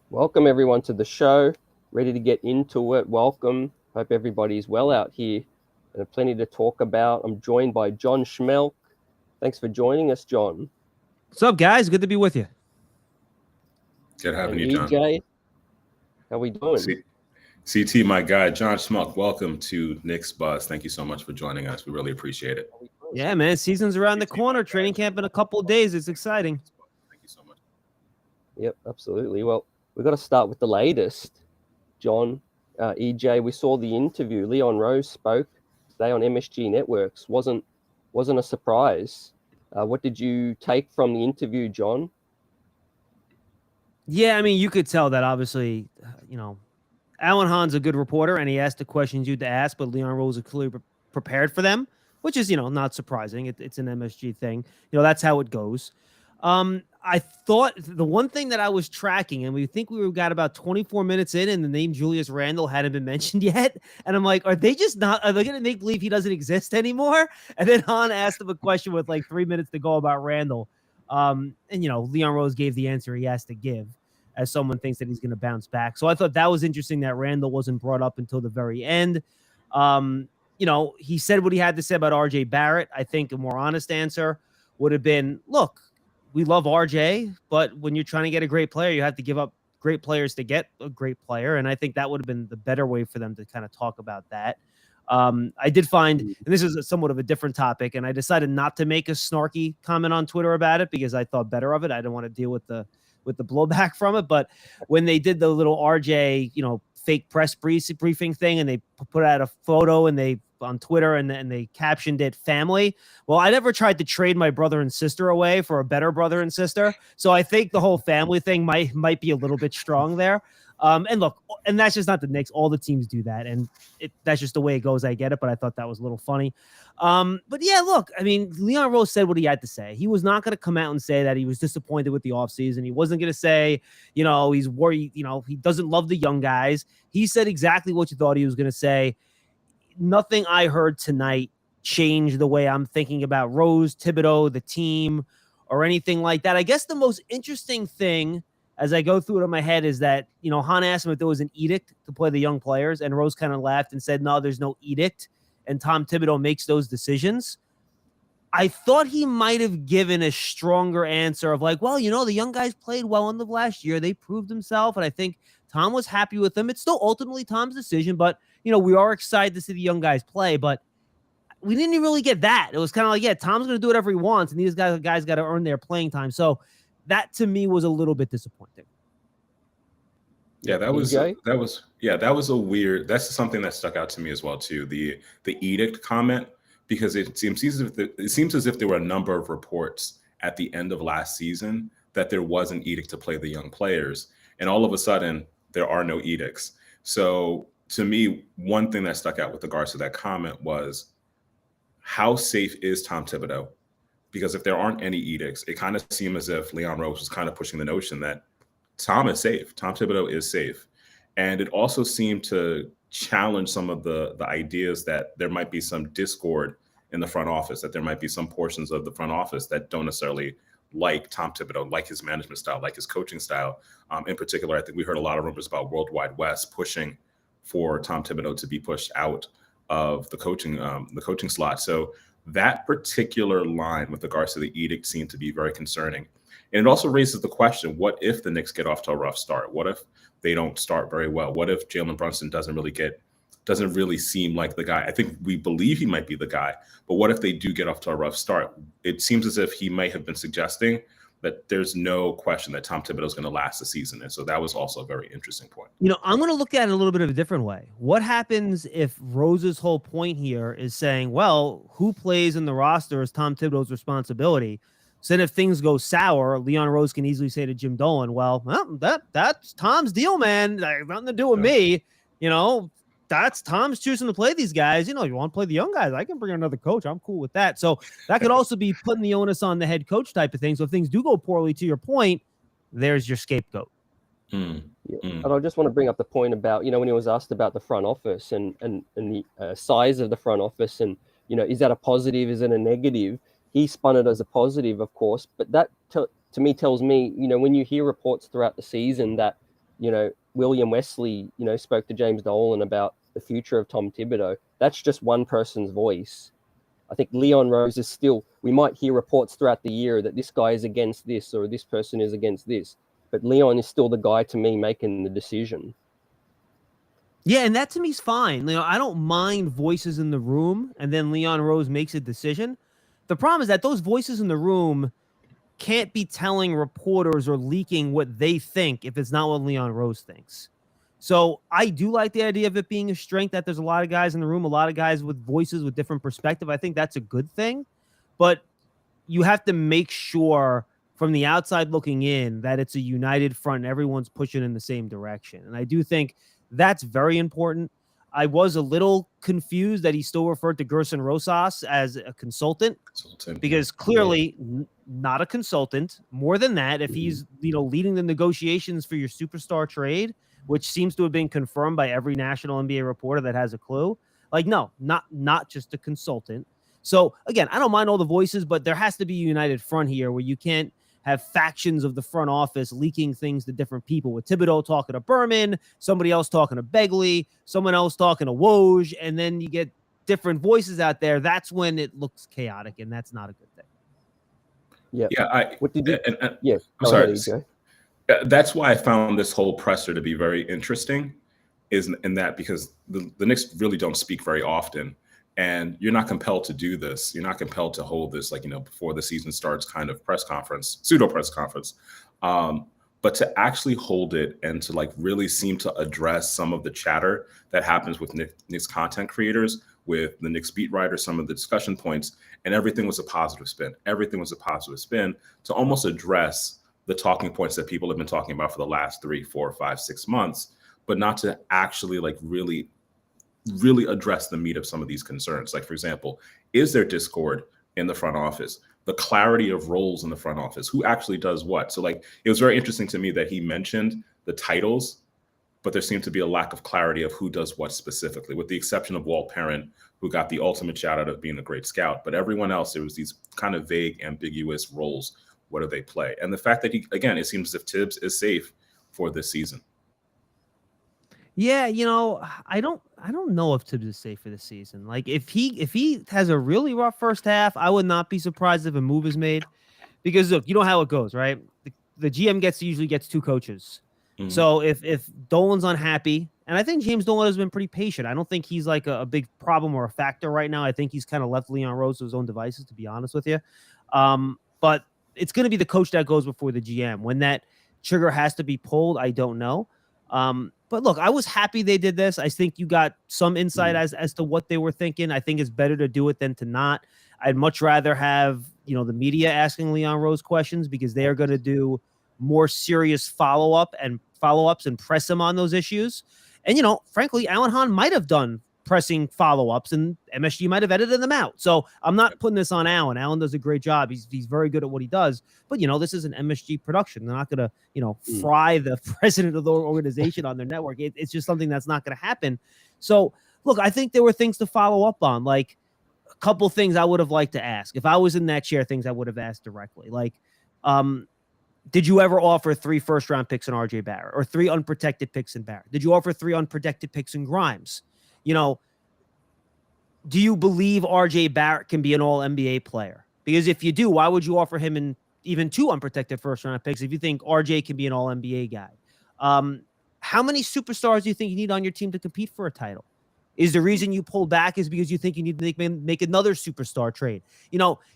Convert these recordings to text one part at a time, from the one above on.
Welcome everyone to the show. Ready to get into it. Welcome. Hope everybody's well out here and plenty to talk about. I'm joined by John SCHMEELK. Thanks for joining us, John. What's up, guys? Good to be with you. Good having And you, John. EJ, how we doing? CT, my guy, John SCHMEELK, welcome to Knicks Buzz. Thank you so much for joining us. We really appreciate it. Yeah, man. Season's around the corner. Training camp in a couple of days. It's exciting. Thank you so much. Yep, absolutely. Well, we've got to start with the latest. John, EJ, we saw the interview. Leon Rose spoke today on MSG Networks. Wasn't a surprise. What did you take from the interview, John? Yeah, I mean, you could tell that obviously, Alan Hahn's a good reporter and he asked the questions you'd ask, but Leon Rose is clearly prepared for them, which is, not surprising. It's an MSG thing. That's how it goes. I thought the one thing that I was tracking, and we think we got about 24 minutes in, and the name Julius Randle hadn't been mentioned yet. And I'm like, are they going to make believe he doesn't exist anymore? And then Hahn asked him a question with like 3 minutes to go about Randle. And Leon Rose gave the answer he has to give as someone thinks that he's going to bounce back. So I thought that was interesting that Randle wasn't brought up until the very end. He said what he had to say about RJ Barrett. I think a more honest answer would have been, look, we love RJ, but when you're trying to get a great player, you have to give up great players to get a great player. And I think that would have been the better way for them to kind of talk about that. I did find, and this is somewhat of a different topic, and I decided not to make a snarky comment on Twitter about it because I thought better of it. I didn't want to deal with the blowback from it. But when they did the little RJ, fake press briefing thing, and they put out a photo and they on Twitter and they captioned it family. Well, I never tried to trade my brother and sister away for a better brother and sister. So I think the whole family thing might be a little bit strong there. And look, and that's just not the Knicks. All the teams do that. And that's just the way it goes. I get it. But I thought that was a little funny. But yeah, look, I mean, Leon Rose said what he had to say. He was not going to come out and say that he was disappointed with the offseason. He wasn't going to say, he's worried, he doesn't love the young guys. He said exactly what you thought he was going to say. Nothing I heard tonight changed the way I'm thinking about Rose, Thibodeau, the team, or anything like that. I guess the most interesting thing as I go through it in my head is that, Hahn asked him if there was an edict to play the young players, and Rose kind of laughed and said, no, there's no edict, and Tom Thibodeau makes those decisions. I thought he might have given a stronger answer of like, well, the young guys played well in the last year. They proved themselves, and I think Tom was happy with them. It's still ultimately Tom's decision, but, we are excited to see the young guys play, but we didn't really get that. It was kind of like, yeah, Tom's going to do whatever he wants, and these guys got to earn their playing time. So that to me was a little bit disappointing. Yeah, that was a weird. That's something that stuck out to me as well too. The edict comment, because it seems as if there were a number of reports at the end of last season that there was an edict to play the young players, and all of a sudden there are no edicts. So to me, one thing that stuck out with regards to that comment was how safe is Tom Thibodeau? Because if there aren't any edicts, it kind of seemed as if Leon Rose was kind of pushing the notion that Tom is safe. Tom Thibodeau is safe. And it also seemed to challenge some of the ideas that there might be some discord in the front office, that there might be some portions of the front office that don't necessarily like Tom Thibodeau, like his management style, like his coaching style. In particular, I think we heard a lot of rumors about World Wide West pushing for Tom Thibodeau to be pushed out of the coaching slot. So that particular line with regards to the edict seemed to be very concerning. And it also raises the question, what if the Knicks get off to a rough start? What if they don't start very well? What if Jalen Brunson doesn't really seem like the guy? I think we believe he might be the guy, but what if they do get off to a rough start? It seems as if he might have been suggesting that there's no question that Tom Thibodeau is going to last the season. And so that was also a very interesting point. I'm going to look at it a little bit of a different way. What happens if Rose's whole point here is saying, well, who plays in the roster is Tom Thibodeau's responsibility? So then if things go sour, Leon Rose can easily say to Jim Dolan, well, that's Tom's deal, man. Nothing to do with me. That's Tom's choosing to play these guys. You want to play the young guys, I can bring another coach. I'm cool with that. So that could also be putting the onus on the head coach type of thing. So if things do go poorly, to your point, there's your scapegoat. And I just want to bring up the point about, when he was asked about the front office and the size of the front office and, is that a positive? Is it a negative? He spun it as a positive, of course, but that to me tells me, when you hear reports throughout the season that William Wesley, spoke to James Dolan about the future of Tom Thibodeau. That's just one person's voice. I think Leon Rose is still, we might hear reports throughout the year that this guy is against this or this person is against this, but Leon is still the guy to me making the decision. Yeah, and that to me is fine. I don't mind voices in the room, and then Leon Rose makes a decision. The problem is that those voices in the room can't be telling reporters or leaking what they think if it's not what Leon Rose thinks. So I do like the idea of it being a strength that there's a lot of guys in the room, a lot of guys with voices with different perspective. I think that's a good thing, but you have to make sure from the outside looking in that it's a united front and everyone's pushing in the same direction. And I do think that's very important. I was a little confused that he still referred to Gerson Rosas as a consultant because clearly not a consultant. More than that, if he's leading the negotiations for your superstar trade, which seems to have been confirmed by every national NBA reporter that has a clue, no, not just a consultant. So again, I don't mind all the voices, but there has to be a united front here where you can't have factions of the front office leaking things to different people, with Thibodeau talking to Berman, somebody else talking to Begley, someone else talking to Woj, and then you get different voices out there. That's when it looks chaotic, and that's not a good thing. Yeah. What did you? I'm sorry. That's why I found this whole presser to be very interesting, is in that because the Knicks really don't speak very often. And you're not compelled to do this. You're not compelled to hold this, before the season starts kind of press conference, pseudo press conference. But to actually hold it and to really seem to address some of the chatter that happens with Knicks content creators, with the Knicks beat writers, some of the discussion points, and everything was a positive spin. Everything was a positive spin to almost address the talking points that people have been talking about for the last 3, 4, 5, 6 months, but not to actually really address the meat of some of these concerns. For example, is there discord in the front office? The clarity of roles in the front office, who actually does what? So it was very interesting to me that he mentioned the titles, but there seemed to be a lack of clarity of who does what specifically, with the exception of Walt Parent, who got the ultimate shout out of being a great scout. But everyone else, there was these kind of vague, ambiguous roles. What do they play? And the fact that it seems as if Tibbs is safe for this season. Yeah, I don't know if Tibbs is safe for the season. If he has a really rough first half, I would not be surprised if a move is made, because look, you know how it goes, right? The GM usually gets 2 coaches. Mm-hmm. So if Dolan's unhappy, and I think James Dolan has been pretty patient. I don't think he's a big problem or a factor right now. I think he's kind of left Leon Rose to his own devices, to be honest with you. But it's going to be the coach that goes before the GM. When that trigger has to be pulled, I don't know. But look, I was happy they did this. I think you got some insight as to what they were thinking. I think it's better to do it than to not. I'd much rather have, the media asking Leon Rose questions, because they are going to do more serious follow-ups and press him on those issues. And, frankly, Alan Hahn might have done pressing follow-ups, and MSG might have edited them out. So I'm not putting this on Alan. Alan does a great job. He's very good at what he does. But, this is an MSG production. They're not going to, fry the president of the organization on their network. It's just something that's not going to happen. So, look, I think there were things to follow up on, a couple things I would have liked to ask. If I was in that chair, things I would have asked directly. Did you ever offer 3 first-round picks in RJ Barrett, or 3 unprotected picks in Barrett? Did you offer 3 unprotected picks in Grimes? Do you believe RJ Barrett can be an all-NBA player? Because if you do, why would you offer him even 2 unprotected first-round picks if you think RJ can be an all-NBA guy? How many superstars do you think you need on your team to compete for a title? Is the reason you pulled back is because you think you need to make another superstar trade?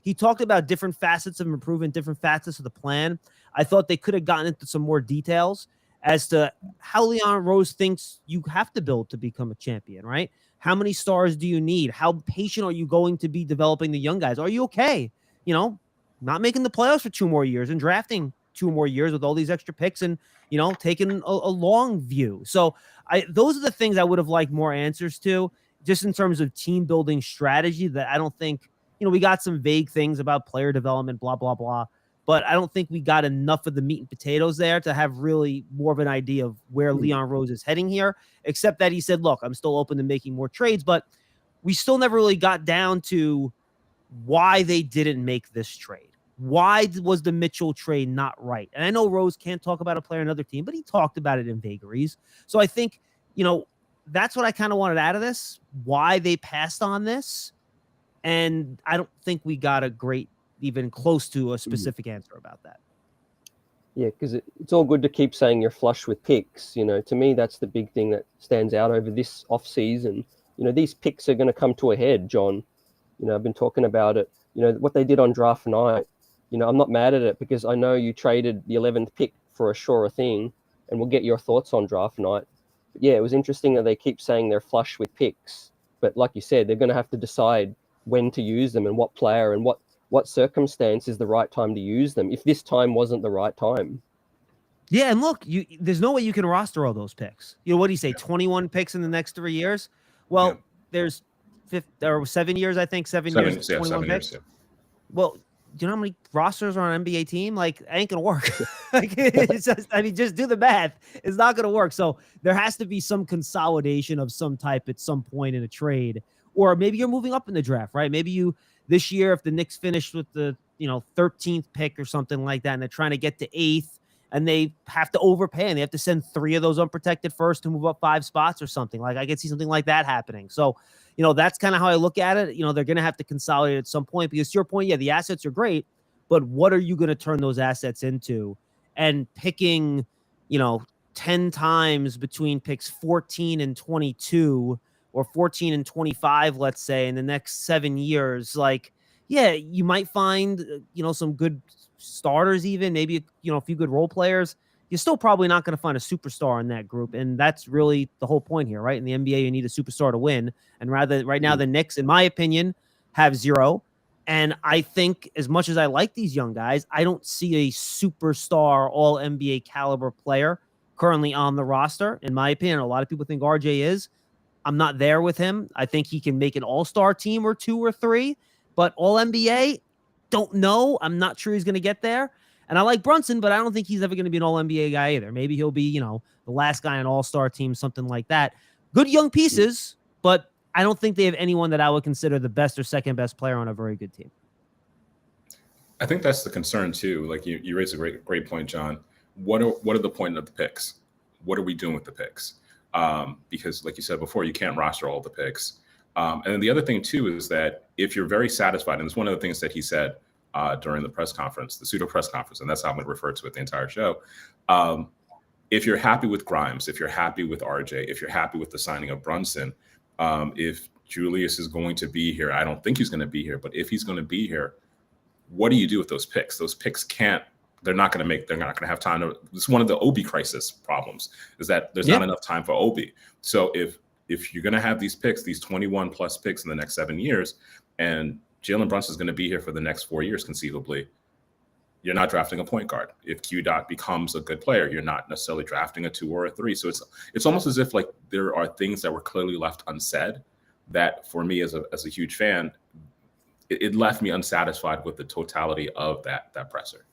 He talked about different facets of improvement, different facets of the plan. I thought they could have gotten into some more details as to how Leon Rose thinks you have to build to become a champion, right? How many stars do you need? How patient are you going to be developing the young guys? Are you okay, not making the playoffs for 2 more years and drafting 2 more years with all these extra picks and, taking a long view? So those are the things I would have liked more answers to, just in terms of team building strategy, that I don't think, we got some vague things about player development, blah, blah, blah. But I don't think we got enough of the meat and potatoes there to have really more of an idea of where Leon Rose is heading here, except that he said, look, I'm still open to making more trades, but we still never really got down to why they didn't make this trade. why was the Mitchell trade not right? And I know Rose can't talk about a player on another team, but he talked about it in vagaries. So I think, that's what I kind of wanted out of this, why they passed on this. And I don't think we got a great, even close to a specific answer about that. Yeah, because it's all good to keep saying you're flush with picks. To me, that's the big thing that stands out over this offseason. These picks are going to come to a head, John. I've been talking about it. What they did on draft night, I'm not mad at it because I know you traded the 11th pick for a surer thing, and we'll get your thoughts on draft night. But yeah, it was interesting that they keep saying they're flush with picks. But like you said, they're going to have to decide when to use them and what player and what circumstance is the right time to use them if this time wasn't the right time. Yeah, and look, there's no way you can roster all those picks. What do you say, 21 picks in the next 3 years? Well, there's 7 years, I think, 7 years, 21 picks. Years, Well, do you know how many rosters are on an NBA team? Like, ain't going to work. It's just, just do the math. It's not going to work. So there has to be some consolidation of some type at some point in a trade. Or maybe you're moving up in the draft, right? Maybe this year, if the Knicks finished with the 13th pick or something like that, and they're trying to get to 8th, and they have to overpay, and they have to send 3 of those unprotected first to move up 5 spots or something. Like, I could see something like that happening. So, that's kind of how I look at it. They're going to have to consolidate at some point because, to your point, yeah, the assets are great, but what are you going to turn those assets into? And picking, 10 times between picks 14 and 22 or 14 and 25, let's say, in the next 7 years, like, yeah, you might find, some good starters, even maybe, a few good role players. You're still probably not going to find a superstar in that group. And that's really the whole point here, right? In the NBA, you need a superstar to win. And right now, the Knicks, in my opinion, have 0. And I think as much as I like these young guys, I don't see a superstar all NBA caliber player currently on the roster. In my opinion, a lot of people think RJ is. I'm not there with him. I think he can make an all-star team or 2 or 3, but all NBA, don't know. I'm not sure he's going to get there. And I like Brunson, but I don't think he's ever going to be an all-NBA guy either. Maybe he'll be, the last guy on all-star team, something like that. Good young pieces, but I don't think they have anyone that I would consider the best or second best player on a very good team. I think that's the concern too. Like you raised a great point, John. What are the point of the picks? What are we doing with the picks? Because like you said before, you can't roster all the picks. And then the other thing too is that if you're very satisfied, and it's one of the things that he said during the press conference, the pseudo press conference, and that's how I'm going to refer to it the entire show. If you're happy with Grimes, if you're happy with RJ, if you're happy with the signing of Brunson, if Julius is going to be here, I don't think he's going to be here, but if he's going to be here, what do you do with those picks? Those picks they're not going to have time to. It's one of the Obi crisis problems is that there's not enough time for Obi. So if you're going to have these picks, these 21 plus picks in the next 7 years, and Jalen Brunson is going to be here for the next 4 years, conceivably, you're not drafting a point guard. If Q Dot becomes a good player, you're not necessarily drafting a 2 or a 3. So it's almost as if like there are things that were clearly left unsaid that for me as a huge fan, it left me unsatisfied with the totality of that presser.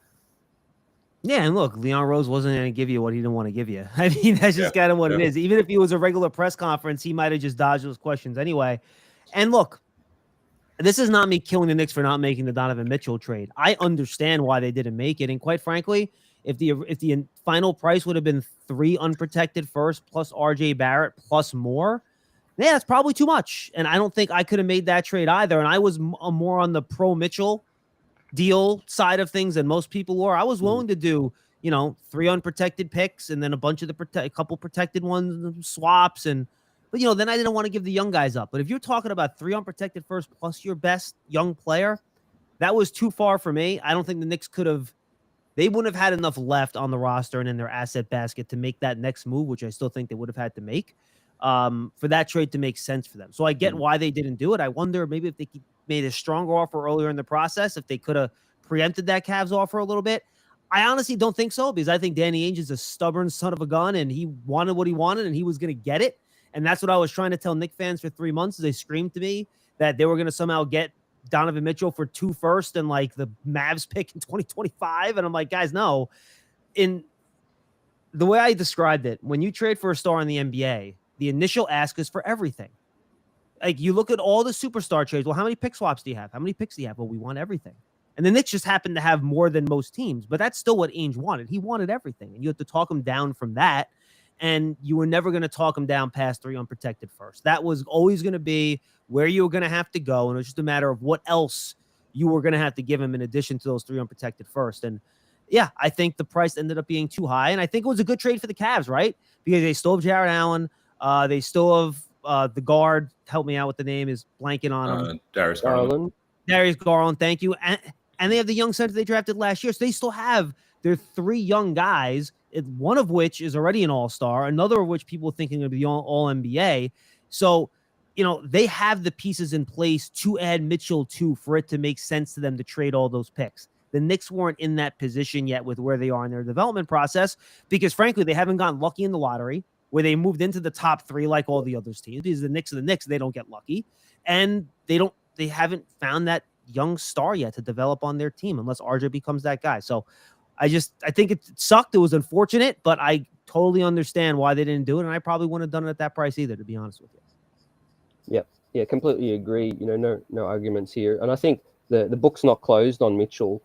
Yeah, and look, Leon Rose wasn't going to give you what he didn't want to give you. I mean, that's just kind of what it is. Even if he was a regular press conference, he might have just dodged those questions anyway. And look, this is not me killing the Knicks for not making the Donovan Mitchell trade. I understand why they didn't make it. And quite frankly, if the final price would have been 3 unprotected first plus RJ Barrett plus more, yeah, that's probably too much. And I don't think I could have made that trade either. And I was more on the pro Mitchell deal side of things than most people were. I was willing to do, 3 unprotected picks and then a bunch of a couple protected ones, swaps. But then I didn't want to give the young guys up. But if you're talking about 3 unprotected first plus your best young player, that was too far for me. I don't think the Knicks they wouldn't have had enough left on the roster and in their asset basket to make that next move, which I still think they would have had to make for that trade to make sense for them. So I get why they didn't do it. I wonder maybe if they made a stronger offer earlier in the process, if they could have preempted that Cavs offer a little bit. I honestly don't think so, because I think Danny Ainge is a stubborn son of a gun, and he wanted what he wanted, and he was going to get it. And that's what I was trying to tell Knicks fans for 3 months. They screamed to me that they were going to somehow get Donovan Mitchell for 2 first and like the Mavs pick in 2025. And I'm like, guys, no. In the way I described it, when you trade for a star in the NBA, the initial ask is for everything. Like, you look at all the superstar trades. Well, how many pick swaps do you have? How many picks do you have? Well, we want everything. And the Knicks just happened to have more than most teams, but that's still what Ainge wanted. He wanted everything, and you have to talk him down from that. And you were never going to talk him down past 3 unprotected first. That was always going to be where you were going to have to go, and it was just a matter of what else you were going to have to give him in addition to those 3 unprotected first. And yeah, I think the price ended up being too high, and I think it was a good trade for the Cavs, right? Because they still have Jared Allen. They still have the guard. Help me out with the name, is blanking on him. Darius Garland. Darius Garland, thank you. And they have the young center they drafted last year. So they still have their 3 young guys, one of which is already an all-star, another of which people are thinking of the all-NBA. So, they have the pieces in place to add Mitchell to for it to make sense to them to trade all those picks. The Knicks weren't in that position yet with where they are in their development process because, frankly, they haven't gotten lucky in the lottery where they moved into the top 3 like all the other teams. Because the Knicks are the Knicks, they don't get lucky. And they haven't found that young star yet to develop on their team unless RJ becomes that guy. So I think it sucked. It was unfortunate, but I totally understand why they didn't do it. And I probably wouldn't have done it at that price either, to be honest with you. Yep. Yeah, completely agree. No arguments here. And I think the book's not closed on Mitchell.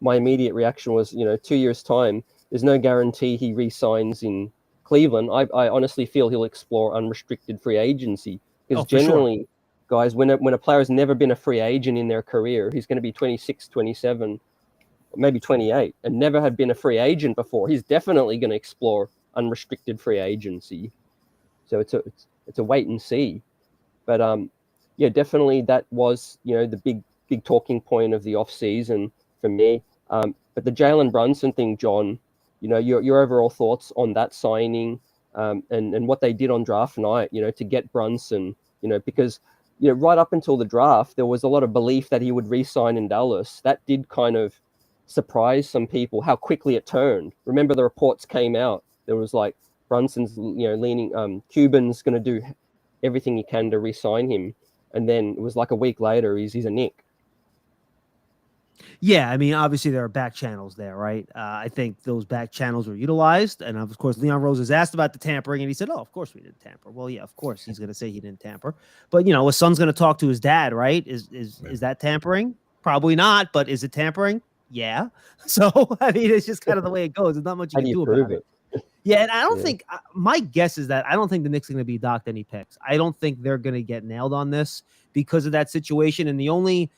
My immediate reaction was, 2 years' time, there's no guarantee he re-signs in Cleveland. I honestly feel he'll explore unrestricted free agency because generally, guys, when a player has never been a free agent in their career, he's going to be 26, 27, maybe 28, and never had been a free agent before. He's definitely going to explore unrestricted free agency. So it's a wait and see. But definitely that was the big talking point of the off season for me. But the Jalen Brunson thing, John, your overall thoughts on that signing and what they did on draft night, to get Brunson, because right up until the draft, there was a lot of belief that he would re-sign in Dallas. That did kind of surprise some people how quickly it turned. Remember the reports came out. There was like Brunson's, leaning, Cuban's going to do everything he can to re-sign him. And then it was like a week later, he's a Knick. Yeah, I mean, obviously there are back channels there, right? I think those back channels were utilized. And of course, Leon Rose was asked about the tampering, and he said, oh, of course we didn't tamper. Well, yeah, of course he's going to say he didn't tamper. But, his son's going to talk to his dad, right? Is that tampering? Probably not, but is it tampering? Yeah. So, I mean, it's just kind of the way it goes. There's not much you can do about it. Yeah, and I don't think my guess is that I don't think the Knicks are going to be docked any picks. I don't think they're going to get nailed on this because of that situation. And the only,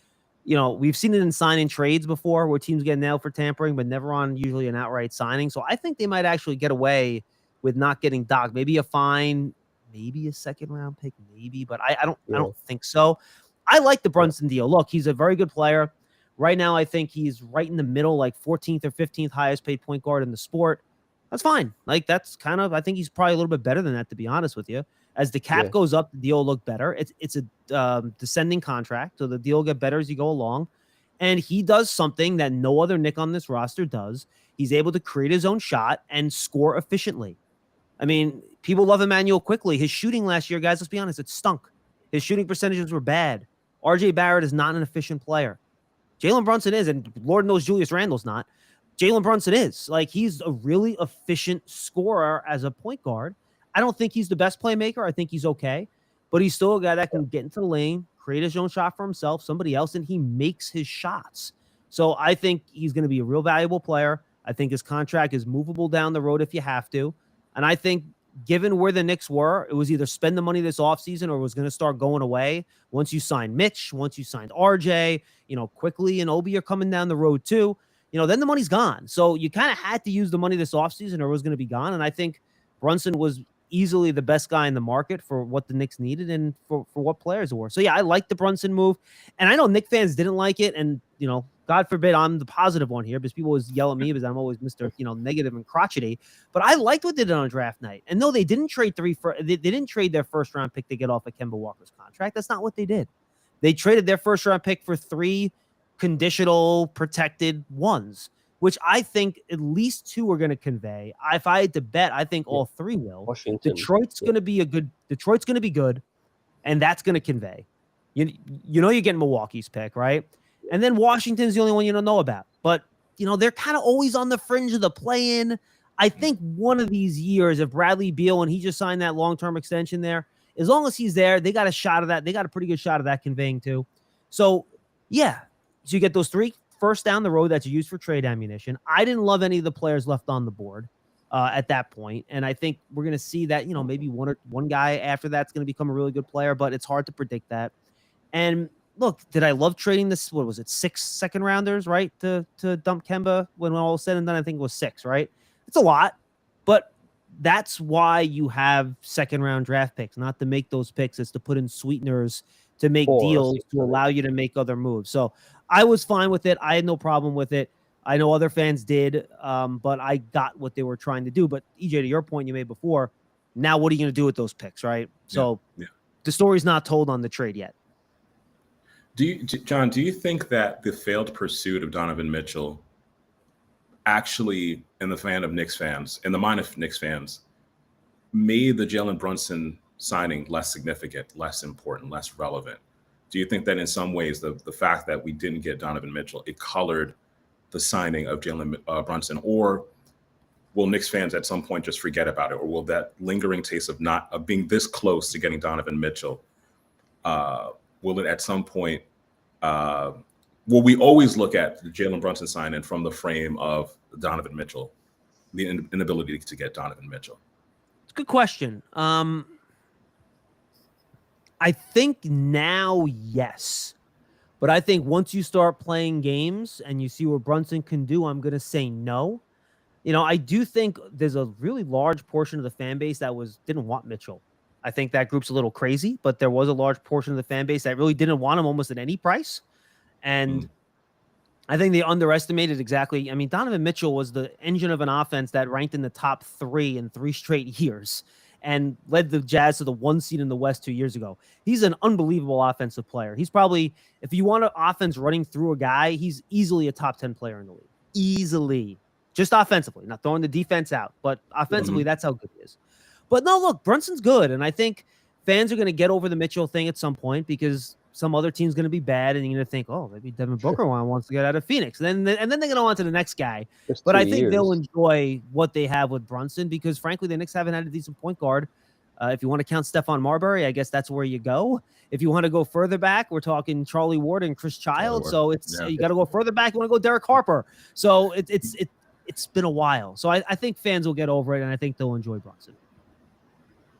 we've seen it in sign-in trades before where teams get nailed for tampering, but never on usually an outright signing. So I think they might actually get away with not getting docked. Maybe a fine, maybe a second-round pick, maybe, but I don't think so. I like the Brunson deal. Look, he's a very good player. Right now, I think he's right in the middle, like 14th or 15th highest paid point guard in the sport. That's fine. Like that's kind of, I think he's probably a little bit better than that, to be honest with you. As the cap goes up, the deal will look better. It's a descending contract, so the deal will get better as you go along. And he does something that no other Knick on this roster does. He's able to create his own shot and score efficiently. I mean, people love Emmanuel Quickly. His shooting last year, guys, let's be honest, it stunk. His shooting percentages were bad. RJ Barrett is not an efficient player. Jalen Brunson is, and Lord knows Julius Randle's not. Jalen Brunson is. Like, he's a really efficient scorer as a point guard. I don't think he's the best playmaker. I think he's okay. But he's still a guy that can get into the lane, create his own shot for himself, somebody else, and he makes his shots. So I think he's going to be a real valuable player. I think his contract is movable down the road if you have to. And I think given where the Knicks were, it was either spend the money this offseason or it was going to start going away. Once you signed Mitch, once you signed RJ, Quickly and Obi are coming down the road too. Then the money's gone. So you kind of had to use the money this offseason or it was going to be gone. And I think Brunson was easily the best guy in the market for what the Knicks needed and for what players were. So, yeah, I like the Brunson move. And I know Knicks fans didn't like it. And, God forbid I'm the positive one here because people always yell at me because I'm always Mr. Negative and crotchety. But I liked what they did on draft night. And no, they didn't trade they didn't trade their first round pick to get off of Kemba Walker's contract. That's not what they did. They traded their first round pick for 3 conditional protected ones, which I think at least 2 are going to convey. If I had to bet, I think all 3 will. Washington. Detroit's going to be good, and that's going to convey. You're getting Milwaukee's pick, right? And then Washington's the only one you don't know about. But, they're kind of always on the fringe of the play-in. I think one of these years, if Bradley Beal, and he just signed that long-term extension there, as long as he's there, they got a shot of that. They got a pretty good shot of that conveying too. So, yeah. So you get those 3 first down the road that's used for trade ammunition. I didn't love any of the players left on the board at that point, and I think we're going to see that, maybe one guy after that's going to become a really good player, but it's hard to predict that. And look, did I love trading this? What was it? 6 second rounders, right? To dump Kemba when all was said and done. I think it was 6, right? It's a lot, but that's why you have second round draft picks, not to make those picks. It's to put in sweeteners to make deals to allow you to make other moves. So I was fine with it. I had no problem with it. I know other fans did, but I got what they were trying to do. But EJ, to your point you made before, now what are you going to do with those picks, right? So the story's not told on the trade yet. John, do you think that the failed pursuit of Donovan Mitchell actually, in the mind of Knicks fans, made the Jalen Brunson signing less significant, less important, less relevant? Do you think that in some ways the fact that we didn't get Donovan Mitchell, it colored the signing of Jalen Brunson? Or will Knicks fans at some point just forget about it? Or will that lingering taste of being this close to getting Donovan Mitchell, will it at some point, will we always look at the Jalen Brunson signing from the frame of Donovan Mitchell, the inability to get Donovan Mitchell? It's a good question. I think now, yes. But I think once you start playing games and you see what Brunson can do, I'm going to say no. I do think there's a really large portion of the fan base that didn't want Mitchell. I think that group's a little crazy, but there was a large portion of the fan base that really didn't want him almost at any price. And I think they underestimated exactly. I mean, Donovan Mitchell was the engine of an offense that ranked in the top 3 in 3 straight years and led the Jazz to the 1 seed in the West 2 years ago. He's an unbelievable offensive player. He's probably, if you want an offense running through a guy, he's easily a top 10 player in the league. Easily. Just offensively, not throwing the defense out, but offensively, that's how good he is. But no, look, Brunson's good. And I think fans are going to get over the Mitchell thing at some point because some other team's going to be bad. And you're going to think, oh, maybe Devin Booker wants to get out of Phoenix. And then they're going to go on to the next guy. But I think they'll enjoy what they have with Brunson because, frankly, the Knicks haven't had a decent point guard. If you want to count Stephon Marbury, I guess that's where you go. If you want to go further back, we're talking Charlie Ward and Chris Child. So you got to go further back. You want to go Derek Harper. So it's been a while. So I think fans will get over it, and I think they'll enjoy Brunson.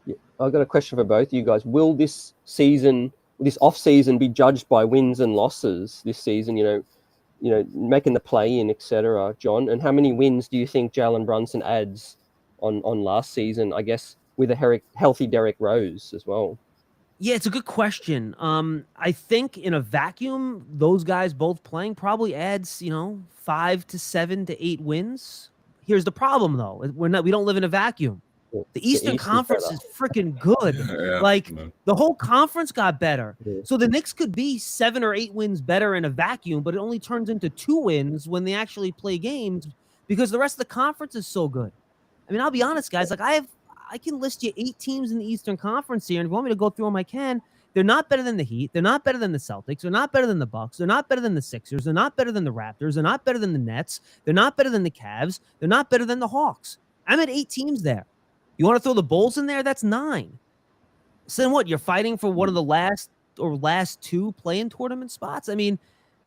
Yeah, I've got a question for both of you guys. Will this off season be judged by wins and losses this season? Making the play-in, etc. John, and how many wins do you think Jalen Brunson adds on last season? I guess with a healthy Derrick Rose as well. Yeah, it's a good question. I think in a vacuum, those guys both playing probably adds 5 to 7 to 8 wins. Here's the problem, though: we don't live in a vacuum. The Eastern Conference is freaking good. The whole conference got better. Yeah. So the Knicks could be 7 or 8 wins better in a vacuum, but it only turns into 2 wins when they actually play games because the rest of the conference is so good. I mean, I'll be honest, guys. I can list you 8 teams in the Eastern Conference here, and if you want me to go through them, I can. They're not better than the Heat. They're not better than the Celtics. They're not better than the Bucks. They're not better than the Sixers. They're not better than the Raptors. They're not better than the Nets. They're not better than the Cavs. They're not better than the Hawks. I'm at 8 teams there. You want to throw the Bulls in there? That's 9. So then what? You're fighting for one of the last 2 play-in tournament spots? I mean,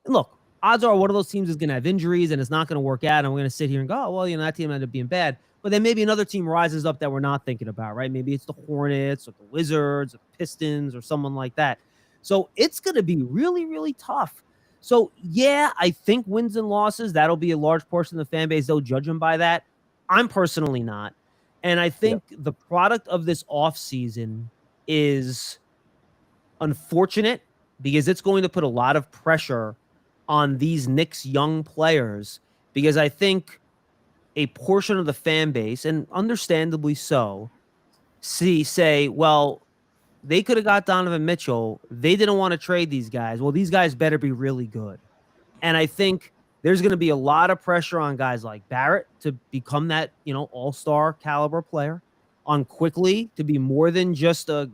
look, odds are one of those teams is going to have injuries and it's not going to work out, and we're going to sit here and go, oh, well, that team ended up being bad. But then maybe another team rises up that we're not thinking about, right? Maybe it's the Hornets or the Wizards or the Pistons or someone like that. So it's going to be really, really tough. So, yeah, I think wins and losses, that'll be a large portion of the fan base. They'll judge them by that. I'm personally not. And I think the product of this offseason is unfortunate because it's going to put a lot of pressure on these Knicks young players because I think a portion of the fan base, and understandably so, say, well, they could have got Donovan Mitchell. They didn't want to trade these guys. Well, these guys better be really good. And I think there's going to be a lot of pressure on guys like Barrett to become that, all-star caliber player, on Quickly to be more than just a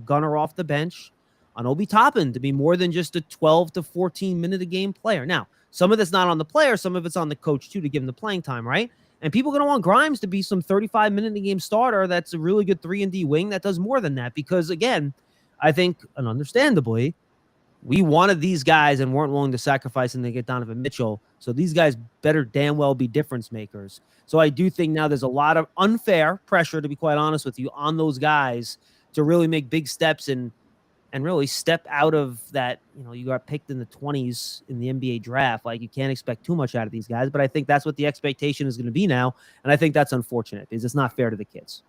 gunner off the bench, on Obi Toppin to be more than just a 12 to 14 minute a game player. Now, some of it's not on the player, some of it's on the coach too to give him the playing time, right? And people are going to want Grimes to be some 35 minute a game starter that's a really good 3-and-D wing that does more than that because, again, I think, and understandably, we wanted these guys and weren't willing to sacrifice and to get Donovan Mitchell. So these guys better damn well be difference makers. So I do think now there's a lot of unfair pressure, to be quite honest with you, on those guys to really make big steps and really step out of that. You got picked in the 20s in the NBA draft. Like, you can't expect too much out of these guys, but I think that's what the expectation is going to be now. And I think that's unfortunate because it's not fair to the kids.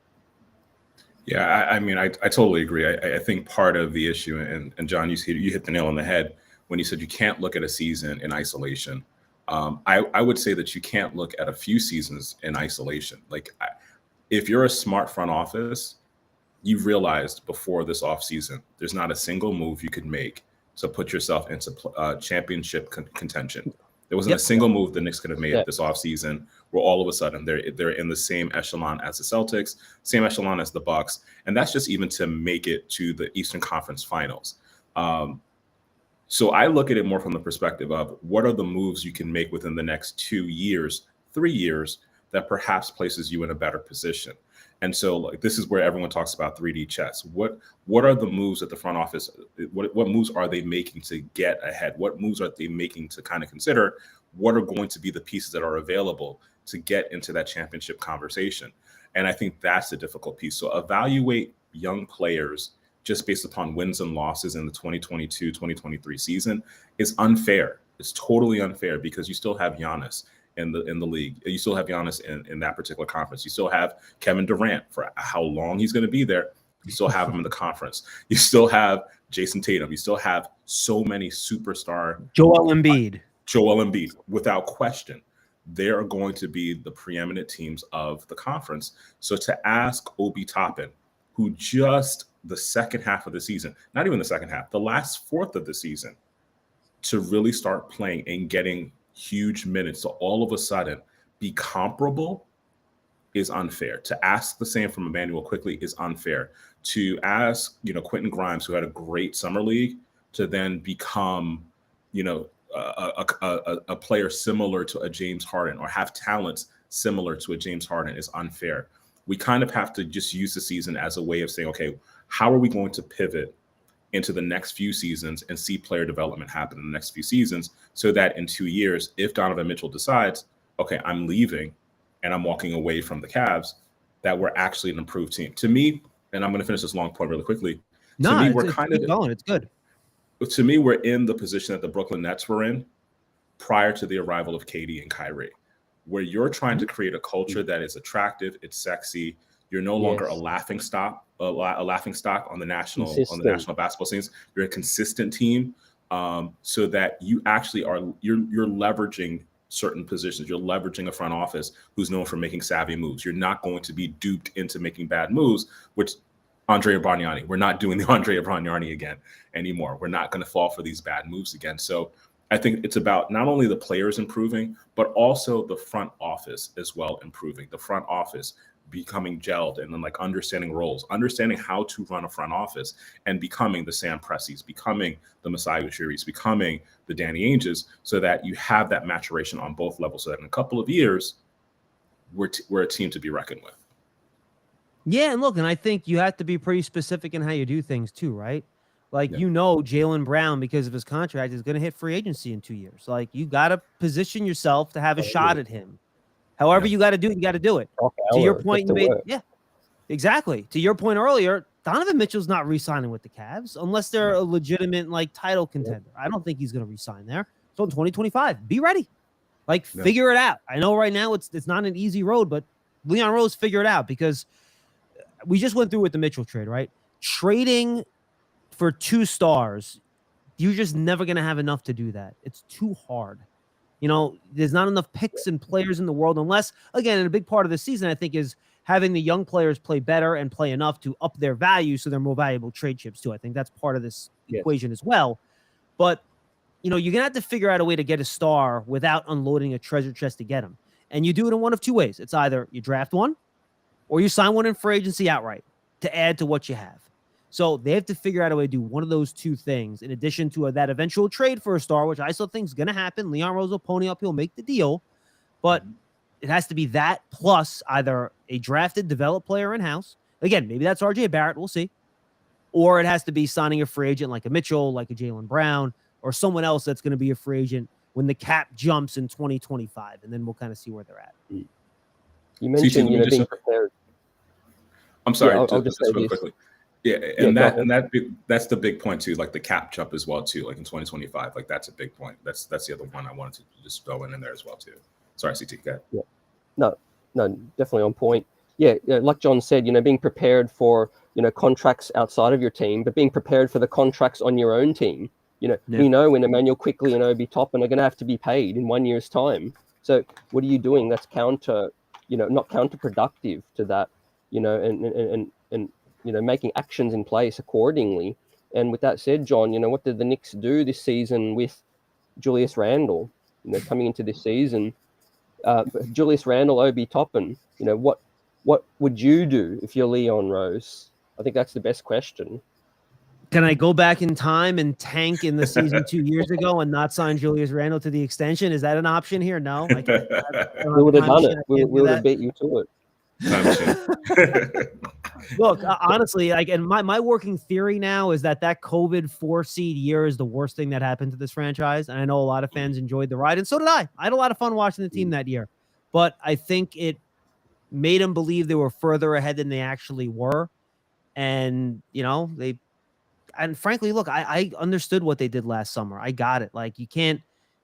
Yeah, I mean, I totally agree. I think part of the issue, and John, you hit the nail on the head when you said you can't look at a season in isolation. I would say that you can't look at a few seasons in isolation. Like, if you're a smart front office, you've realized before this offseason, there's not a single move you could make to put yourself into championship contention. There wasn't a single move the Knicks could have made this offseason where all of a sudden they're in the same echelon as the Celtics, same echelon as the Bucks, and that's just even to make it to the Eastern Conference Finals. So I look at it more from the perspective of what are the moves you can make within the next 2 years, 3 years that perhaps places you in a better position. And so, like, this is where everyone talks about 3D chess. What are the moves that the front office, what moves are they making to get ahead? What moves are they making to kind of consider what are going to be the pieces that are available to get into that championship conversation? And I think that's the difficult piece. So evaluate young players just based upon wins and losses in the 2022-2023 season is unfair. It's totally unfair because you still have Giannis in the league. You still have Giannis in that particular conference. You still have Kevin Durant for how long he's going to be there. You still have him in the conference. You still have Jason Tatum. You still have so many superstar. Joel Embiid, without question. They are going to be the preeminent teams of the conference. So to ask Obi Toppin, who just the second half of the season, not even the second half, the last fourth of the season, to really start playing and getting huge minutes to all of a sudden be comparable is unfair. To ask the same from Emmanuel Quickley is unfair. To ask, Quentin Grimes, who had a great summer league, to then become, a player similar to a James Harden or have talents similar to a James Harden is unfair. We kind of have to just use the season as a way of saying, okay, how are we going to pivot into the next few seasons and see player development happen in the next few seasons so that in 2 years, if Donovan Mitchell decides, okay, I'm leaving and I'm walking away from the Cavs, that we're actually an improved team. To me, and I'm going to finish this long point really quickly. No, to me, it's good. To me, we're in the position that the Brooklyn Nets were in prior to the arrival of KD and Kyrie, where you're trying to create a culture that is attractive, it's sexy. You're no longer a laughing stock on the national basketball scenes. You're a consistent team, so that you actually are you're leveraging certain positions. You're leveraging a front office who's known for making savvy moves. You're not going to be duped into making bad moves, which Andrea Bargnani. We're not doing the Andrea Bargnani again anymore. We're not going to fall for these bad moves again. So I think it's about not only the players improving, but also the front office as well improving. The front office becoming gelled and then like understanding roles, understanding how to run a front office and becoming the Sam Presseys, becoming the Masai Ujiri's, becoming the Danny Ainges, so that you have that maturation on both levels, so that in a couple of years, we're a team to be reckoned with. Yeah, and look, and I think you have to be pretty specific in how you do things too, right? Like, Jaylen Brown, because of his contract, is going to hit free agency in 2 years. Like, you got to position yourself to have a shot at him. However you got to do it, you got to do it. To your point, you made, exactly. To your point earlier, Donovan Mitchell's not re-signing with the Cavs unless they're a legitimate title contender. I don't think he's going to re-sign there. So in 2025, be ready. Figure it out. I know right now it's not an easy road, but Leon Rose, figure it out, because we just went through with the Mitchell trade, right? Trading for 2 stars, you're just never going to have enough to do that. It's too hard. There's not enough picks and players in the world, unless, again, and a big part of the season, I think, is having the young players play better and play enough to up their value so they're more valuable trade chips too. I think that's part of this equation as well. But, you're going to have to figure out a way to get a star without unloading a treasure chest to get him. And you do it in one of 2 ways. It's either you draft one or you sign one in free agency outright to add to what you have. So they have to figure out a way to do one of those 2 things in addition to that eventual trade for a star, which I still think is going to happen. Leon Rose will pony up. He'll make the deal. But it has to be that plus either a drafted, developed player in-house. Again, maybe that's RJ Barrett. We'll see. or it has to be signing a free agent like a Mitchell, like a Jalen Brown, or someone else that's going to be a free agent when the cap jumps in 2025, and then we'll kind of see where they're at. You mentioned, being prepared. I'm sorry, I'll just say real this. quickly. Yeah, and that's the big point too, like the cap jump as well too, like in 2025, like that's a big point. That's the other one I wanted to just throw in there as well too. Sorry, CT, go ahead. Yeah, no, definitely on point. Yeah, like John said, being prepared for contracts outside of your team, but being prepared for the contracts on your own team. We know when Emmanuel Quickley and Obi Toppin are going to have to be paid in 1 year's time. So what are you doing that's not counterproductive to that, and making actions in place accordingly. And with that said, John, what did the Knicks do this season with Julius Randle? Coming into this season, Julius Randle, Obi Toppin, what would you do if you're Leon Rose? I think that's the best question. Can I go back in time and tank in the season 2 years ago and not sign Julius Randle to the extension? Is that an option here? No. I we would have done it. We would have beat you to it. Look, honestly, and my working theory now is that COVID 4-seed year is the worst thing that happened to this franchise. And I know a lot of fans enjoyed the ride, and so did I. I had a lot of fun watching the team that year. But I think it made them believe they were further ahead than they actually were. And, and frankly, look, I understood what they did last summer. I got it. Like, you can't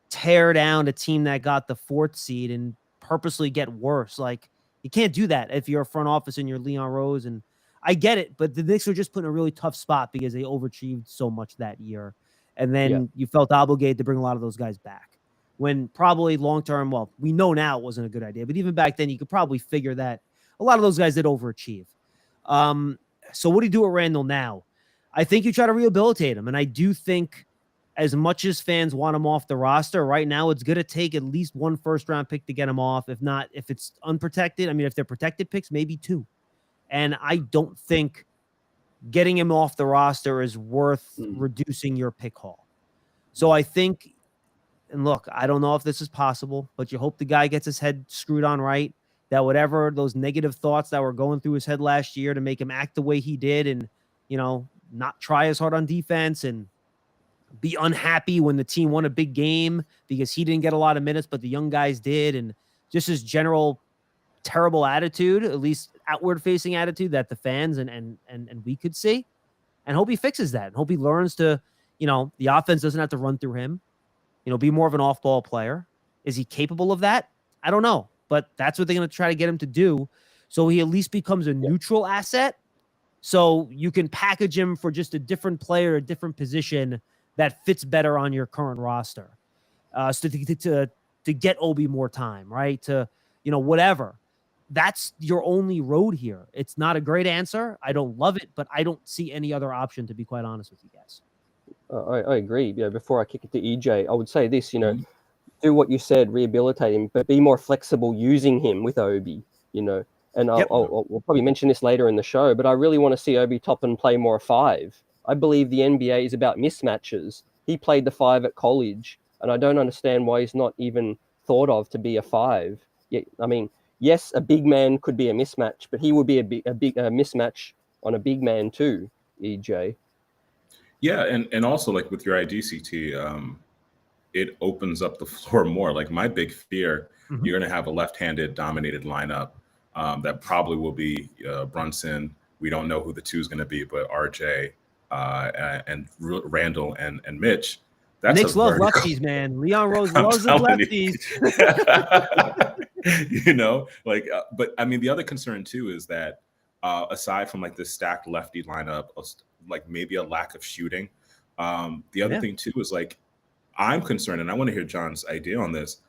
tear down a team that got the 4th seed and purposely get worse. Like, you can't do that if you're a front office and you're Leon Rose. And I get it, but the Knicks were just put in a really tough spot because they overachieved so much that year. And then you felt obligated to bring a lot of those guys back when probably long-term, well, we know now it wasn't a good idea, but even back then you could probably figure that a lot of those guys did overachieve. So what do you do with Randle now? I think you try to rehabilitate him. And I do think as much as fans want him off the roster right now, it's going to take at least 1 first-round pick to get him off. If not, if it's unprotected, if they're protected picks, maybe 2. And I don't think getting him off the roster is worth reducing your pick haul. So I think, and look, I don't know if this is possible, but you hope the guy gets his head screwed on right, that whatever those negative thoughts that were going through his head last year to make him act the way he did and, not try as hard on defense and be unhappy when the team won a big game because he didn't get a lot of minutes, but the young guys did. And just his general terrible attitude, at least outward facing attitude that the fans and we could see, and hope he fixes that and hope he learns to, the offense doesn't have to run through him, be more of an off ball player. Is he capable of that? I don't know, but that's what they're going to try to get him to do. So he at least becomes a neutral asset. So you can package him for just a different player, a different position that fits better on your current roster. So to get Obi more time, right? To, whatever. That's your only road here. It's not a great answer. I don't love it, but I don't see any other option, to be quite honest with you guys. I agree. Before I kick it to EJ, I would say this, do what you said, rehabilitate him, but be more flexible using him with Obi, And we'll probably mention this later in the show, but I really want to see Obi Toppin play more 5. I believe the NBA is about mismatches. He played the 5 at college, and I don't understand why he's not even thought of to be a 5. Yeah, yes, a big man could be a mismatch, but he would be a big mismatch on a big man too, EJ. Yeah, and also like with your IDCT, it opens up the floor more. Like my big fear, you're going to have a left-handed dominated lineup. That probably will be Brunson. We don't know who the 2 is going to be, but RJ and Randle and Mitch. That's Knicks love lefties, man. Leon Rose loves the lefties. But the other concern too is that aside from like this stacked lefty lineup, like maybe a lack of shooting, the other thing too is like I'm concerned, and I want to hear John's idea on this.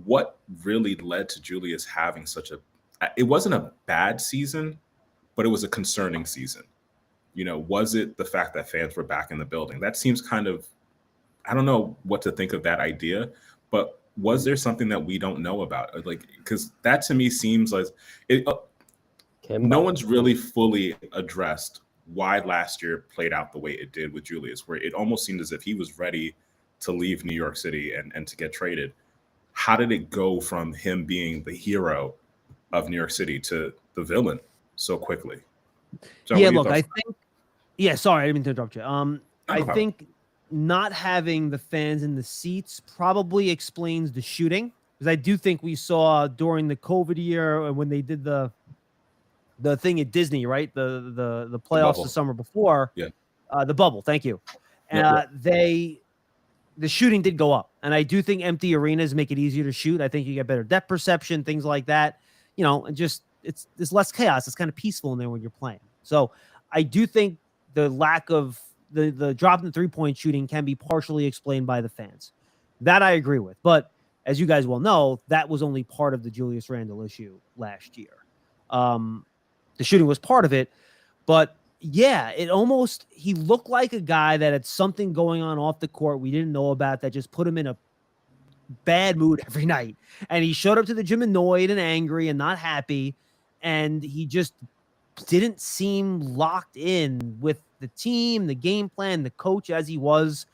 What really led to Julius having it wasn't a bad season, but it was a concerning season. Was it the fact that fans were back in the building? That seems kind of, I don't know what to think of that idea, but was there something that we don't know about? Like, because that to me seems like no one's really fully addressed why last year played out the way it did with Julius, where it almost seemed as if he was ready to leave New York City and to get traded. How did it go from him being the hero of New York City to the villain so quickly? John, yeah, look, I think Yeah, sorry, I didn't mean to interrupt you. I problem. think not having the fans in the seats probably explains the shooting, because I do think we saw during the COVID year when they did the thing at Disney, right? The playoffs the summer before, Yeah. The bubble. Thank you. The shooting did go up, and I do think empty arenas make it easier to shoot. I think you get better depth perception, things like that. You know, and just there's less chaos. It's kind of peaceful in there when you're playing. So I do think the lack of the drop in the 3-point shooting can be partially explained by the fans. That I agree with. But as you guys well know, that was only part of the Julius Randle issue last year. The shooting was part of it, but yeah, he looked like a guy that had something going on off the court we didn't know about that just put him in a bad mood every night. And he showed up to the gym annoyed and angry and not happy. And he just didn't seem locked in with the team, the game plan, the coach as he was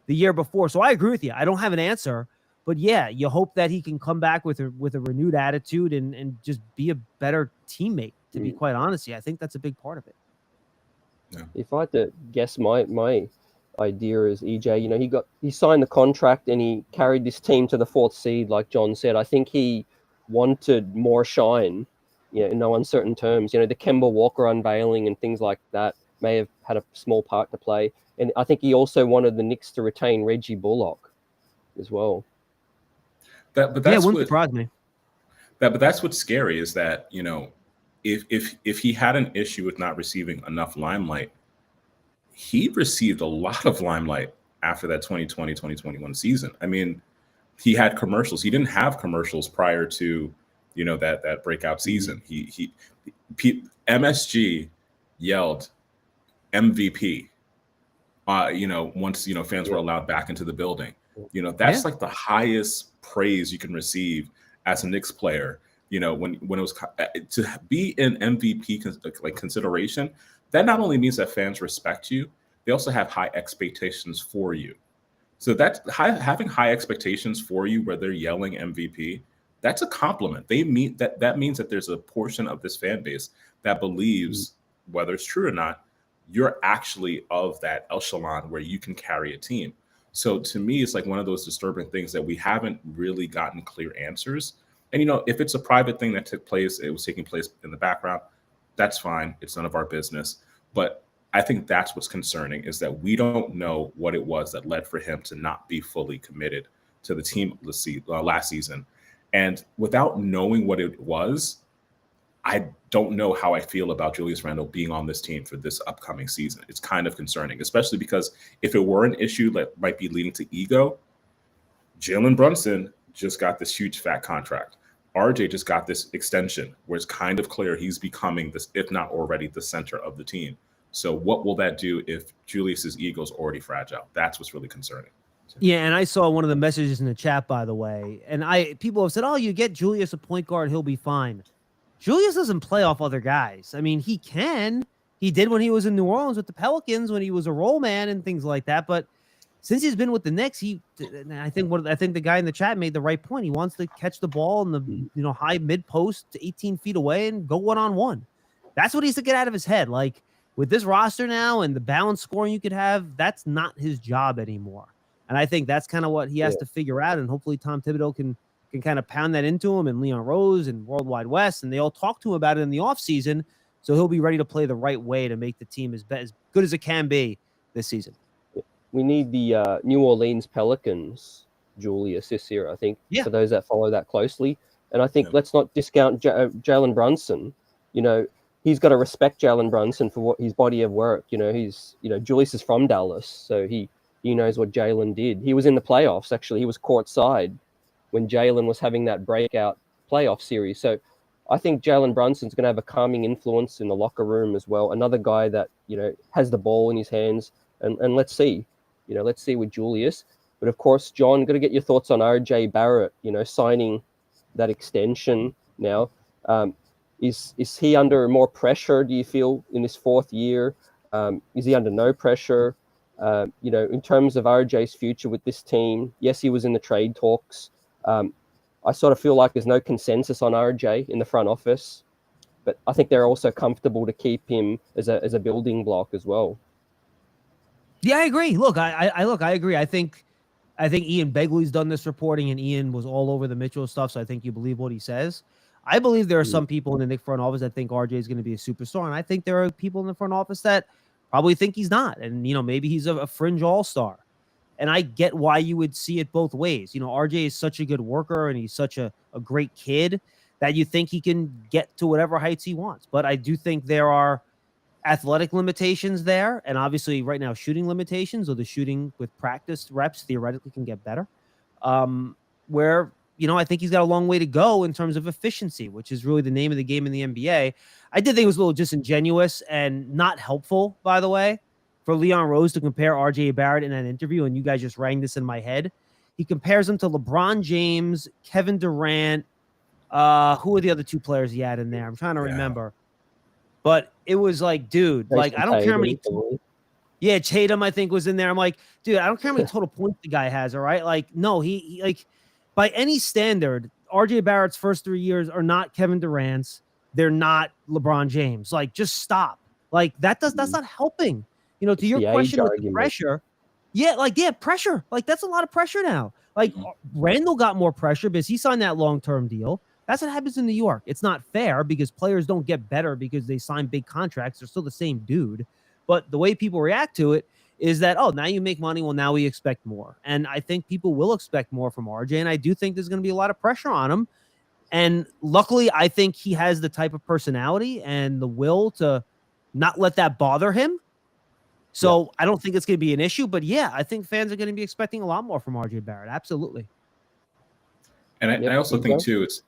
the year before. So I agree with you. I don't have an answer, but yeah, you hope that he can come back with a renewed attitude and just be a better teammate, to be quite honest. I think that's a big part of it. Yeah. If I had to guess, my idea is EJ, you know, he signed the contract and he carried this team to the 4th seed, like John said. I think he wanted more shine, you know, in no uncertain terms. You know, the Kemba Walker unveiling and things like that may have had a small part to play. And I think he also wanted the Knicks to retain Reggie Bullock as well. But that's wouldn't surprise me. But that's what's scary is that, you know, if he had an issue with not receiving enough limelight, he received a lot of limelight after that 2020-2021 season. I mean, he had commercials. He didn't have commercials prior to, you know, that breakout season. MSG yelled MVP, you know, once, you know, fans were allowed back into the building. You know, that's like the highest praise you can receive as a Knicks player. You know, when it was to be in MVP like consideration, that not only means that fans respect you, they also have high expectations for you. So that's having high expectations for you, where they're yelling MVP, that's a compliment. That means that there's a portion of this fan base that believes, whether it's true or not, you're actually of that echelon where you can carry a team. So to me, it's like one of those disturbing things that we haven't really gotten clear answers. And, you know, if it's a private thing that took place, it was taking place in the background, that's fine. It's none of our business. But I think that's what's concerning, is that we don't know what it was that led for him to not be fully committed to the team last season. And without knowing what it was, I don't know how I feel about Julius Randle being on this team for this upcoming season. It's kind of concerning, especially because if it were an issue that might be leading to ego, Jalen Brunson just got this huge fat contract. RJ just got this extension where it's kind of clear he's becoming this, if not already, the center of the team. So what will that do if Julius's ego is already fragile? That's what's really concerning. Yeah, and I saw one of the messages in the chat, by the way, and people have said, "Oh, you get Julius a point guard, he'll be fine." Julius doesn't play off other guys. I mean, he can. He did when he was in New Orleans with the Pelicans, when he was a role man and things like that. But since he's been with the Knicks, I think the guy in the chat made the right point. He wants to catch the ball in the high mid post to 18 feet away and go 1-on-1. That's what he has to get out of his head. Like, with this roster now and the balanced scoring you could have, that's not his job anymore. And I think that's kind of what he has to figure out. And hopefully Tom Thibodeau can kind of pound that into him, and Leon Rose and Worldwide West, and they all talk to him about it in the offseason. So he'll be ready to play the right way to make the team as good as it can be this season. We need the New Orleans Pelicans, Julius, this year, I think, for those that follow that closely. And I think let's not discount Jalen Brunson. You know, he's got to respect Jalen Brunson for what his body of work. You know, Julius is from Dallas, so he knows what Jalen did. He was in the playoffs, actually. He was courtside when Jalen was having that breakout playoff series. So I think Jalen Brunson's going to have a calming influence in the locker room as well. Another guy that, you know, has the ball in his hands. And let's see. You know, let's see with Julius. But of course, John, got to get your thoughts on RJ Barrett, you know, signing that extension now. Is he under more pressure, do you feel, in his 4th year? Is he under no pressure? You know, in terms of RJ's future with this team, yes, he was in the trade talks. I sort of feel like there's no consensus on RJ in the front office, but I think they're also comfortable to keep him as a building block as well. Yeah, I agree. Look, I agree. I think Ian Begley's done this reporting, and Ian was all over the Mitchell stuff. So I think you believe what he says. I believe there are some people in the Knicks front office that think RJ is going to be a superstar, and I think there are people in the front office that probably think he's not. And maybe he's a fringe all-star. And I get why you would see it both ways. RJ is such a good worker, and he's such a great kid that you think he can get to whatever heights he wants. But I do think there are athletic limitations there, and obviously right now shooting limitations, or the shooting with practice reps theoretically can get better. Where I think he's got a long way to go in terms of efficiency, which is really the name of the game in the NBA. I did think it was a little disingenuous and not helpful, by the way, for Leon Rose to compare RJ Barrett in that interview, and you guys just rang this in my head. He compares him to LeBron James, Kevin Durant. Who are the other two players he had in there? I'm trying to remember. But it was like, dude, like, I don't care how many. Yeah, Tatum, I think, was in there. I'm like, dude, I don't care how many total points the guy has, all right? Like, no, he like, by any standard, RJ Barrett's first 3 years are not Kevin Durant's. They're not LeBron James. Like, just stop. Like, that's not helping. To your question with the pressure. Yeah, pressure. Like, that's a lot of pressure now. Like, Randle got more pressure because he signed that long-term deal. That's what happens in New York. It's not fair because players don't get better because they sign big contracts. They're still the same dude. But the way people react to it is that, oh, now you make money. Well, now we expect more. And I think people will expect more from RJ. And I do think there's going to be a lot of pressure on him. And luckily, I think he has the type of personality and the will to not let that bother him. So I don't think it's going to be an issue. But yeah, I think fans are going to be expecting a lot more from RJ Barrett. Absolutely. And I also think too, it's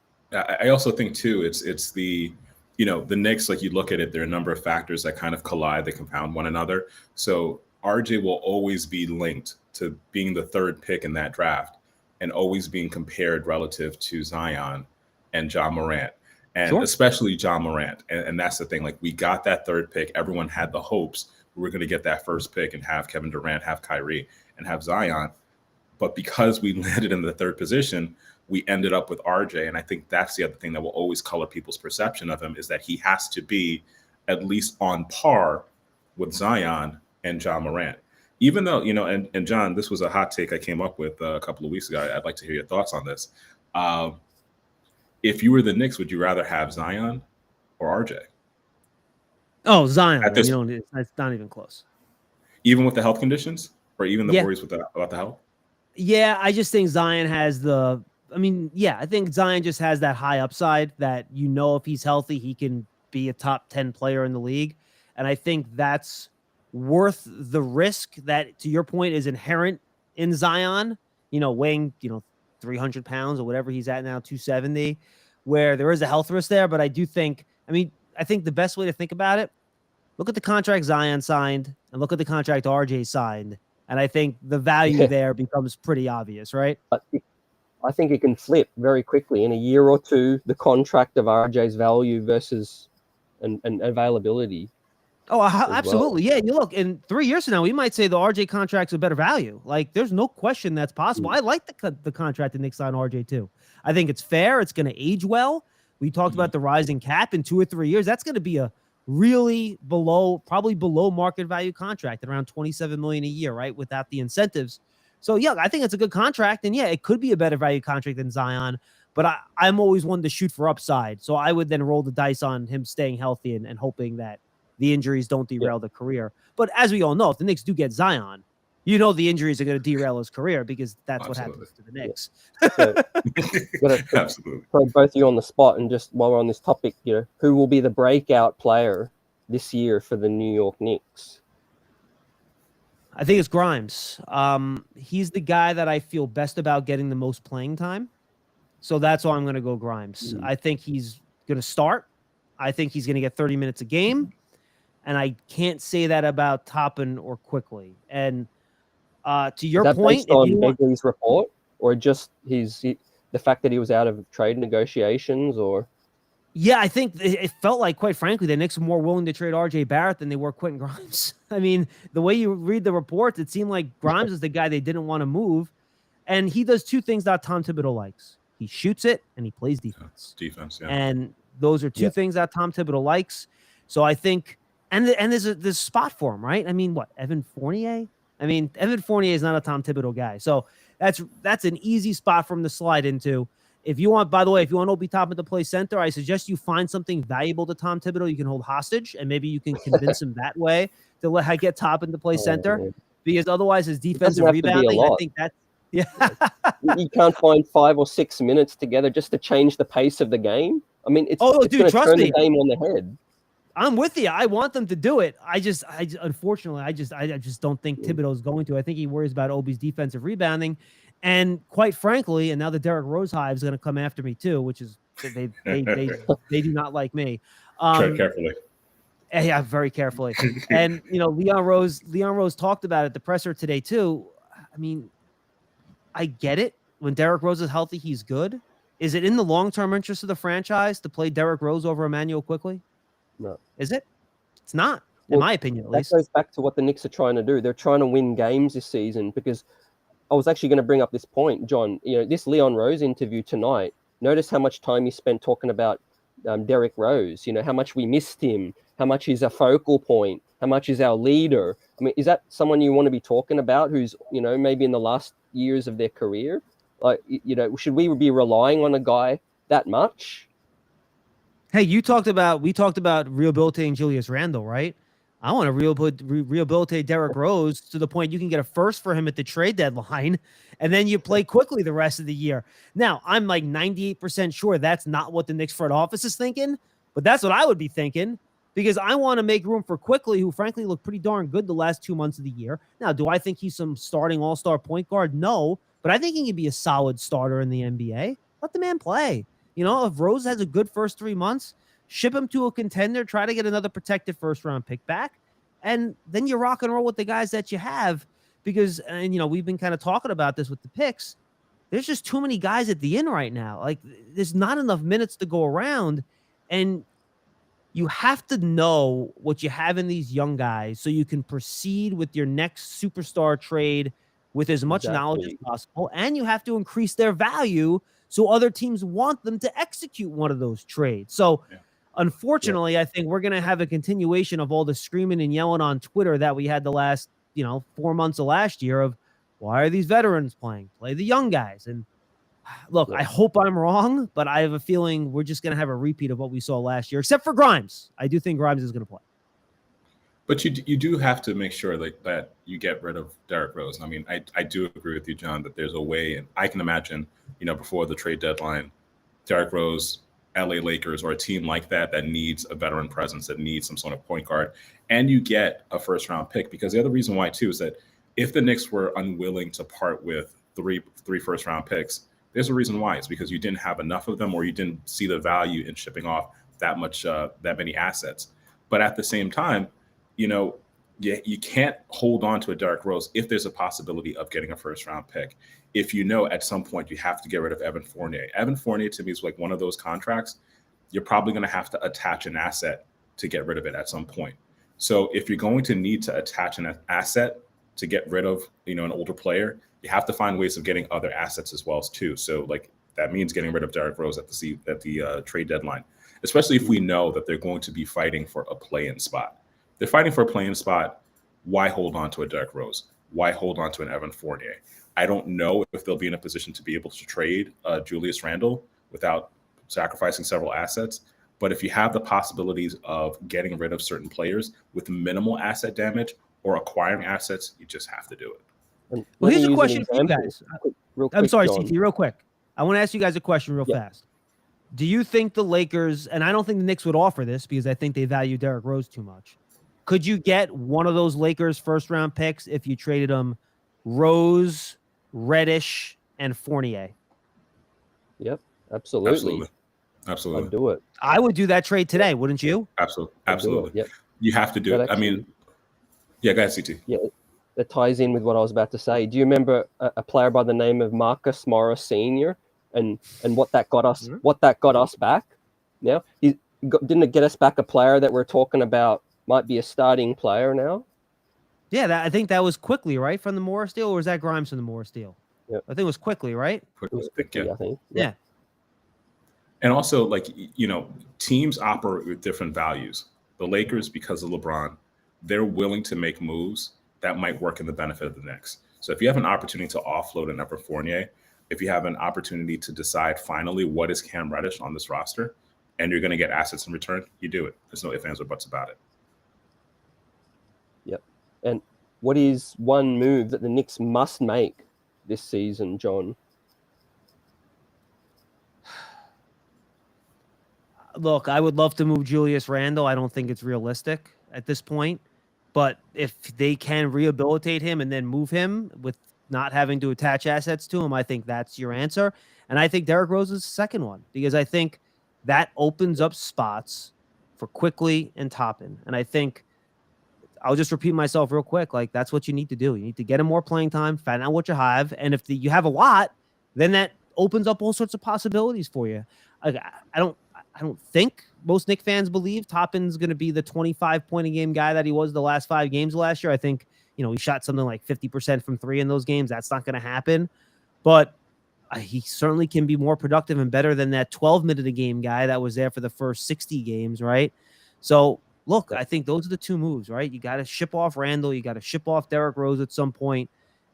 the, the Knicks, like you look at it, there are a number of factors that kind of collide, that compound one another. So RJ will always be linked to being the third pick in that draft and always being compared relative to Zion and Ja Morant, and especially Ja Morant. And that's the thing, like, we got that third pick. Everyone had the hopes we were going to get that first pick and have Kevin Durant, have Kyrie, and have Zion. But because we landed in the third position, we ended up with RJ. And I think that's the other thing that will always color people's perception of him, is that he has to be at least on par with Zion and Ja Morant. Even though, and John, this was a hot take I came up with a couple of weeks ago. I'd like to hear your thoughts on this. If you were the Knicks, would you rather have Zion or RJ? Oh, Zion. It's not even close. Even with the health conditions, or even the worries about the health? Yeah, I just think Zion has I think Zion just has that high upside that, if he's healthy, he can be a top 10 player in the league. And I think that's worth the risk that, to your point, is inherent in Zion, weighing, 300 pounds or whatever he's at now, 270, where there is a health risk there. But I do think, I think the best way to think about it, look at the contract Zion signed and look at the contract RJ signed. And I think the value there becomes pretty obvious, right? I think it can flip very quickly in a year or two, the contract of RJ's value versus an availability. Oh, absolutely. Well. Yeah. You look, in 3 years from now, we might say the RJ contract's a better value. Like, there's no question that's possible. I like the contract that Knicks signed RJ too. I think it's fair. It's going to age well. We talked about the rising cap in 2 or 3 years. That's going to be a really probably below market value contract at around $27 million a year, right? Without the incentives. So yeah, I think it's a good contract, and yeah, it could be a better value contract than Zion, but I'm always one to shoot for upside. So I would then roll the dice on him staying healthy and hoping that the injuries don't derail the career. But as we all know, if the Knicks do get Zion, the injuries are going to derail his career, because that's what happens to the Knicks. Absolutely. Put both of you on the spot, and just while we're on this topic, who will be the breakout player this year for the New York Knicks? I think it's Grimes. He's the guy that I feel best about getting the most playing time. So that's why I'm going to go Grimes. I think he's going to start. I think he's going to get 30 minutes a game. And I can't say that about Toppin or Quickly. And to your point, based on Begley's report, or just the fact that he was out of trade negotiations, or? Yeah, I think it felt like, quite frankly, the Knicks were more willing to trade RJ Barrett than they were Quentin Grimes. The way you read the reports, it seemed like Grimes is the guy they didn't want to move. And he does two things that Tom Thibodeau likes. He shoots it and he plays defense. And those are two things that Tom Thibodeau likes. So I think, and there's a spot for him, right? Evan Fournier, I mean, Evan Fournier is not a Tom Thibodeau guy. So that's an easy spot for him to slide into. If you want, by the way, if you want Obi Toppin to play center, I suggest you find something valuable to Tom Thibodeau you can hold hostage, and maybe you can convince him that way to get Toppin to play center. Man. Because otherwise his defensive rebounding, I think that's you can't find 5 or 6 minutes together just to change the pace of the game. I mean, it's dude, going to trust turn me. the game on the head. I'm with you. I want them to do it. Unfortunately, I just don't think Thibodeau's going to. I think he worries about Obi's defensive rebounding, and quite frankly, and now the Derrick Rose hive is going to come after me too, which is they do not like me. Tread carefully. Yeah, very carefully. And Leon Rose talked about it at the presser today too. I mean, I get it. When Derrick Rose is healthy, he's good. Is it in the long-term interest of the franchise to play Derrick Rose over Emmanuel quickly? No. Is it? It's not, in my opinion, at least. That goes back to what the Knicks are trying to do. They're trying to win games this season, because I was actually going to bring up this point, John. This Leon Rose interview tonight, notice how much time he spent talking about Derrick Rose, how much we missed him, how much he's a focal point, how much he's our leader. I mean, is that someone you want to be talking about who's, maybe in the last years of their career? Like, should we be relying on a guy that much? Hey, we talked about rehabilitating Julius Randle, right? I want to rehabilitate Derrick Rose to the point you can get a first for him at the trade deadline, and then you play quickly the rest of the year. Now, I'm like 98% sure that's not what the Knicks front office is thinking, but that's what I would be thinking, because I want to make room for Quickly, who frankly looked pretty darn good the last 2 months of the year. Now, do I think he's some starting all-star point guard? No, but I think he can be a solid starter in the NBA. Let the man play. If Rose has a good first 3 months, ship him to a contender, try to get another protected first-round pick back, and then you rock and roll with the guys that you have, because, we've been kind of talking about this with the picks. There's just too many guys at the end right now. Like, there's not enough minutes to go around, and you have to know what you have in these young guys so you can proceed with your next superstar trade with as much knowledge as possible, and you have to increase their value so other teams want them to execute one of those trades. So, unfortunately, I think we're going to have a continuation of all the screaming and yelling on Twitter that we had the last, 4 months of last year of, why are these veterans playing? Play the young guys. And look, I hope I'm wrong, but I have a feeling we're just going to have a repeat of what we saw last year, except for Grimes. I do think Grimes is going to play. But you do have to make sure that you get rid of Derrick Rose. I mean, I do agree with you, John, that there's a way, and I can imagine, before the trade deadline, Derrick Rose, LA Lakers, or a team like that needs a veteran presence, that needs some sort of point guard, and you get a first-round pick. Because the other reason why, too, is that if the Knicks were unwilling to part with three first-round picks, there's a reason why. It's because you didn't have enough of them, or you didn't see the value in shipping off that many assets. But at the same time, you can't hold on to a Derrick Rose if there's a possibility of getting a first-round pick. If at some point you have to get rid of Evan Fournier. Evan Fournier, to me, is like one of those contracts. You're probably going to have to attach an asset to get rid of it at some point. So if you're going to need to attach an asset to get rid of, an older player, you have to find ways of getting other assets as well too. So that means getting rid of Derrick Rose at the trade deadline, especially if we know that they're going to be fighting for a play-in spot. They're fighting for a play-in spot. Why hold on to a Derrick Rose? Why hold on to an Evan Fournier? I don't know if they'll be in a position to be able to trade Julius Randle without sacrificing several assets. But if you have the possibilities of getting rid of certain players with minimal asset damage or acquiring assets, you just have to do it. Well, here's a question for you guys. I'm sorry, John. CT, real quick. I want to ask you guys a question real fast. Do you think the Lakers, and I don't think the Knicks would offer this because I think they value Derrick Rose too much, could you get one of those Lakers first-round picks if you traded them Rose, Reddish, and Fournier? Yep, absolutely. I'd do it. I would do that trade today, wouldn't you? Absolutely. Yep. You have to do it. I mean, go ahead, CT. Yeah, that ties in with what I was about to say. Do you remember a player by the name of Marcus Morris Sr. and what that got us? Mm-hmm. What that got us back? Now, didn't it get us back a player that we're talking about might be a starting player now? Yeah, I think that was Quickly, right, from the Morris deal, or was that Grimes from the Morris deal? Yep. I think it was Quickly, right? Quickly, I think. Yeah. And also, teams operate with different values. The Lakers, because of LeBron, they're willing to make moves that might work in the benefit of the Knicks. So if you have an opportunity to offload an Evan Fournier, if you have an opportunity to decide finally what is Cam Reddish on this roster, and you're going to get assets in return, you do it. There's no ifs, ands, or buts about it. Yep. And what is one move that the Knicks must make this season, John? Look, I would love to move Julius Randle. I don't think it's realistic at this point. But if they can rehabilitate him and then move him with not having to attach assets to him, I think that's your answer. And I think Derrick Rose is the second one, because I think that opens up spots for Quickly and Toppin. And I think I'll just repeat myself real quick. Like, that's what you need to do. You need to get him more playing time, find out what you have. And if you have a lot, then that opens up all sorts of possibilities for you. I don't think most Knicks fans believe Toppin's going to be the 25-point-a-game guy that he was the last 5 games last year. I think, he shot something like 50% from 3 in those games. That's not going to happen. But he certainly can be more productive and better than that 12-minute-a-game guy that was there for the first 60 games, right? So, look, I think those are the 2 moves, right? You got to ship off Randle. You got to ship off Derrick Rose at some point.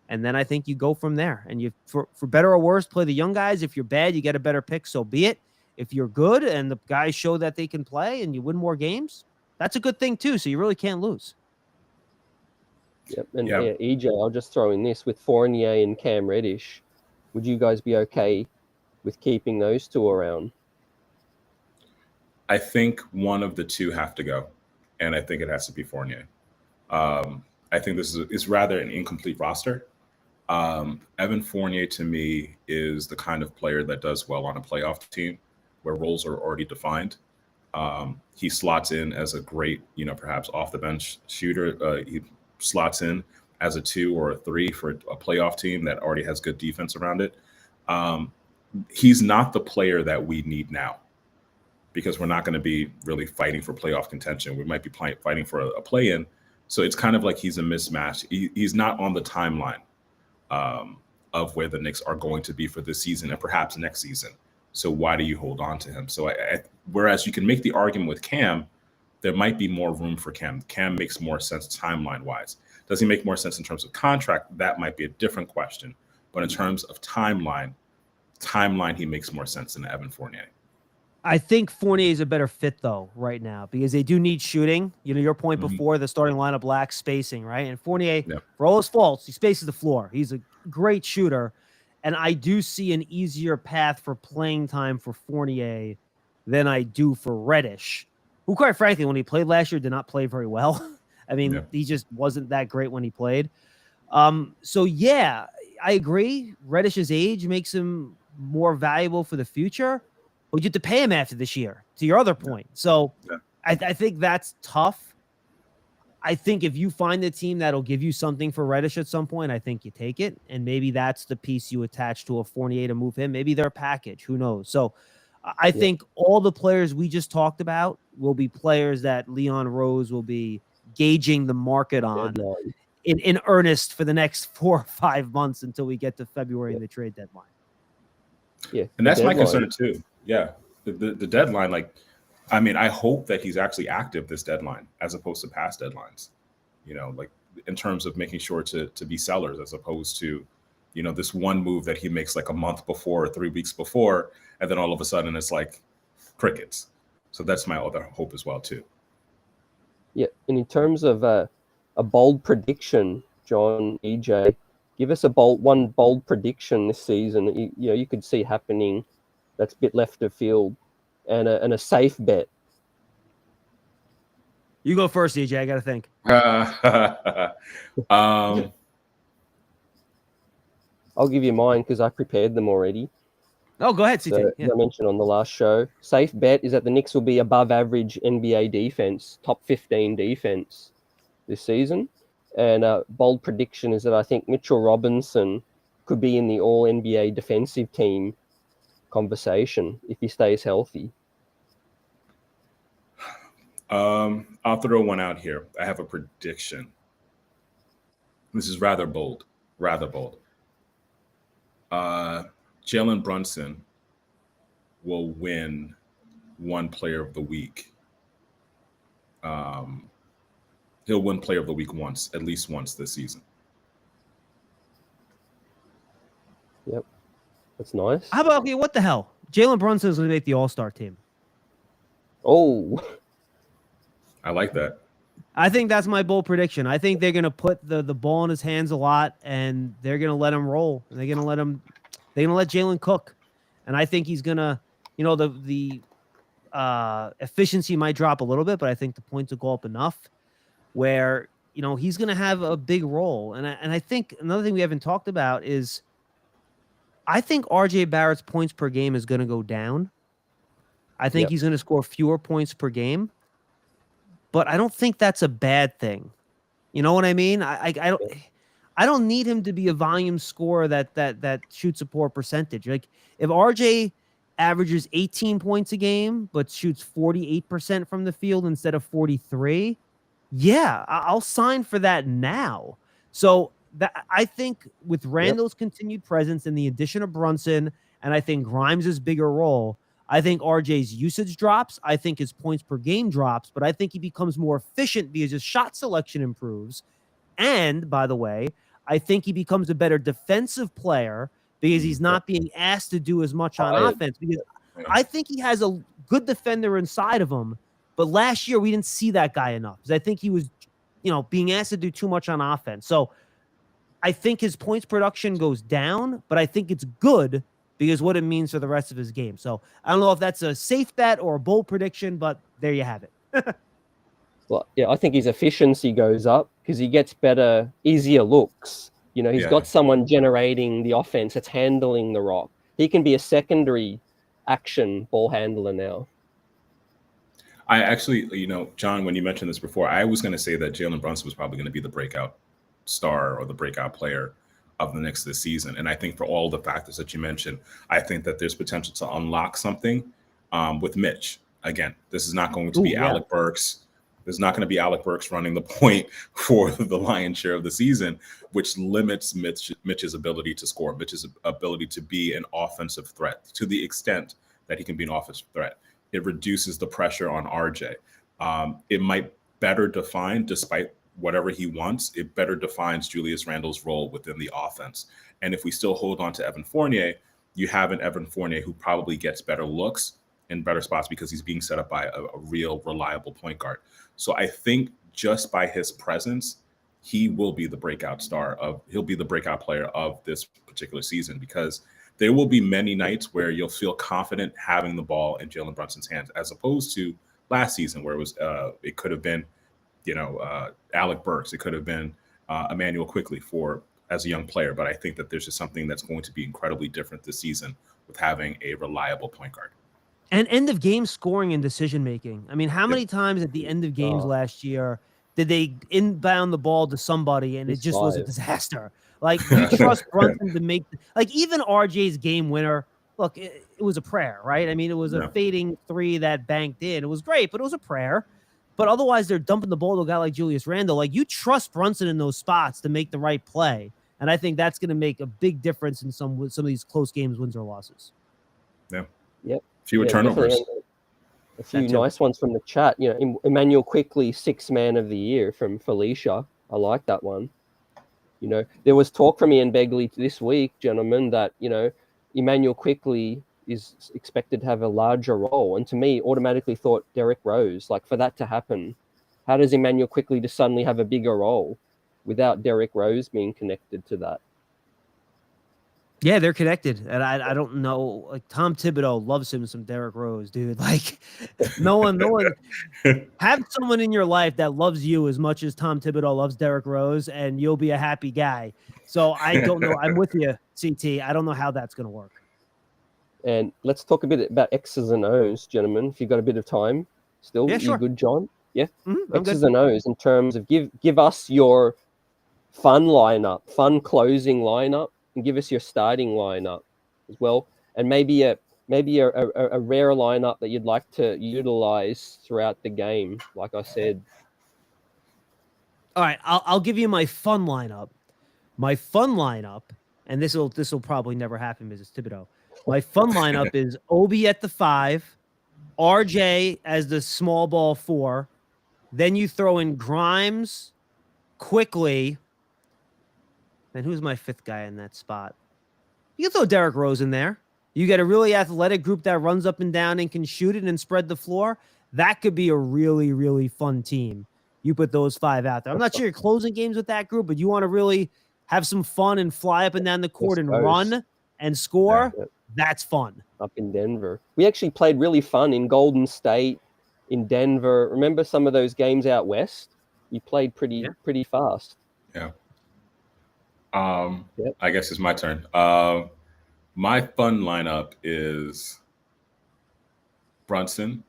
And then I think you go from there. And you, for better or worse, play the young guys. If you're bad, you get a better pick, so be it. If you're good and the guys show that they can play and you win more games, that's a good thing too. So you really can't lose. Yep. And EJ, I'll just throw in this with Fournier and Cam Reddish. Would you guys be okay with keeping those 2 around? I think one of the 2 have to go, and I think it has to be Fournier. I think this is rather an incomplete roster. Evan Fournier, to me, is the kind of player that does well on a playoff team where roles are already defined. He slots in as a great, perhaps off the bench shooter. He slots in as a 2 or a 3 for a playoff team that already has good defense around it. He's not the player that we need now, because we're not going to be really fighting for playoff contention. We might be fighting for a play-in. So it's kind of like he's a mismatch. He's not on the timeline of where the Knicks are going to be for this season and perhaps next season. So why do you hold on to him? So whereas you can make the argument with Cam, there might be more room for Cam. Cam makes more sense timeline-wise. Does he make more sense in terms of contract? That might be a different question. But in terms of timeline, he makes more sense than Evan Fournier. I think Fournier is a better fit, though, right now, because they do need shooting. Your point before, the starting lineup lacks spacing, right? And Fournier, for all his faults, he spaces the floor. He's a great shooter. And I do see an easier path for playing time for Fournier than I do for Reddish, who, quite frankly, when he played last year, did not play very well. I mean, he just wasn't that great when he played. So, yeah, I agree. Reddish's age makes him more valuable for the future. But you have to pay him after this year, to your other point. So I think that's tough. I think if you find a team that'll give you something for Reddish at some point, I think you take it. And maybe that's the piece you attach to a Fournier to move him. Maybe they're a package. Who knows? So I think all the players we just talked about will be players that Leon Rose will be gauging the market on in earnest for the next 4 or 5 months until we get to February and the trade deadline. Yeah. And that's my concern too. Yeah. The deadline, I hope that he's actually active this deadline as opposed to past deadlines, in terms of making sure to be sellers as opposed to, this one move that he makes like a month before or 3 weeks before. And then all of a sudden it's like crickets. So that's my other hope as well, too. Yeah. And in terms of a bold prediction, John, EJ, give us one bold prediction this season you could see happening that's a bit left of field, and a safe bet. You go first, EJ. I got to think. I'll give you mine because I prepared them already. Oh, go ahead, CT. So, as I mentioned on the last show, safe bet is that the Knicks will be above average NBA defense, top 15 defense this season. And a bold prediction is that I think Mitchell Robinson could be in the All-NBA defensive team conversation if he stays healthy. I'll throw one out here. I have a prediction. This is rather bold. Jalen Brunson will win one player of the week he'll win Player of the Week at least once this season. Yep, that's nice. How about, okay, what the hell? Jalen Brunson is going to make the All-Star team. Oh, I like that. I think that's my bold prediction. I think they're going to put the ball in his hands a lot, and they're going to let him roll. And they're going to let Jalen cook. And I think he's going to, you know, the efficiency might drop a little bit, but I think the points will go up enough where, you know, he's going to have a big role. And I think another thing we haven't talked about is I think RJ Barrett's points per game is going to go down. I think he's going to score fewer points per game, but I don't think that's a bad thing. You know what I mean? I don't need him to be a volume scorer that shoots a poor percentage. Like if RJ averages 18 points a game but shoots 48% from the field instead of 43, yeah, I'll sign for that now. So that I think with Randle's continued presence and the addition of Brunson, and I think Grimes' bigger role, I think RJ's usage drops. I think his points per game drops, but I think he becomes more efficient because his shot selection improves. And by the way, I think he becomes a better defensive player because he's not being asked to do as much on offense. Because I think he has a good defender inside of him, but last year we didn't see that guy enough because I think he was, you know, being asked to do too much on offense. So I think his points production goes down, but I think it's good because what it means for the rest of his game. So I don't know if that's a safe bet or a bold prediction, but there you have it. Well, yeah, I think his efficiency goes up because he gets better, easier looks. You know, he's got someone generating the offense that's handling the rock. He can be a secondary action ball handler now. I actually, you know, John, when you mentioned this before, I was going to say that Jalen Brunson was probably going to be the breakout star or the breakout player of the Knicks this season. And I think for all the factors that you mentioned, I think that there's potential to unlock something with Mitch. Again, this is not going to be Alec Burks. There's not going to be Alec Burks running the point for the lion's share of the season, which limits Mitch's ability to score, Mitch's ability to be an offensive threat to the extent that he can be an offensive threat. It reduces the pressure on RJ. It might better define, despite whatever he wants, it better defines Julius Randle's role within the offense. And if we still hold on to Evan Fournier, you have an Evan Fournier who probably gets better looks in better spots because he's being set up by a real reliable point guard. So I think just by his presence, he will be the breakout he'll be the breakout player of this particular season, because there will be many nights where you'll feel confident having the ball in Jalen Brunson's hands, as opposed to last season where it could have been, you know, Alec Burks. It could have been Emmanuel Quickley as a young player. But I think that there's just something that's going to be incredibly different this season with having a reliable point guard. And end of game scoring and decision making. I mean, how many times at the end of games last year did they inbound the ball to somebody and it just was a disaster? Like, you trust Brunson to make, like, even RJ's game winner. Look, it was a prayer, right? I mean, it was a fading three that banked in. It was great, but it was a prayer. But otherwise, they're dumping the ball to a guy like Julius Randle. Like, you trust Brunson in those spots to make the right play. And I think that's going to make a big difference in some of these close games, wins or losses. Yeah. Yep. Fewer turnovers. A few nice ones from the chat. You know, Emmanuel Quickley, 6th man of the year from Felicia. I like that one. You know, there was talk from Ian Begley this week, gentlemen, that, you know, Emmanuel Quickley is expected to have a larger role. And to me, automatically thought Derrick Rose. Like, for that to happen, how does Emmanuel Quickley just suddenly have a bigger role without Derrick Rose being connected to that? Yeah, they're connected. And I don't know, like, Tom Thibodeau loves him some Derrick Rose, dude. Like, no one have someone in your life that loves you as much as Tom Thibodeau loves Derrick Rose, and you'll be a happy guy. So I don't know. I'm with you, CT. I don't know how that's going to work. And let's talk a bit about X's and O's, gentlemen, if you've got a bit of time still. Yeah, sure. You good, John? Yeah? Mm-hmm, X's and O's in terms of give us your fun closing lineup, and give us your starting lineup as well. And maybe a rare lineup that you'd like to utilize throughout the game, like I said. All right, I'll give you my fun lineup. My fun lineup, and this will probably never happen, Mrs. Thibodeau. My fun lineup is Obi at the 5, RJ as the small ball 4, Then you throw in Grimes quickly. And who's my fifth guy in that spot? You can throw Derrick Rose in there. You get a really athletic group that runs up and down and can shoot it and spread the floor. That could be a really, really fun team. You put those 5 out there. I'm not sure you're closing games with that group, but you want to really have some fun and fly up and down the court and run and score. Yeah. That's fun. Up in Denver. We actually played really fun in Golden State, in Denver. Remember some of those games out west? You played pretty fast. Yeah. I guess it's my turn. My fun lineup is Brunson.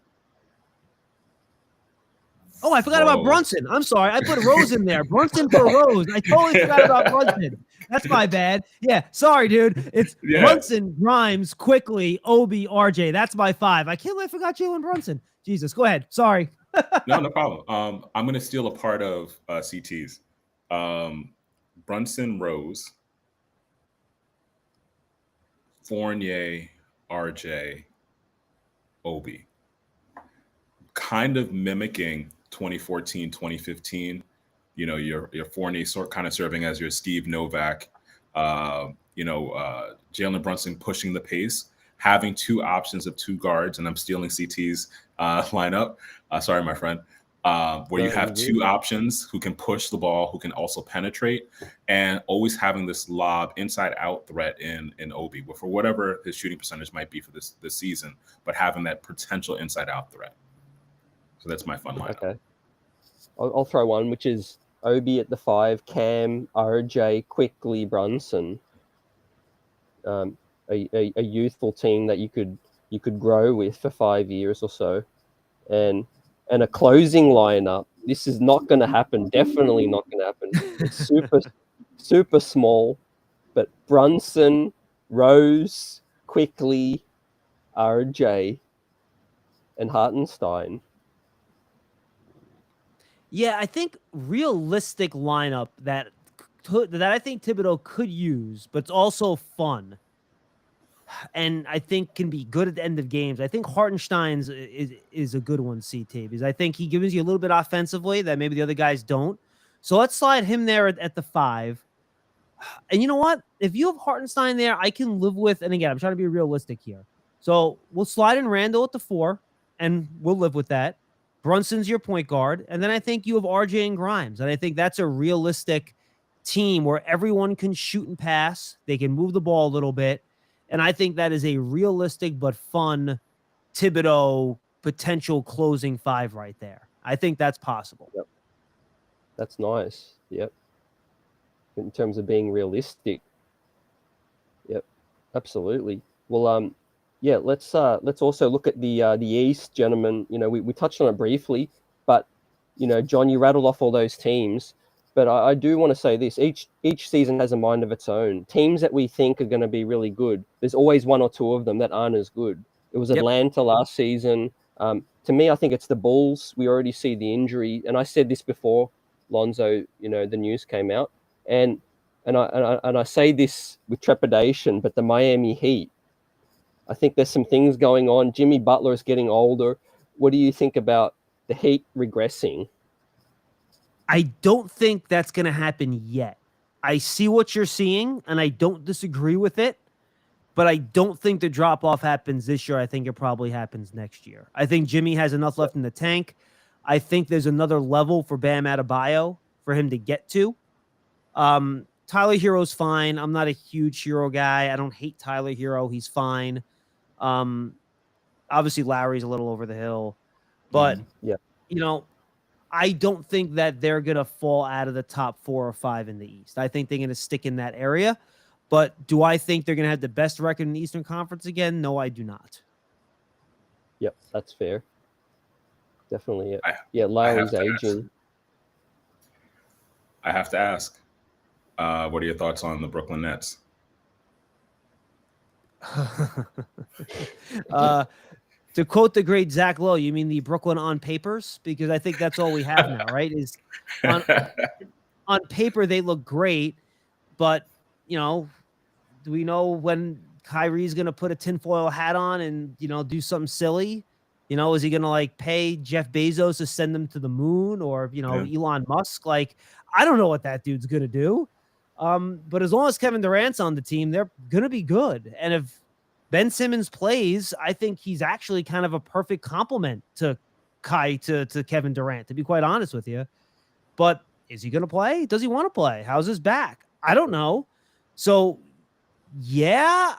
Oh, I forgot about Brunson. I'm sorry. I put Rose in there. Brunson for Rose. I totally forgot about Brunson. That's my bad. Yeah, sorry, dude. It's Brunson, Grimes, quickly, Obi, RJ. That's my 5. I can't believe I forgot Jalen Brunson. Jesus, go ahead. Sorry. No problem. I'm going to steal a part of CT's. Brunson, Rose, Fournier, RJ, Obi. Kind of mimicking 2014, 2015. You know, your Fournier kind of serving as your Steve Novak. Jalen Brunson pushing the pace, having 2 options of 2 guards, and I'm stealing CT's lineup. Sorry, my friend. Where you have 2 options who can push the ball, who can also penetrate, and always having this lob inside-out threat in Obi, for whatever his shooting percentage might be for this season, but having that potential inside-out threat. So that's my fun lineup. Okay, I'll throw one, which is Obi at the 5, Cam, RJ, quickly Brunson. A youthful team that you could grow with for 5 years or so, and a closing lineup. This is not going to happen. Definitely not going to happen. It's super small, but Brunson, Rose, quickly, RJ, and Hartenstein. Yeah, I think realistic lineup that I think Thibodeau could use, but it's also fun, and I think can be good at the end of games. I think Hartenstein's is a good one, CT, because I think he gives you a little bit offensively that maybe the other guys don't. So let's slide him there at the 5. And you know what? If you have Hartenstein there, I can live with, and again, I'm trying to be realistic here. So we'll slide in Randle at the 4, and we'll live with that. Brunson's your point guard. And then I think you have RJ and Grimes. And I think that's a realistic team where everyone can shoot and pass. They can move the ball a little bit. And I think that is a realistic but fun Thibodeau potential closing 5 right there. I think that's possible. Yep. That's nice. Yep. In terms of being realistic. Yep. Absolutely. Well, yeah, let's also look at the East, gentlemen. You know, we touched on it briefly, but you know, John, you rattled off all those teams. But I do want to say this: each season has a mind of its own. Teams that we think are going to be really good, there's always 1 or 2 of them that aren't as good. It was Atlanta last season. To me, I think it's the Bulls. We already see the injury, and I said this before, Lonzo. You know, the news came out, and I say this with trepidation, but the Miami Heat. I think there's some things going on. Jimmy Butler is getting older. What do you think about the Heat regressing? I don't think that's going to happen yet. I see what you're seeing, and I don't disagree with it, but I don't think the drop-off happens this year. I think it probably happens next year. I think Jimmy has enough left in the tank. I think there's another level for Bam Adebayo for him to get to. Tyler Hero's fine. I'm not a huge Hero guy. I don't hate Tyler Hero. He's fine. Obviously, Lowry's a little over the hill. But, you know, I don't think that they're going to fall out of the top 4 or 5 in the East. I think they're going to stick in that area. But do I think they're going to have the best record in the Eastern Conference again? No, I do not. Yep, that's fair. Definitely. Lowry's aging. I have to ask, what are your thoughts on the Brooklyn Nets? To quote the great Zach Lowe, you mean the Brooklyn on papers? Because I think that's all we have now, right? Is on paper they look great, but you know, do we know when Kyrie's going to put a tinfoil hat on and do something silly? You know, is he going to like pay Jeff Bezos to send them to the moon, or, you know, Elon Musk? Like, I don't know what that dude's going to do. But as long as Kevin Durant's on the team, they're going to be good. And if Ben Simmons plays, I think he's actually kind of a perfect complement to Kevin Durant, to be quite honest with you. But is he going to play? Does he want to play? How's his back? I don't know. So yeah,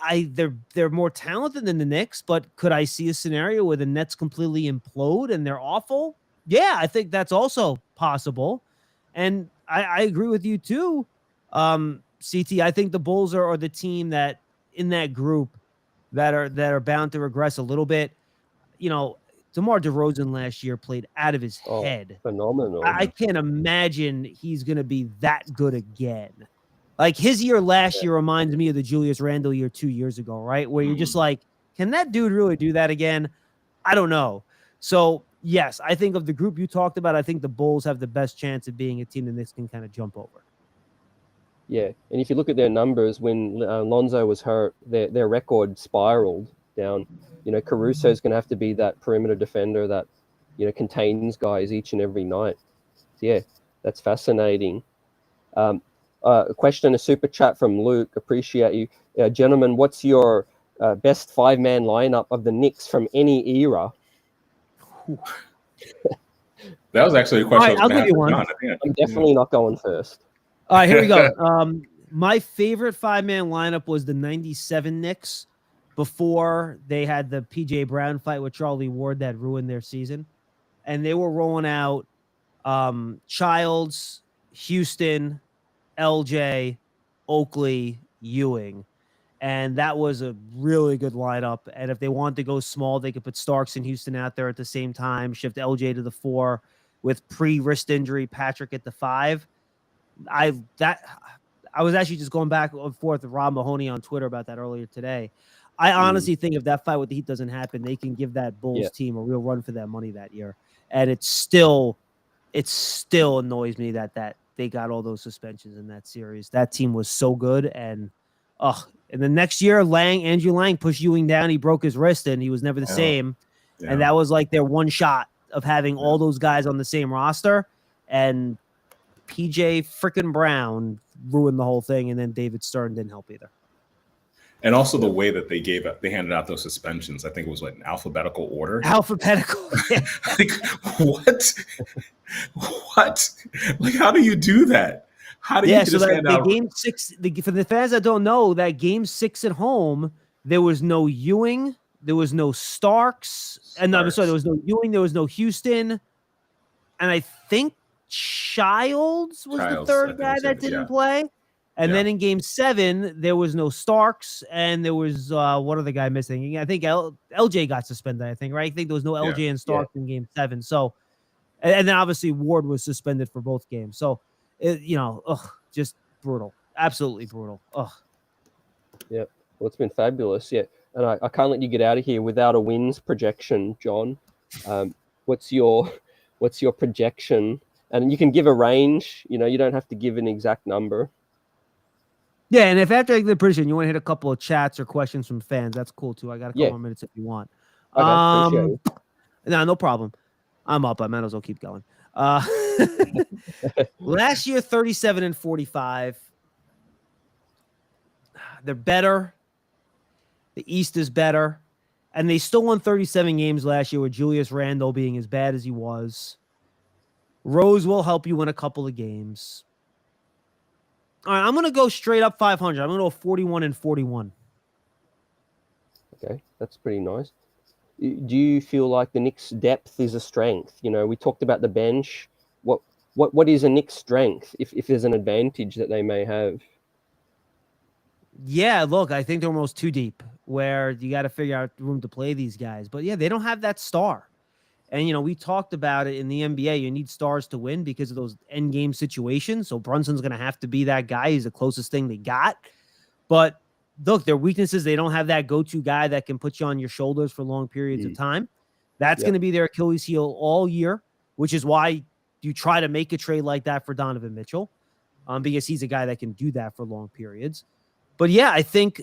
they're more talented than the Knicks, but could I see a scenario where the Nets completely implode and they're awful? Yeah, I think that's also possible. And I agree with you too. CT, I think the Bulls are the team that in that group that are bound to regress a little bit. You know, DeMar DeRozan last year played out of his head. Phenomenal. I can't imagine he's going to be that good again. Like his year last year reminds me of the Julius Randle year 2 years ago, right? Where you're just like, can that dude really do that again? I don't know. So yes, I think of the group you talked about, I think the Bulls have the best chance of being a team that Knicks can kind of jump over. Yeah, and if you look at their numbers, when Lonzo was hurt, their record spiraled down. You know, Caruso's going to have to be that perimeter defender that, you know, contains guys each and every night. So, yeah, that's fascinating. A question, a super chat from Luke. Appreciate you. Gentlemen, what's your best five-man lineup of the Knicks from any era? That was actually a question. Right, I'll give you one. I'm definitely not going first. All right, here we go. My favorite five-man lineup was the 97 Knicks before they had the PJ Brown fight with Charlie Ward that ruined their season. And they were rolling out Childs, Houston, LJ, Oakley, Ewing. And that was a really good lineup. And if they wanted to go small, they could put Starks and Houston out there at the same time, shift LJ to the 4 with pre-wrist injury, Patrick at the 5. I was actually just going back and forth with Rob Mahoney on Twitter about that earlier today. I honestly think if that fight with the Heat doesn't happen, they can give that Bulls team a real run for that money that year. And it still annoys me that they got all those suspensions in that series. That team was so good. And the next year, Andrew Lang pushed Ewing down. He broke his wrist and he was never the same. Yeah. And that was like their one shot of having all those guys on the same roster. And PJ freaking Brown ruined the whole thing. And then David Stern didn't help either. And also the way that they handed out those suspensions, I think it was like an alphabetical order. Alphabetical. Like, what? What? Like, how do you do that? How do you just hand out? Game 6, for the fans that don't know, that game 6 at home, there was no Ewing, there was no Starks. And no, I'm sorry, there was no Ewing, there was no Houston. And I think Childs was the third guy that didn't play. And then in game 7, there was no Starks, and there was what other guy missing? I think LJ got suspended, I think, right? I think there was no LJ and Starks in game 7. So, and then obviously Ward was suspended for both games. So, just brutal. Absolutely brutal. Yeah. Well, it's been fabulous. Yeah. And I can't let you get out of here without a wins projection, John. What's your projection? And you can give a range. You know, you don't have to give an exact number. Yeah, and if after the prediction you want to hit a couple of chats or questions from fans, that's cool too. I got a couple more minutes if you want. Okay, appreciate it. No problem. I'm up. I might as well keep going. Last year, 37 and 45. They're better. The East is better. And they still won 37 games last year with Julius Randle being as bad as he was. Rose will help you win a couple of games. All right, I'm going to go straight up 500. I'm going to go 41 and 41. Okay, that's pretty nice. Do you feel like the Knicks' depth is a strength? You know, we talked about the bench. What is a Knicks' strength if there's an advantage that they may have? Yeah, look, I think they're almost too deep where you got to figure out room to play these guys. But yeah, they don't have that star. And, you know, we talked about it in the NBA. You need stars to win because of those end game situations. So Brunson's going to have to be that guy. He's the closest thing they got. But look, their weaknesses, they don't have that go-to guy that can put you on your shoulders for long periods of time. That's going to be their Achilles heel all year, which is why you try to make a trade like that for Donovan Mitchell, because he's a guy that can do that for long periods. But yeah, I think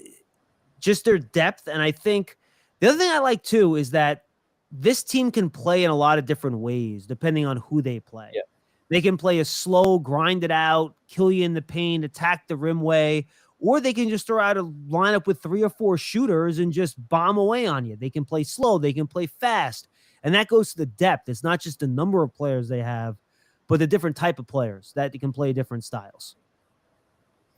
just their depth. And I think the other thing I like too is that this team can play in a lot of different ways depending on who they play. Yeah. They can play a slow, grind it out, kill you in the paint, attack the rim way, or they can just throw out a lineup with 3 or 4 shooters and just bomb away on you. They can play slow, they can play fast, and that goes to the depth. It's not just the number of players they have, but the different type of players that can play different styles.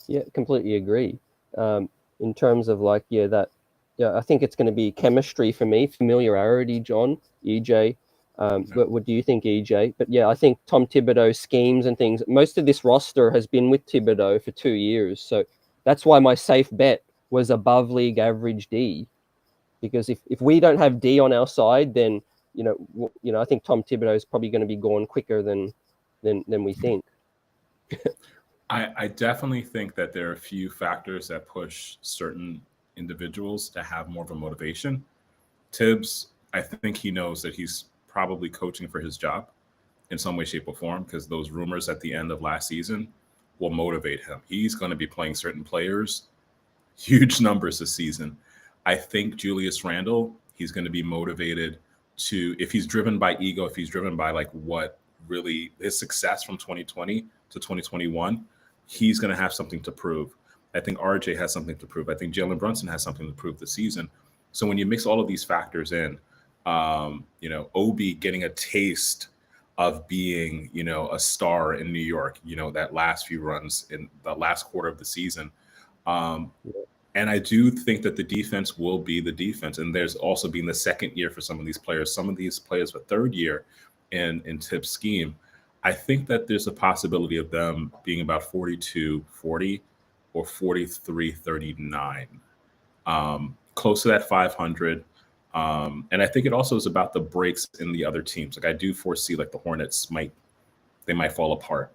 Yeah, completely agree. In terms of like, I think it's going to be chemistry for me, familiarity, John, EJ. But what do you think, EJ? But yeah, I think Tom Thibodeau schemes and things. Most of this roster has been with Thibodeau for 2 years, so that's why my safe bet was above league average D, because if we don't have D on our side, then I think Tom Thibodeau is probably going to be gone quicker than we think. I definitely think that there are a few factors that push certain individuals to have more of a motivation. Tibbs, I think he knows that he's probably coaching for his job in some way, shape, or form, because those rumors at the end of last season will motivate him. He's going to be playing certain players, huge numbers this season. I think Julius Randle, he's going to be motivated to, if he's driven by ego, if he's driven by like what really his success from 2020 to 2021, he's going to have something to prove. I think RJ has something to prove. I think Jalen Brunson has something to prove this season. So when you mix all of these factors in, Obi getting a taste of being, a star in New York, that last few runs in the last quarter of the season. And I do think that the defense will be the defense. And there's also been the second year for some of these players. Some of these players, the third year in Tibbs' scheme. I think that there's a possibility of them being about 42-40 or 43-39, close to that 500. And I think it also is about the breaks in the other teams. Like I do foresee like the Hornets might fall apart.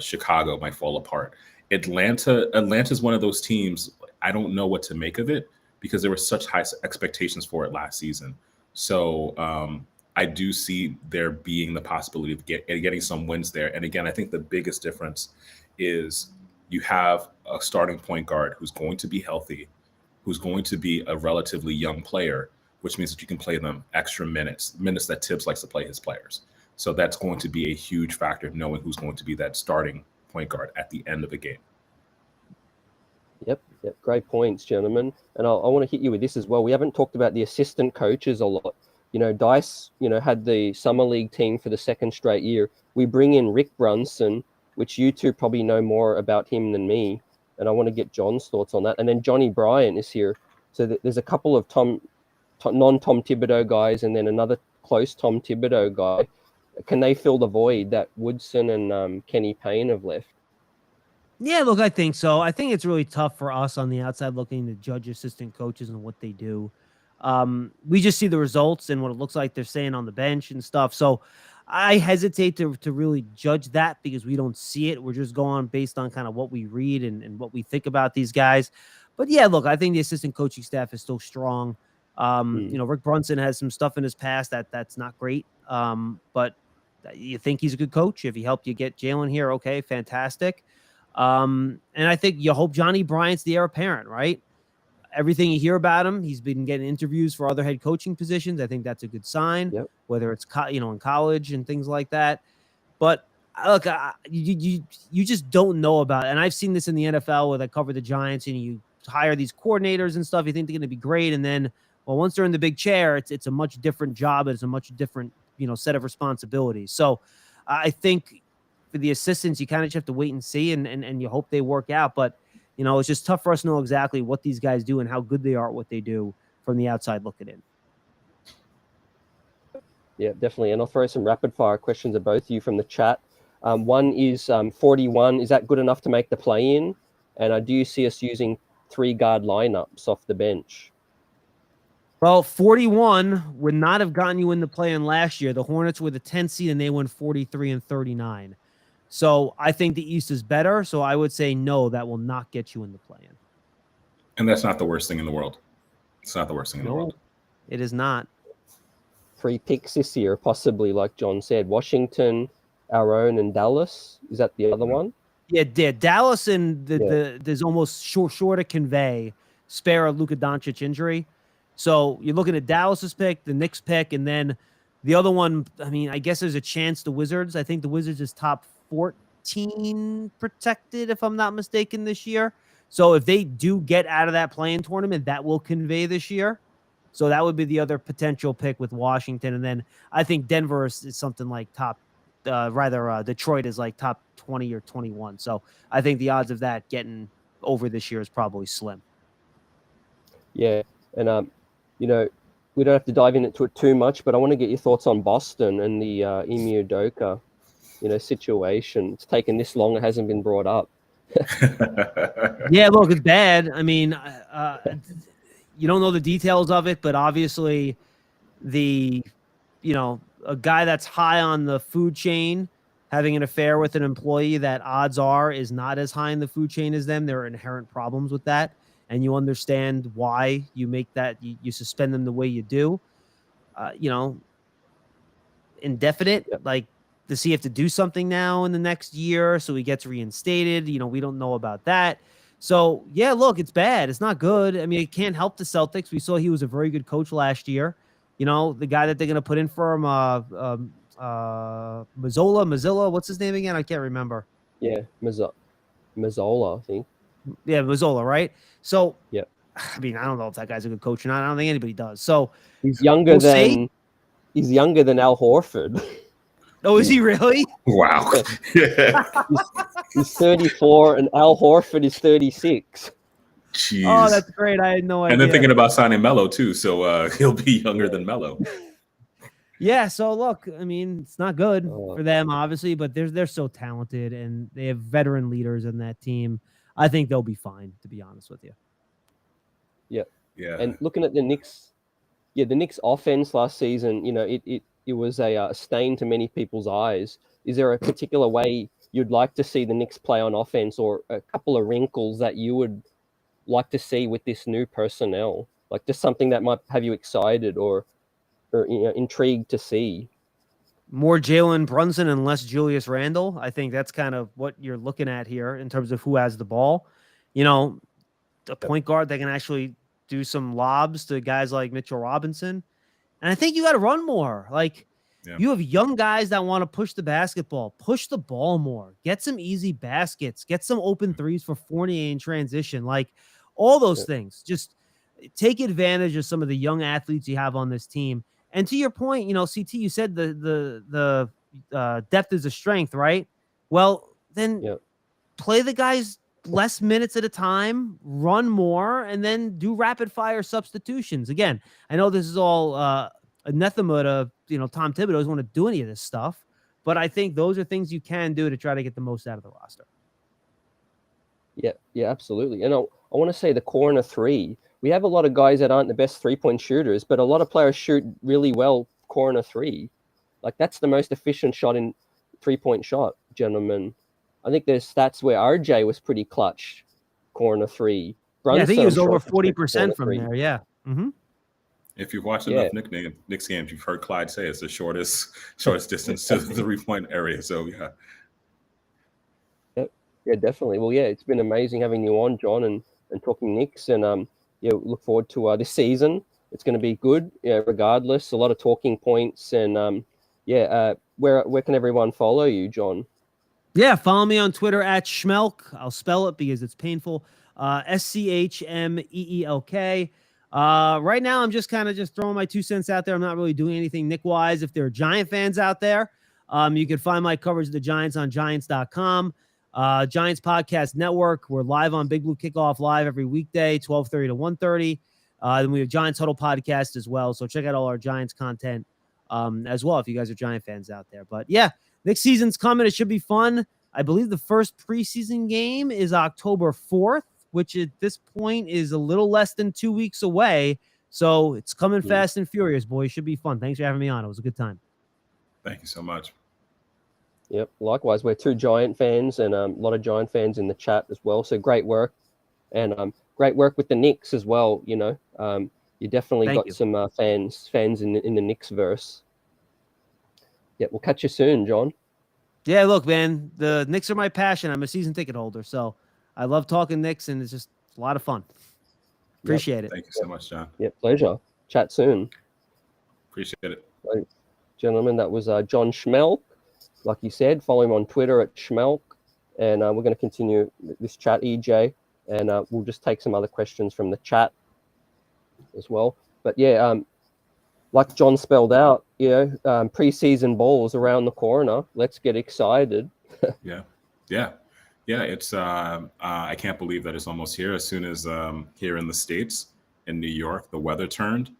Chicago might fall apart. Atlanta's one of those teams. I don't know what to make of it because there were such high expectations for it last season. So I do see there being the possibility of getting some wins there. And again, I think the biggest difference is you have a starting point guard who's going to be healthy, who's going to be a relatively young player, which means that you can play them extra minutes that Tibbs likes to play his players. So that's going to be a huge factor, knowing who's going to be that starting point guard at the end of a game. Yep. Great points, gentlemen. And I want to hit you with this as well. We haven't talked about the assistant coaches a lot. Dice, had the summer league team for the second straight year. We bring in Rick Brunson, which you two probably know more about him than me. And I want to get John's thoughts on that. And then Johnny Bryant is here. So there's a couple of non-Tom Thibodeau guys and then another close Tom Thibodeau guy. Can they fill the void that Woodson and Kenny Payne have left? Yeah, look, I think so. I think it's really tough for us on the outside looking to judge assistant coaches and what they do. We just see the results and what it looks like they're saying on the bench and stuff. So I hesitate to really judge that because we don't see it. We're just going based on kind of what we read and what we think about these guys. But yeah, look, I think the assistant coaching staff is still strong. Rick Brunson has some stuff in his past that's not great. But you think he's a good coach. If he helped you get Jalen here, okay, fantastic. And I think you hope Johnny Bryant's the heir apparent, right? Everything you hear about him, he's been getting interviews for other head coaching positions. I think that's a good sign, whether it's in college and things like that. But look, you just don't know about it. And I've seen this in the NFL where they cover the Giants and you hire these coordinators and stuff. You think they're going to be great, and then once they're in the big chair, it's a much different job. It's a much different set of responsibilities. So I think for the assistants, you kind of just have to wait and see, and you hope they work out. But it's just tough for us to know exactly what these guys do and how good they are at what they do from the outside looking in. Yeah, definitely. And I'll throw some rapid fire questions at both of you from the chat. One is 41. Is that good enough to make the play in? And do you see us using 3 guard lineups off the bench? Well, 41 would not have gotten you in the play-in last year. The Hornets were the 10th seed and they went 43-39. So I think the East is better. So I would say no, that will not get you in the play-in. And that's not the worst thing in the world. It's not the worst thing in the world. It is not. 3 picks this year, possibly, like John said. Washington, our own, and Dallas. Is that the other one? Yeah, Dallas and there's almost short to convey, spare a Luka Doncic injury. So you're looking at Dallas's pick, the Knicks pick, and then the other one. I mean, I guess there's a chance the Wizards. I think the Wizards is top 14 protected, if I'm not mistaken, this year. So if they do get out of that play-in tournament, that will convey this year. So that would be the other potential pick with Washington. And then I think Denver is something like Detroit is like top 20 or 21. So I think the odds of that getting over this year is probably slim. Yeah. And, we don't have to dive into it too much, but I want to get your thoughts on Boston and the Ime Udoka, situation. It's taken this long. It hasn't been brought up. Yeah, look, it's bad. I mean, you don't know the details of it, but obviously a guy that's high on the food chain having an affair with an employee that odds are is not as high in the food chain as them. There are inherent problems with that. And you understand why you make that, you suspend them the way you do, indefinite, like, does he have to do something now in the next year so he gets reinstated? We don't know about that. So, yeah, look, it's bad. It's not good. I mean, it can't help the Celtics. We saw he was a very good coach last year. The guy that they're going to put in for him, Mazzola, what's his name again? I can't remember. Yeah, Mazzola, I think. Yeah, Mazzola, right? So, yeah. I mean, I don't know if that guy's a good coach or not. I don't think anybody does. So he's younger than Al Horford. Oh, is he really? Wow. He's 34 and Al Horford is 36. Jeez. Oh, that's great. I had no idea. And they're thinking about signing Melo too, so he'll be younger than Melo. Yeah, so look, I mean, it's not good for them, obviously, but they're so talented and they have veteran leaders in that team. I think they'll be fine, to be honest with you. Yeah. Yeah. And looking at the Knicks, the Knicks offense last season, it was a stain to many people's eyes. Is there a particular way you'd like to see the Knicks play on offense, or a couple of wrinkles that you would like to see with this new personnel? Like just something that might have you excited or intrigued to see? More Jalen Brunson and less Julius Randle. I think that's kind of what you're looking at here in terms of who has the ball. A point guard that can actually do some lobs to guys like Mitchell Robinson. And I think you got to run more. Like, you have young guys that want to push the basketball, push the ball more, get some easy baskets, get some open threes for Fournier in transition. Like, all those things. Just take advantage of some of the young athletes you have on this team. And to your point, CT, you said the depth is a strength, right? Well, then play the guys less minutes at a time, run more, and then do rapid fire substitutions. Again, I know this is all anathema to Tom Thibodeau doesn't want to do any of this stuff, but I think those are things you can do to try to get the most out of the roster. Yeah, absolutely. And I want to say the corner three. We have a lot of guys that aren't the best 3-point shooters, but a lot of players shoot really well corner three. Like, that's the most efficient shot in 3-point shot, gentlemen. I think there's stats where RJ was pretty clutch corner three. Brunson, I think he was over 40% from there. Yeah. Mm-hmm. If you've watched enough Knicks games, you've heard Clyde say it's the shortest distance to the 3-point area. So yeah, definitely. Well, it's been amazing having you on, John, and talking Knicks, and look forward to this season. It's going to be good, regardless. A lot of talking points, and where can everyone follow you, John? Yeah, follow me on Twitter at SCHMEELK. I'll spell it because it's painful. SCHMEELK. Right now, I'm just throwing my 2 cents out there. I'm not really doing anything Knick-wise. If there are Giant fans out there, you can find my coverage of the Giants on Giants.com. Giants Podcast Network. We're live on Big Blue Kickoff Live every weekday, 12:30 to 1:30. Then we have Giants Huddle Podcast as well. So check out all our Giants content as well if you guys are Giant fans out there. But yeah, next season's coming. It should be fun. I believe the first preseason game is October 4th, which at this point is a little less than 2 weeks away. So it's coming fast and furious, boys. Should be fun. Thanks for having me on. It was a good time. Thank you so much. Yep. Likewise, we're 2 Giant fans and a lot of Giant fans in the chat as well. So great work, and great work with the Knicks as well. You definitely got some fans in the Knicks verse. Yeah, we'll catch you soon, John. Yeah, look, man, the Knicks are my passion. I'm a season ticket holder, so I love talking Knicks, and it's just a lot of fun. Appreciate it. Thank you so much, John. Yeah, pleasure. Chat soon. Appreciate it. So, gentlemen, that was John SCHMEELK. Like you said, follow him on Twitter at SCHMEELK. And we're going to continue this chat, EJ. And we'll just take some other questions from the chat as well. But yeah, like John spelled out, preseason balls around the corner. Let's get excited. Yeah. It's I can't believe that it's almost here. As soon as here in the States, in New York, the weather turned,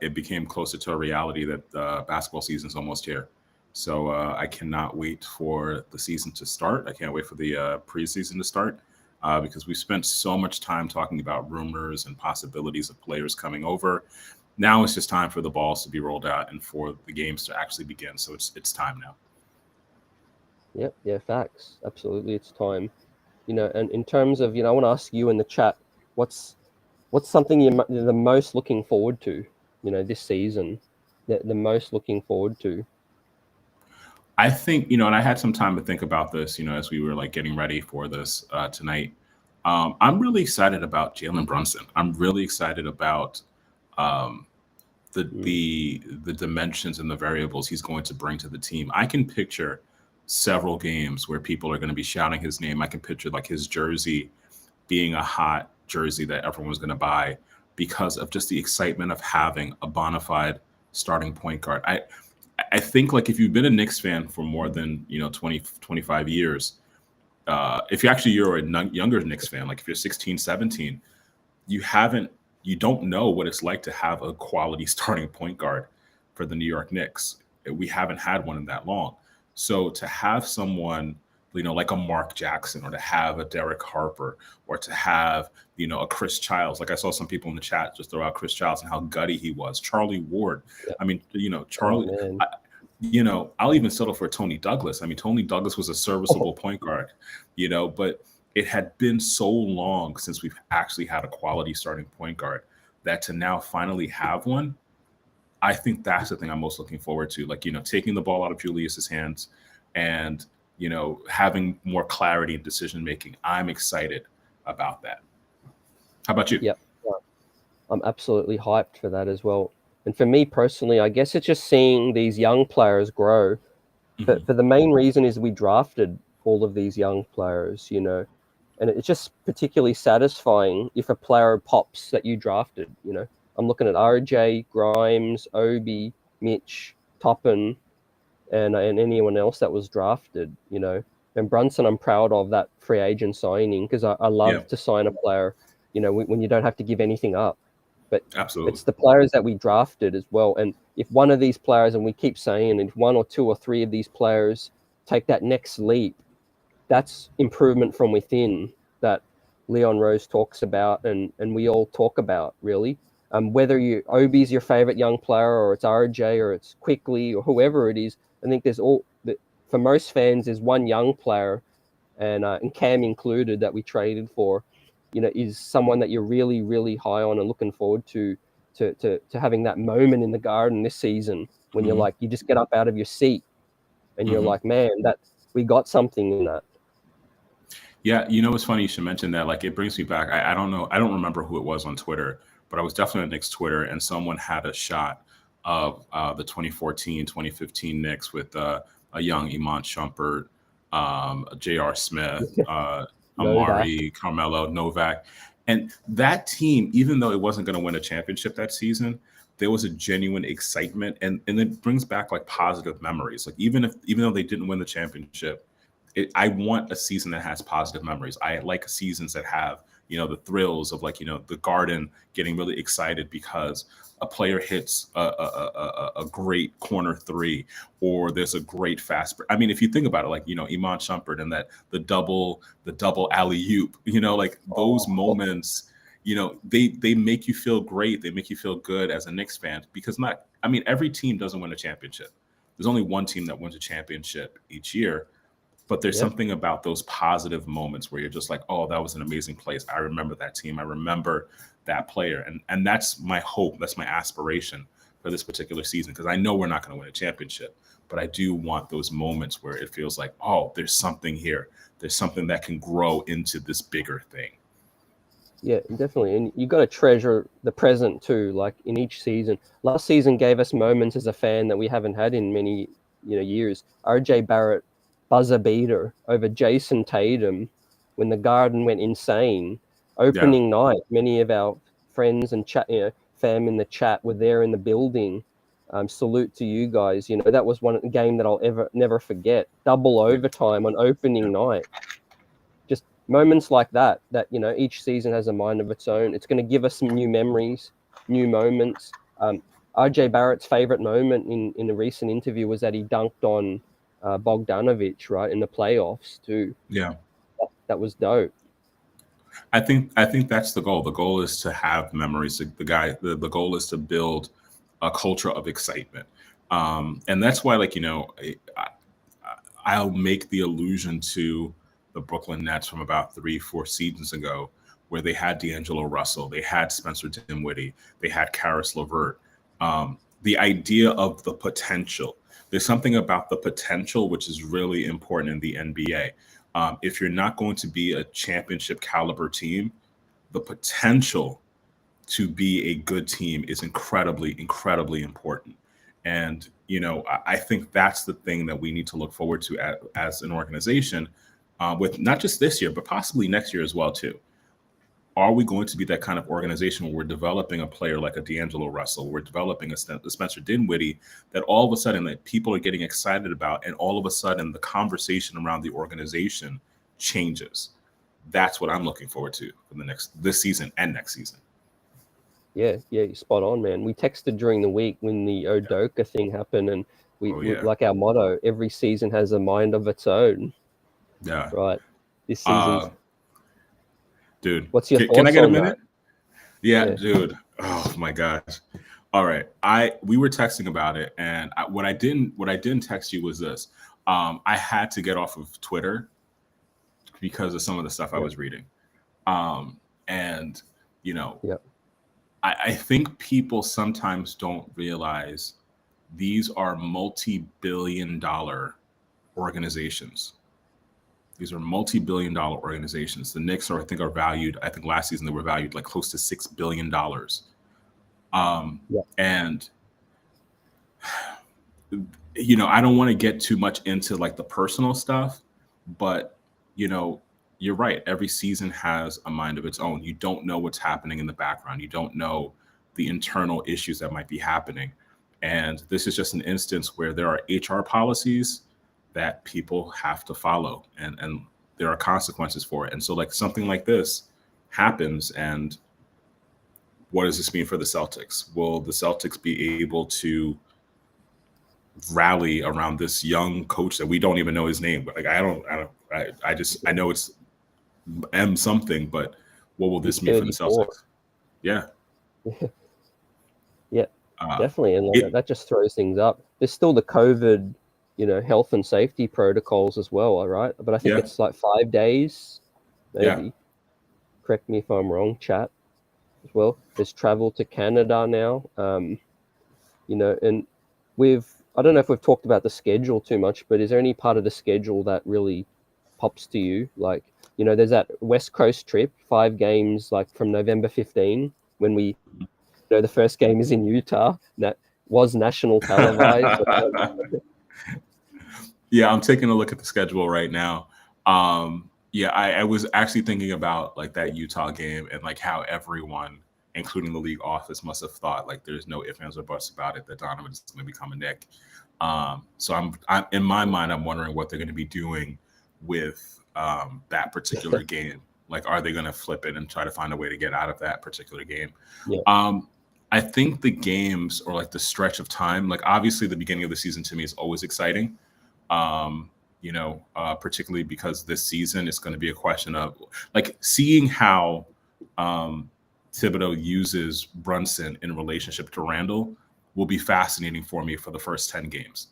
it became closer to a reality that basketball season is almost here. So I cannot wait for the season to start. I can't wait for the preseason to start because we spent so much time talking about rumors and possibilities of players coming over. Now it's just time for the balls to be rolled out and for the games to actually begin. So it's time now. Yep. Yeah. Facts. Absolutely. It's time. And in terms of, I want to ask you in the chat, what's something you're the most looking forward to, this season, the most looking forward to? I think, and I had some time to think about this, as we were like getting ready for this tonight. I'm really excited about Jalen Brunson. I'm really excited about the dimensions and the variables he's going to bring to the team. I can picture several games where people are going to be shouting his name. I can picture like his jersey being a hot jersey that everyone was going to buy because of just the excitement of having a bona fide starting point guard. I think like if you've been a Knicks fan for more than 20, 25 years, if you're a younger Knicks fan, like if you're 16, 17, you don't know what it's like to have a quality starting point guard for the New York Knicks. We haven't had one in that long. So to have someone, like a Mark Jackson, or to have a Derek Harper, or to have, a Chris Childs. Like I saw some people in the chat just throw out Chris Childs and how gutty he was. Charlie Ward. Yeah. I mean, Charlie, I'll even settle for Tony Douglas. I mean, Tony Douglas was a serviceable point guard, but it had been so long since we've actually had a quality starting point guard that to now finally have one, I think that's the thing I'm most looking forward to. Like, taking the ball out of Julius's hands and, having more clarity in decision making. I'm excited about that. How about you? Yep. I'm absolutely hyped for that as well. And for me personally, I guess it's just seeing these young players grow. Mm-hmm. But for the main reason is we drafted all of these young players, and it's just particularly satisfying if a player pops that you drafted. I'm looking at RJ, Grimes, Obi, Mitch, Toppin, and anyone else that was drafted, And Brunson, I'm proud of that free agent signing because I love to sign a player, when you don't have to give anything up. But absolutely, it's the players that we drafted as well. And if one of these players, and we keep saying, if one or two or three of these players take that next leap, that's improvement from within that Leon Rose talks about and we all talk about, really. Whether Obi's your favorite young player or it's RJ or it's Quickly or whoever it is, I think for most fans, there's one young player, and Cam included, that we traded for, is someone that you're really, really high on and looking forward to having that moment in the Garden this season when you're like, you just get up out of your seat and you're like, man, that we got something in that. Yeah, it's funny you should mention that. Like, it brings me back. I don't know. I don't remember who it was on Twitter, but I was definitely on Knicks Twitter, and someone had a shot of the 2014, 2015 Knicks with a young Iman Shumpert, J.R. Smith, Amari, Carmelo, Novak. And that team, even though it wasn't going to win a championship that season, there was a genuine excitement, and it brings back like positive memories. Like even though they didn't win the championship, I want a season that has positive memories. I like seasons that have, the thrills of like, the Garden getting really excited because a player hits a great corner three, or there's a great fast. I mean, if you think about it, like, Iman Shumpert and the double alley-oop, like those moments, they make you feel great. They make you feel good as a Knicks fan because every team doesn't win a championship. There's only one team that wins a championship each year. But there's something about those positive moments where you're just like, oh, that was an amazing place. I remember that team. I remember that player. And that's my hope. That's my aspiration for this particular season, because I know we're not going to win a championship. But I do want those moments where it feels like, oh, there's something here. There's something that can grow into this bigger thing. Yeah, definitely. And you got to treasure the present too, like in each season. Last season gave us moments as a fan that we haven't had in many, years. RJ Barrett buzzer beater over Jason Tatum when the Garden went insane. Yeah. Opening night, many of our friends and fam in the chat were there in the building. Salute to you guys. That was one game that I'll never forget. Double overtime on opening night. Just moments like that each season has a mind of its own. It's going to give us some new memories, new moments. RJ Barrett's favorite moment in a recent interview was that he dunked on Bogdanovich, right, in the playoffs too. Yeah. That was dope. I think that's the goal. The goal is to have memories. The goal is to build a culture of excitement. And that's why, I'll make the allusion to the Brooklyn Nets from about 3-4 seasons ago, where they had D'Angelo Russell, they had Spencer Dinwiddie, they had Karis LeVert. The idea of the potential. There's something about the potential which is really important in the NBA. If you're not going to be a championship caliber team, the potential to be a good team is incredibly, incredibly important. And, I think that's the thing that we need to look forward to as an organization, with not just this year, but possibly next year as well, too. Are we going to be that kind of organization where we're developing a player like a D'Angelo Russell, we're developing a Spencer Dinwiddie, that all of a sudden that people are getting excited about, and all of a sudden the conversation around the organization changes? That's what I'm looking forward to for this season and next season. Yeah, you're spot on, man. We texted during the week when the Udoka thing happened, and we like our motto: every season has a mind of its own. Yeah. Right. This season. Dude, what's your thoughts can I get a minute? That? Yeah, dude. Oh my gosh. All right. We were texting about it, and what I didn't text you was this. I had to get off of Twitter because of some of the stuff I was reading. And I think people sometimes don't realize these are multi-billion-dollar organizations. These are multi-billion-dollar organizations. The Knicks are valued. I think last season they were valued like close to $6 billion. And I don't want to get too much into like the personal stuff, but you're right. Every season has a mind of its own. You don't know what's happening in the background. You don't know the internal issues that might be happening. And this is just an instance where there are HR policies that people have to follow, and there are consequences for it. And so like something like this happens, and what does this mean for the Celtics? Will the Celtics be able to rally around this young coach that we don't even know his name? But like I know it's M something, but what will this mean for the Celtics? Yeah. Yeah, definitely. And that just throws things up. There's still the COVID, health and safety protocols as well, right? But I think it's like 5 days, maybe. Yeah. Correct me if I'm wrong, chat, as well. There's travel to Canada now, and I don't know if we've talked about the schedule too much, but is there any part of the schedule that really pops to you? Like, there's that West Coast trip, 5 games, like from November 15, when the first game is in Utah. That was national televised. Yeah, I'm taking a look at the schedule right now. I was actually thinking about like that Utah game and like how everyone, including the league office, must have thought like there's no ifs, ands, or buts about it that Donovan is going to become a Knick. So I'm in my mind, I'm wondering what they're going to be doing with that particular game. Like, are they going to flip it and try to find a way to get out of that particular game? Yeah. I think the games, or like the stretch of time, like obviously the beginning of the season to me is always exciting. Particularly because this season is going to be a question of like seeing how Thibodeau uses Brunson in relationship to Randle will be fascinating for me for the first 10 games.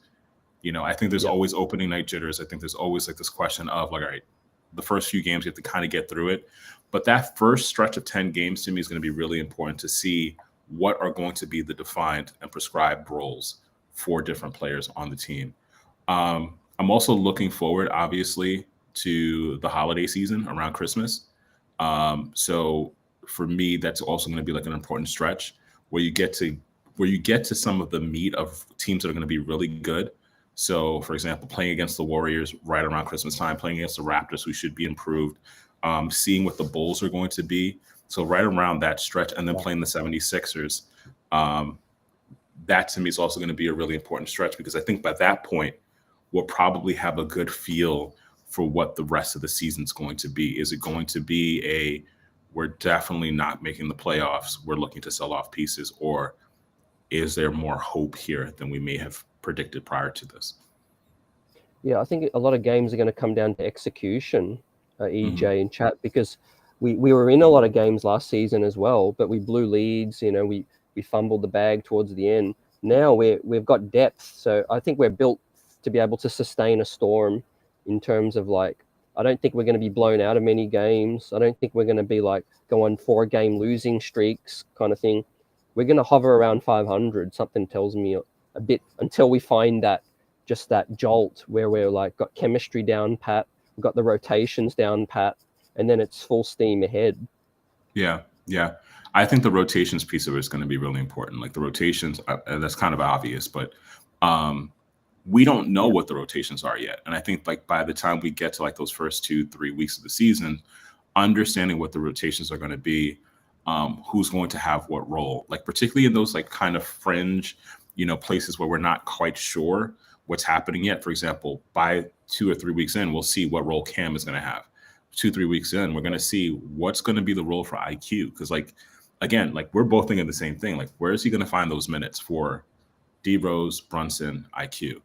I think there's always opening night jitters. I think there's always like this question of like, all right, the first few games you have to kind of get through it. But that first stretch of 10 games to me is going to be really important to see what are going to be the defined and prescribed roles for different players on the team. I'm also looking forward, obviously, to the holiday season around Christmas. So for me, that's also going to be like an important stretch where you get to some of the meat of teams that are going to be really good. So, for example, playing against the Warriors right around Christmas time, playing against the Raptors, who should be improved, seeing what the Bulls are going to be. So right around that stretch, and then playing the 76ers, that to me is also going to be a really important stretch, because I think by that point, we'll probably have a good feel for what the rest of the season's going to be. Is it going to be we're definitely not making the playoffs, we're looking to sell off pieces, or is there more hope here than we may have predicted prior to this? Yeah, I think a lot of games are going to come down to execution, EJ and chat, because we were in a lot of games last season as well, but we blew leads. We fumbled the bag towards the end. Now we've got depth, so I think we're built to be able to sustain a storm in terms of I don't think we're going to be blown out of many games. I don't think we're going to be go on 4-game losing streaks kind of thing. We're going to hover around 500. Something tells me a bit, until we find that jolt where we're got chemistry down pat, we've got the rotations down pat, and then it's full steam ahead. Yeah. I think the rotations piece of it is going to be really important. Like the rotations, that's kind of obvious, but we don't know what the rotations are yet. And I think by the time we get to those first 2-3 weeks of the season, understanding what the rotations are going to be, who's going to have what role, particularly in those kind of fringe, places where we're not quite sure what's happening yet. For example, by 2 or 3 weeks in, we'll see what role Cam is going to have. 2-3 weeks in, we're going to see what's going to be the role for IQ. Because again, we're both thinking the same thing. Where is he going to find those minutes for D Rose, Brunson, IQ?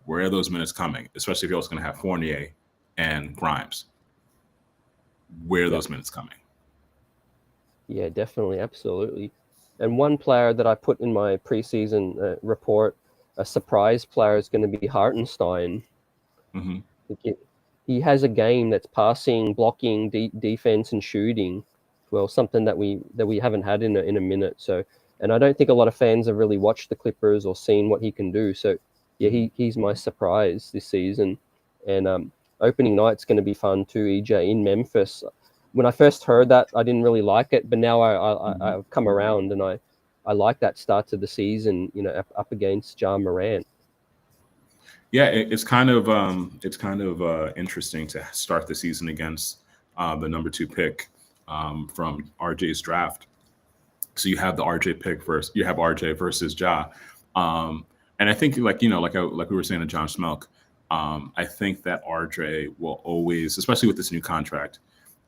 Where are those minutes coming? Especially if you're also going to have Fournier and Grimes. Where are those minutes coming? Yeah, definitely. Absolutely. And one player that I put in my preseason report, a surprise player, is going to be Hartenstein. He has a game that's passing, blocking, defense, and shooting. Well, something that we haven't had in a minute. So, and I don't think a lot of fans have really watched the Clippers or seen what he can do. So, yeah, he's my surprise this season. And opening night's going to be fun too, EJ, in Memphis. When I first heard that, I didn't really like it, but now I've come around, and I like that start to the season, up against Ja Morant. Yeah, it's kind of interesting to start the season against the number 2 pick from RJ's draft. So you have the RJ pick you have RJ versus Ja, and I think like we were saying to John SCHMEELK, I think that RJ will always, especially with this new contract,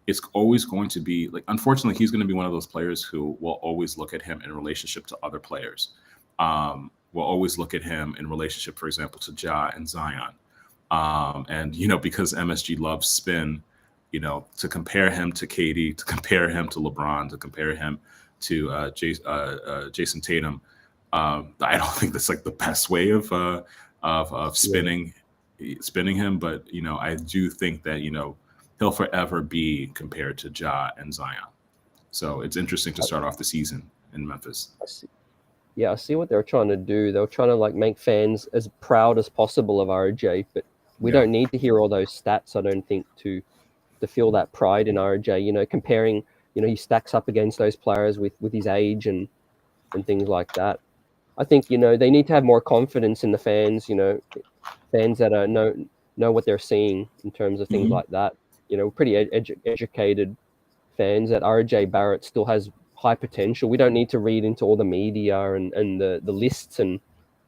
it's always going to be unfortunately, he's going to be one of those players who will always look at him in relationship to other players. Will always look at him in relationship, for example, to Ja and Zion. And, because MSG loves spin, to compare him to KD, to compare him to LeBron, to compare him to Jason Tatum. I don't think that's the best way of spinning him. But, I do think that, he'll forever be compared to Ja and Zion. So it's interesting to start off the season in Memphis. I see what they're trying to do. They're trying to make fans as proud as possible of RJ, but we don't need to hear all those stats, I don't think, to feel that pride in RJ. Comparing, he stacks up against those players with his age and things like that. I think, they need to have more confidence in the fans, fans that know what they're seeing in terms of things like that. Pretty educated fans that RJ Barrett still has high potential. We don't need to read into all the media and the lists and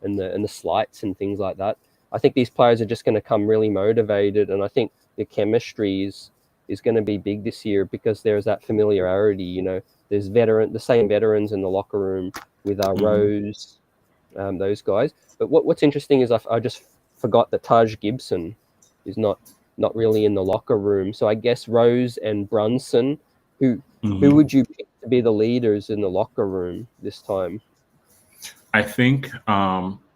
the slights and things like that. I think these players are just going to come really motivated, and I think the chemistry is going to be big this year because there's that familiarity. There's the same veterans in the locker room with Rose, those guys. But what's interesting is I just forgot that Taj Gibson is not really in the locker room. So I guess Rose and Brunson, who would you pick to be the leaders in the locker room this time? I think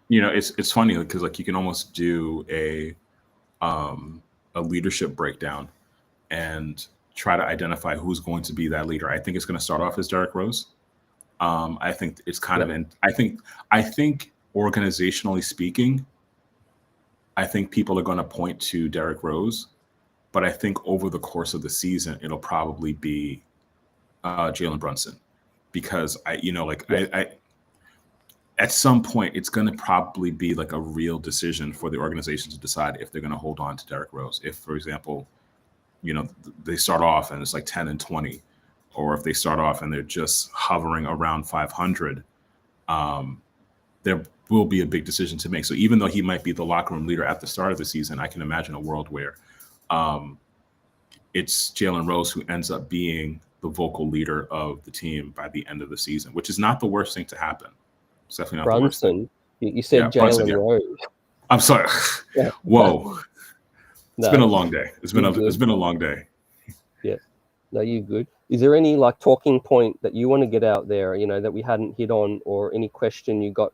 it's funny because you can almost do a leadership breakdown and try to identify who's going to be that leader. I think it's going to start off as Derrick Rose. I think it's kind of I think organizationally speaking, I think people are going to point to Derrick Rose, but I think over the course of the season, it'll probably be Jalen Brunson, because I at some point it's going to probably be like a real decision for the organization to decide if they're going to hold on to Derrick Rose. If, for example, they start off and it's like 10-20, or if they start off and they're just hovering around 500, there will be a big decision to make. So even though he might be the locker room leader at the start of the season, I can imagine a world where it's Jalen Rose who ends up being the vocal leader of the team by the end of the season, which is not the worst thing to happen. It's definitely not the worst thing. You said Jalen Rose. I'm sorry. Whoa. It's been a long day. It's been a long day. Yeah. No, you're good. Is there any talking point that you want to get out there, that we hadn't hit on, or any question you got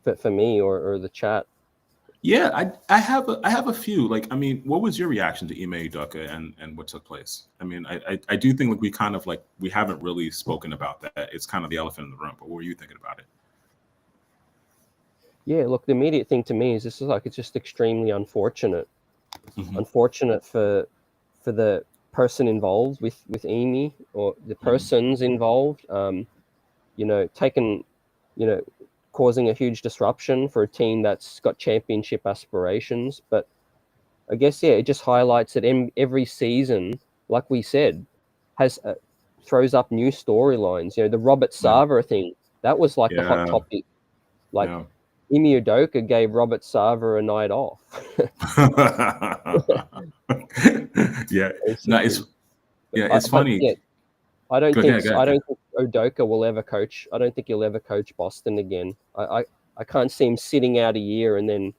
for me or the chat? Yeah, I have a few. What was your reaction to Ime Udoka and what took place? I do think we kind of we haven't really spoken about that. It's kind of the elephant in the room. But what were you thinking about it? Yeah, look, the immediate thing to me is this is it's just extremely unfortunate. Mm-hmm. Unfortunate for the person involved with Amy, or the persons involved. Causing a huge disruption for a team that's got championship aspirations. But I guess, it just highlights that every season, like we said, throws up new storylines. The Robert Sarver thing, that was the hot topic. Ime Udoka gave Robert Sarver a night off. It's funny. I don't think Udoka will ever coach. I don't think he'll ever coach Boston again. I can't see him sitting out a year and then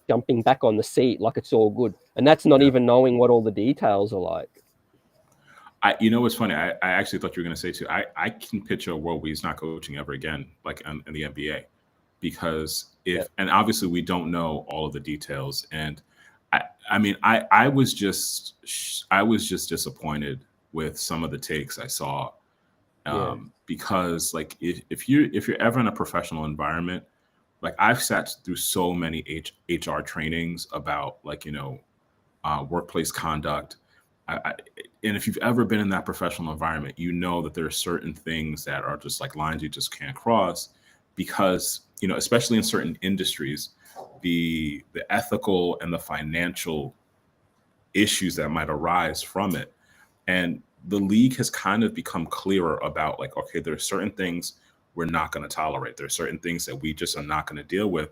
jumping back on the seat like it's all good. And that's not even knowing what all the details are like. What's funny? I actually thought you were going to say too. I can picture a world where he's not coaching ever again, in the NBA, because and obviously we don't know all of the details. And I was just disappointed with some of the takes I saw, because if you're ever in a professional environment, I've sat through so many HR trainings about workplace conduct. And if you've ever been in that professional environment, you know that there are certain things that are just lines you just can't cross, because especially in certain industries, the ethical and the financial issues that might arise from it. And the league has kind of become clearer about okay, there are certain things we're not going to tolerate. There are certain things that we just are not going to deal with.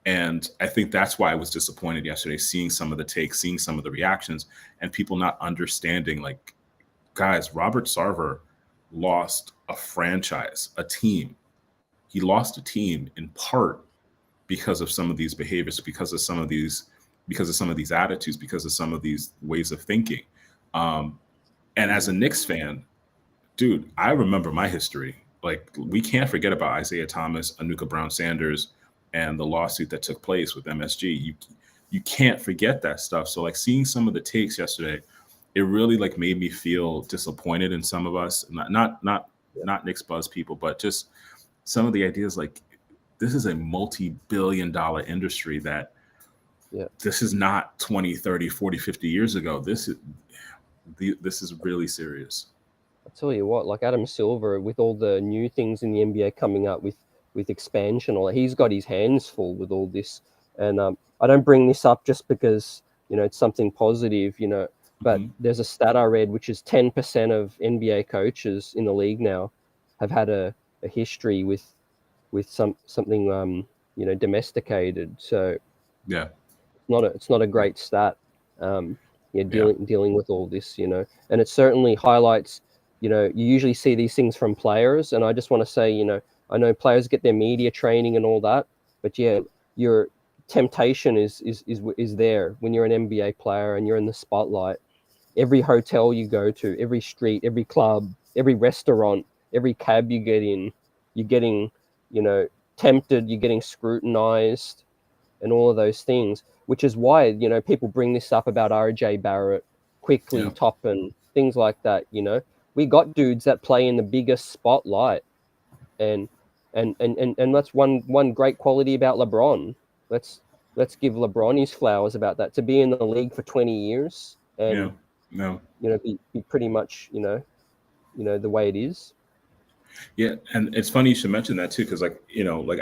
And I think that's why I was disappointed yesterday, seeing some of the takes, seeing some of the reactions, and people not understanding, guys, Robert Sarver lost a franchise, a team. He lost a team in part because of some of these behaviors, because of some of these attitudes, because of some of these ways of thinking. And as a Knicks fan, dude, I remember my history. We can't forget about Isaiah Thomas, Anuka Brown-Sanders, and the lawsuit that took place with MSG. You can't forget that stuff. So seeing some of the takes yesterday, it really made me feel disappointed in some of us, not Knicks Buzz people, but just some of the ideas this is a multi-billion-dollar industry that this is not 20, 30, 40, 50 years ago. This is really serious. I'll tell you what, Adam Silver, with all the new things in the NBA coming up with expansion, he's got his hands full with all this. And I don't bring this up just because, it's something positive, but there's a stat I read, which is 10% of NBA coaches in the league now have had a history with something domesticated. So it's not a great stat. Dealing with all this, and it certainly highlights, you usually see these things from players, and I just want to say, I know players get their media training and all that, but your temptation is there when you're an NBA player and you're in the spotlight. Every hotel you go to, every street, every club, every restaurant, every cab you get in, you're getting, tempted, you're getting scrutinized, and all of those things, which is why, people bring this up about RJ Barrett, Quickly, Toppin, things like that. We got dudes that play in the biggest spotlight, and that's one great quality about LeBron. Let's give LeBron his flowers about that, to be in the league for 20 years and be pretty much the way it is. Yeah, and it's funny you should mention that too, because I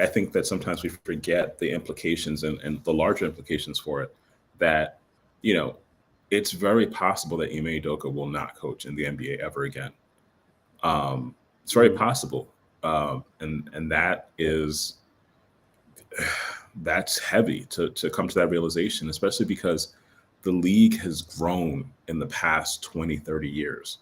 think that sometimes we forget the implications and the larger implications for it. That it's very possible that Ime Udoka will not coach in the NBA ever again. It's very possible, and that's heavy to come to that realization, especially because the league has grown in the past 20, 30 years.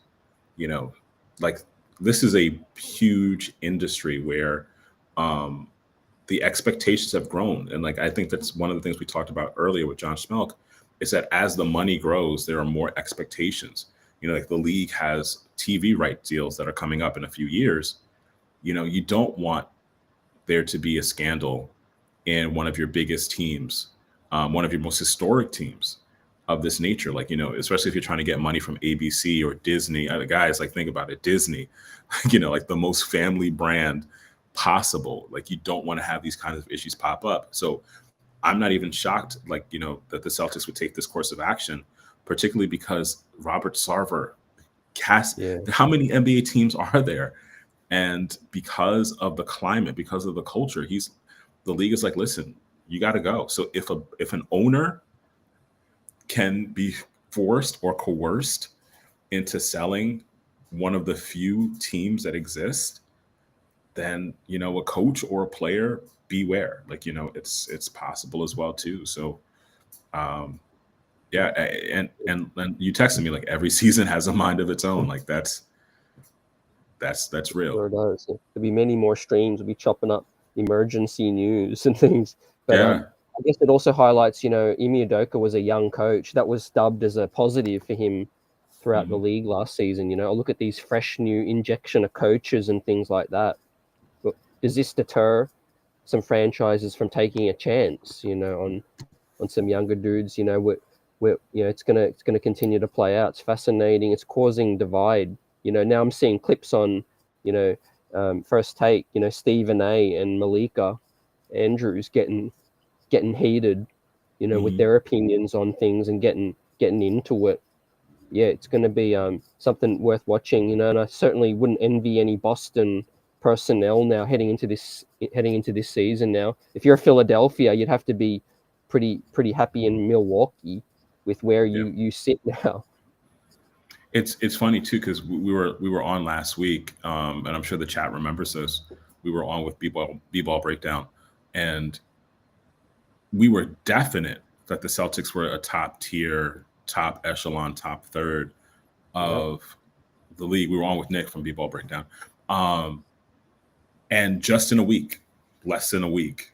Like this is a huge industry where the expectations have grown. And I think that's one of the things we talked about earlier with John SCHMEELK is that as the money grows, there are more expectations. The league has TV rights deals that are coming up in a few years. You don't want there to be a scandal in one of your biggest teams, one of your most historic teams of this nature. Especially if you're trying to get money from ABC or Disney. Guys, think about it, Disney, the most family brand possible. You don't want to have these kinds of issues pop up. So I'm not even shocked, that the Celtics would take this course of action, particularly because Robert Sarver how many NBA teams are there? And because of the climate, because of the culture, the league is listen, you got to go. So if an owner can be forced or coerced into selling one of the few teams that exist, then a coach or a player, beware. It's possible as well too. So yeah, and you texted me every season has a mind of its own. That's real. Sure it does. There'll be many more streams. We'll be chopping up emergency news and things. But I guess it also highlights, Ime Udoka was a young coach. That was dubbed as a positive for him throughout the league last season. Look at these fresh new injection of coaches and things like that. But does this deter some franchises from taking a chance, on some younger dudes? It's gonna continue to play out. It's fascinating. It's causing divide. Now I'm seeing clips on, First Take. Stephen A. and Malika Andrews getting heated, with their opinions on things and getting into it. Yeah, it's going to be something worth watching. And I certainly wouldn't envy any Boston personnel now heading into this season. Now, if you're Philadelphia, you'd have to be pretty happy in Milwaukee with where you sit now. It's funny too, because we were on last week, and I'm sure the chat remembers this. We were on with B-ball breakdown, and we were definite that the Celtics were a top tier, top echelon, top third of the league. We were on with Nick from B-ball breakdown, and just in a week, less than a week,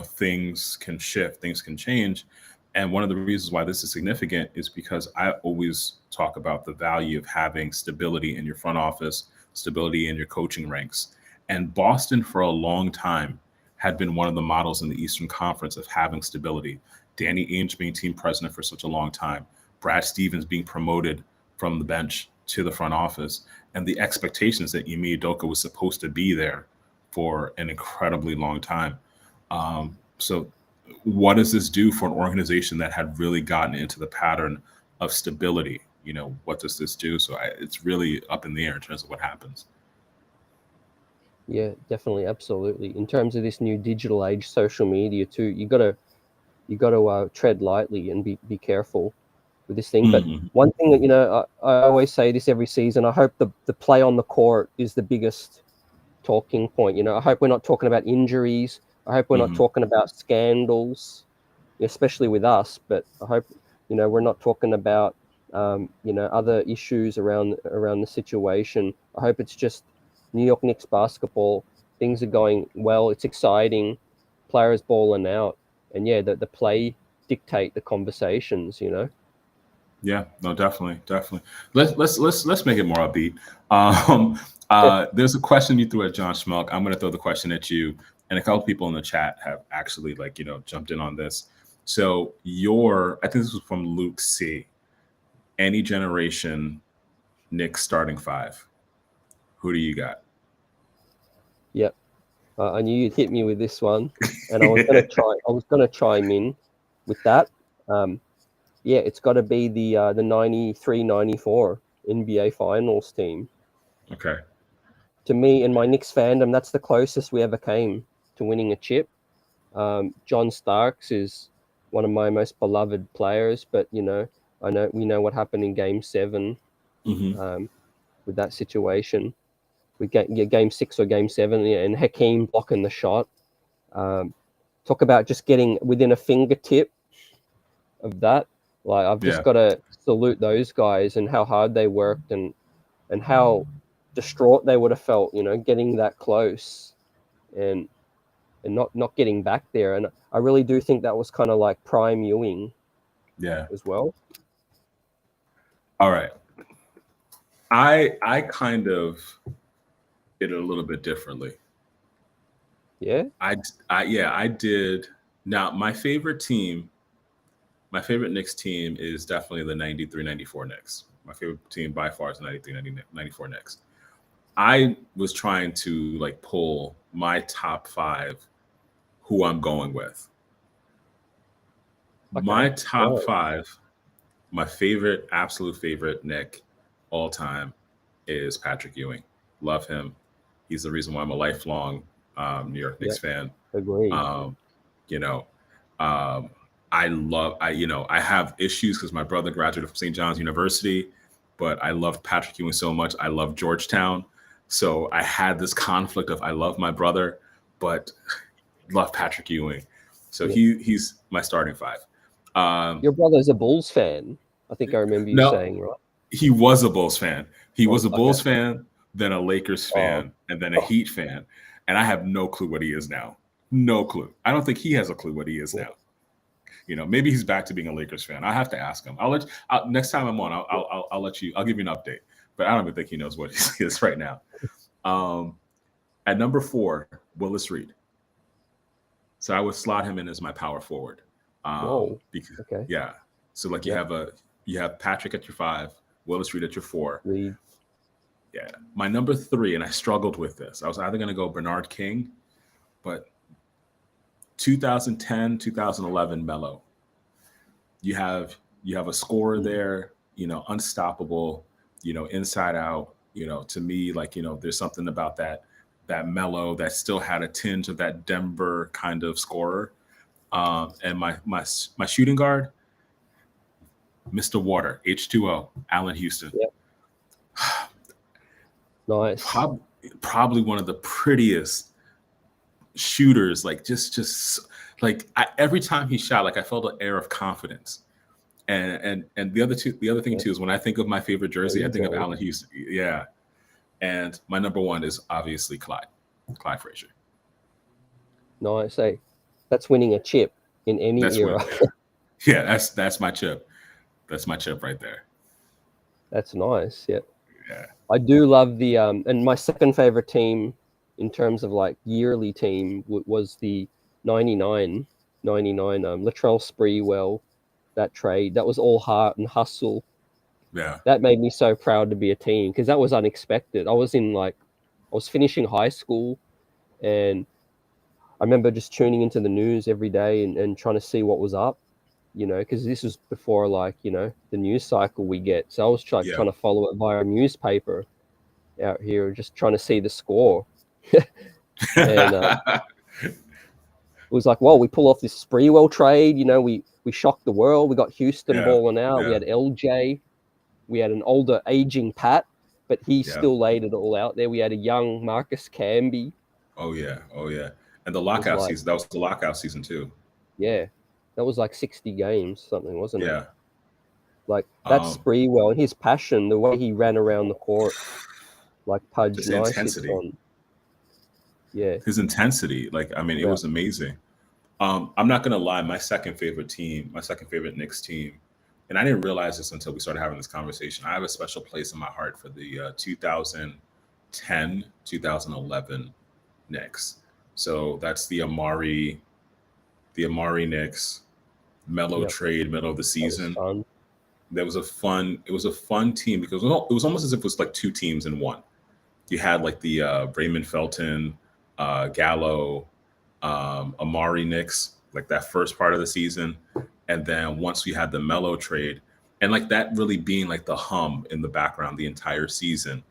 things can shift, things can change. And one of the reasons why this is significant is because I always talk about the value of having stability in your front office, stability in your coaching ranks. And Boston, for a long time, had been one of the models in the Eastern Conference of having stability. Danny Ainge being team president for such a long time, Brad Stevens being promoted from the bench to the front office, and the expectations that Ime Udoka was supposed to be there for an incredibly long time. So what does this do for an organization that had really gotten into the pattern of stability? What does this do? So it's really up in the air in terms of what happens. Yeah, definitely, absolutely. In terms of this new digital age, social media too, you got to tread lightly and be careful with this thing. But one thing that I always say this every season. I hope the play on the court is the biggest talking point. I hope we're not talking about injuries. I hope we're not talking about scandals, especially with us. But I hope we're not talking about other issues around the situation. I hope it's just New York Knicks basketball. Things are going well. It's exciting. Players balling out, and the play dictate the conversations. Yeah, no, definitely. Let's make it more upbeat. There's a question you threw at John SCHMEELK. I'm going to throw the question at you, and a couple people in the chat have actually jumped in on this. So I think this was from Luke C. Any generation Knicks starting five. Who do you got? Yep. I knew you'd hit me with this one, and I was gonna chime in with that. It's got to be the 93-94 NBA Finals team. Okay. To me, in my Knicks fandom, that's the closest we ever came to winning a chip. John Starks is one of my most beloved players, but we know what happened in Game 7 with that situation. We get Game 6 or Game 7, and Hakeem blocking the shot. Talk about just getting within a fingertip of that. Like, I've just got to salute those guys and how hard they worked and how distraught they would have felt, getting that close and not getting back there. And I really do think that was kind of like prime Ewing as well. All right. I kind of did it a little bit differently. Yeah? I did. Now, my favorite Knicks team is definitely the 93-94 Knicks. My favorite team by far is the 93-94 Knicks. I was trying to like pull my top 5 who I'm going with. Okay. My top 5, my absolute favorite Knick all time is Patrick Ewing. Love him. He's the reason why I'm a lifelong New York Knicks fan. Agreed. I have issues because my brother graduated from St. John's University, but I love Patrick Ewing so much. I love Georgetown. So I had this conflict of I love my brother, but love Patrick Ewing. So he's my starting 5. Your brother's a Bulls fan. I think I remember you saying, right? He was a Bulls fan. He was a Bulls fan, then a Lakers fan, and then a Heat fan. And I have no clue what he is now. No clue. I don't think he has a clue what he is now. Maybe he's back to being a Lakers fan. I have to ask him. Next time I'm on, I'll let you. I'll give you an update. But I don't even think he knows what he is right now. At number 4, Willis Reed. So I would slot him in as my power forward. Because so like you have Patrick at your 5, Willis Reed at your 4. Reed. Yeah. My number 3, and I struggled with this. I was either going to go Bernard King, but 2010, 2011 Melo. You have a scorer there, unstoppable, inside out. To me, like, there's something about that Melo that still had a tinge of that Denver kind of scorer. And my shooting guard, Mr. Water, H2O, Allen Houston. Yep. Nice. Probably one of the prettiest shooters. Like just like every time he shot, like I felt an air of confidence. And the other thing too is when I think of my favorite jersey, I think of Allen Houston. Yeah. And my number 1 is obviously Clyde Frazier. Nice. Hey, that's winning a chip in any era. Yeah, that's my chip. That's my chip right there. That's nice. Yeah. Yeah. I do love the and my second favorite team in terms of like yearly team was the 99 Latrell Sprewell, that trade. That was all heart and hustle. Yeah. That made me so proud to be a team because that was unexpected. I was finishing high school and I remember just tuning into the news every day and trying to see what was up, because this was before the news cycle we get. So I was trying to follow it via a newspaper out here, just trying to see the score. And it was like, well, we pull off this Sprewell trade. We shocked the world. We got Houston balling out. We had LJ. We had an older, aging Pat, but he still laid it all out there. We had a young Marcus Camby. Oh yeah. And the lockout season. That was the lockout season too. Yeah. That was like 60 games, something, wasn't it? Yeah. Like that Sprewell and his passion, the way he ran around the court, like Pudge. His intensity. Yeah. His intensity. Like, I mean, it was amazing. I'm not gonna lie, my second favorite Knicks team, and I didn't realize this until we started having this conversation. I have a special place in my heart for the 2010, 2011 Knicks. So that's the Amari Knicks, Melo trade, middle of the season. It was a fun team because it was almost as if it was like 2 teams in one. You had like the Raymond Felton, Gallo, Amari Knicks, like that first part of the season. And then once we had the Melo trade, and like that really being like the hum in the background the entire season,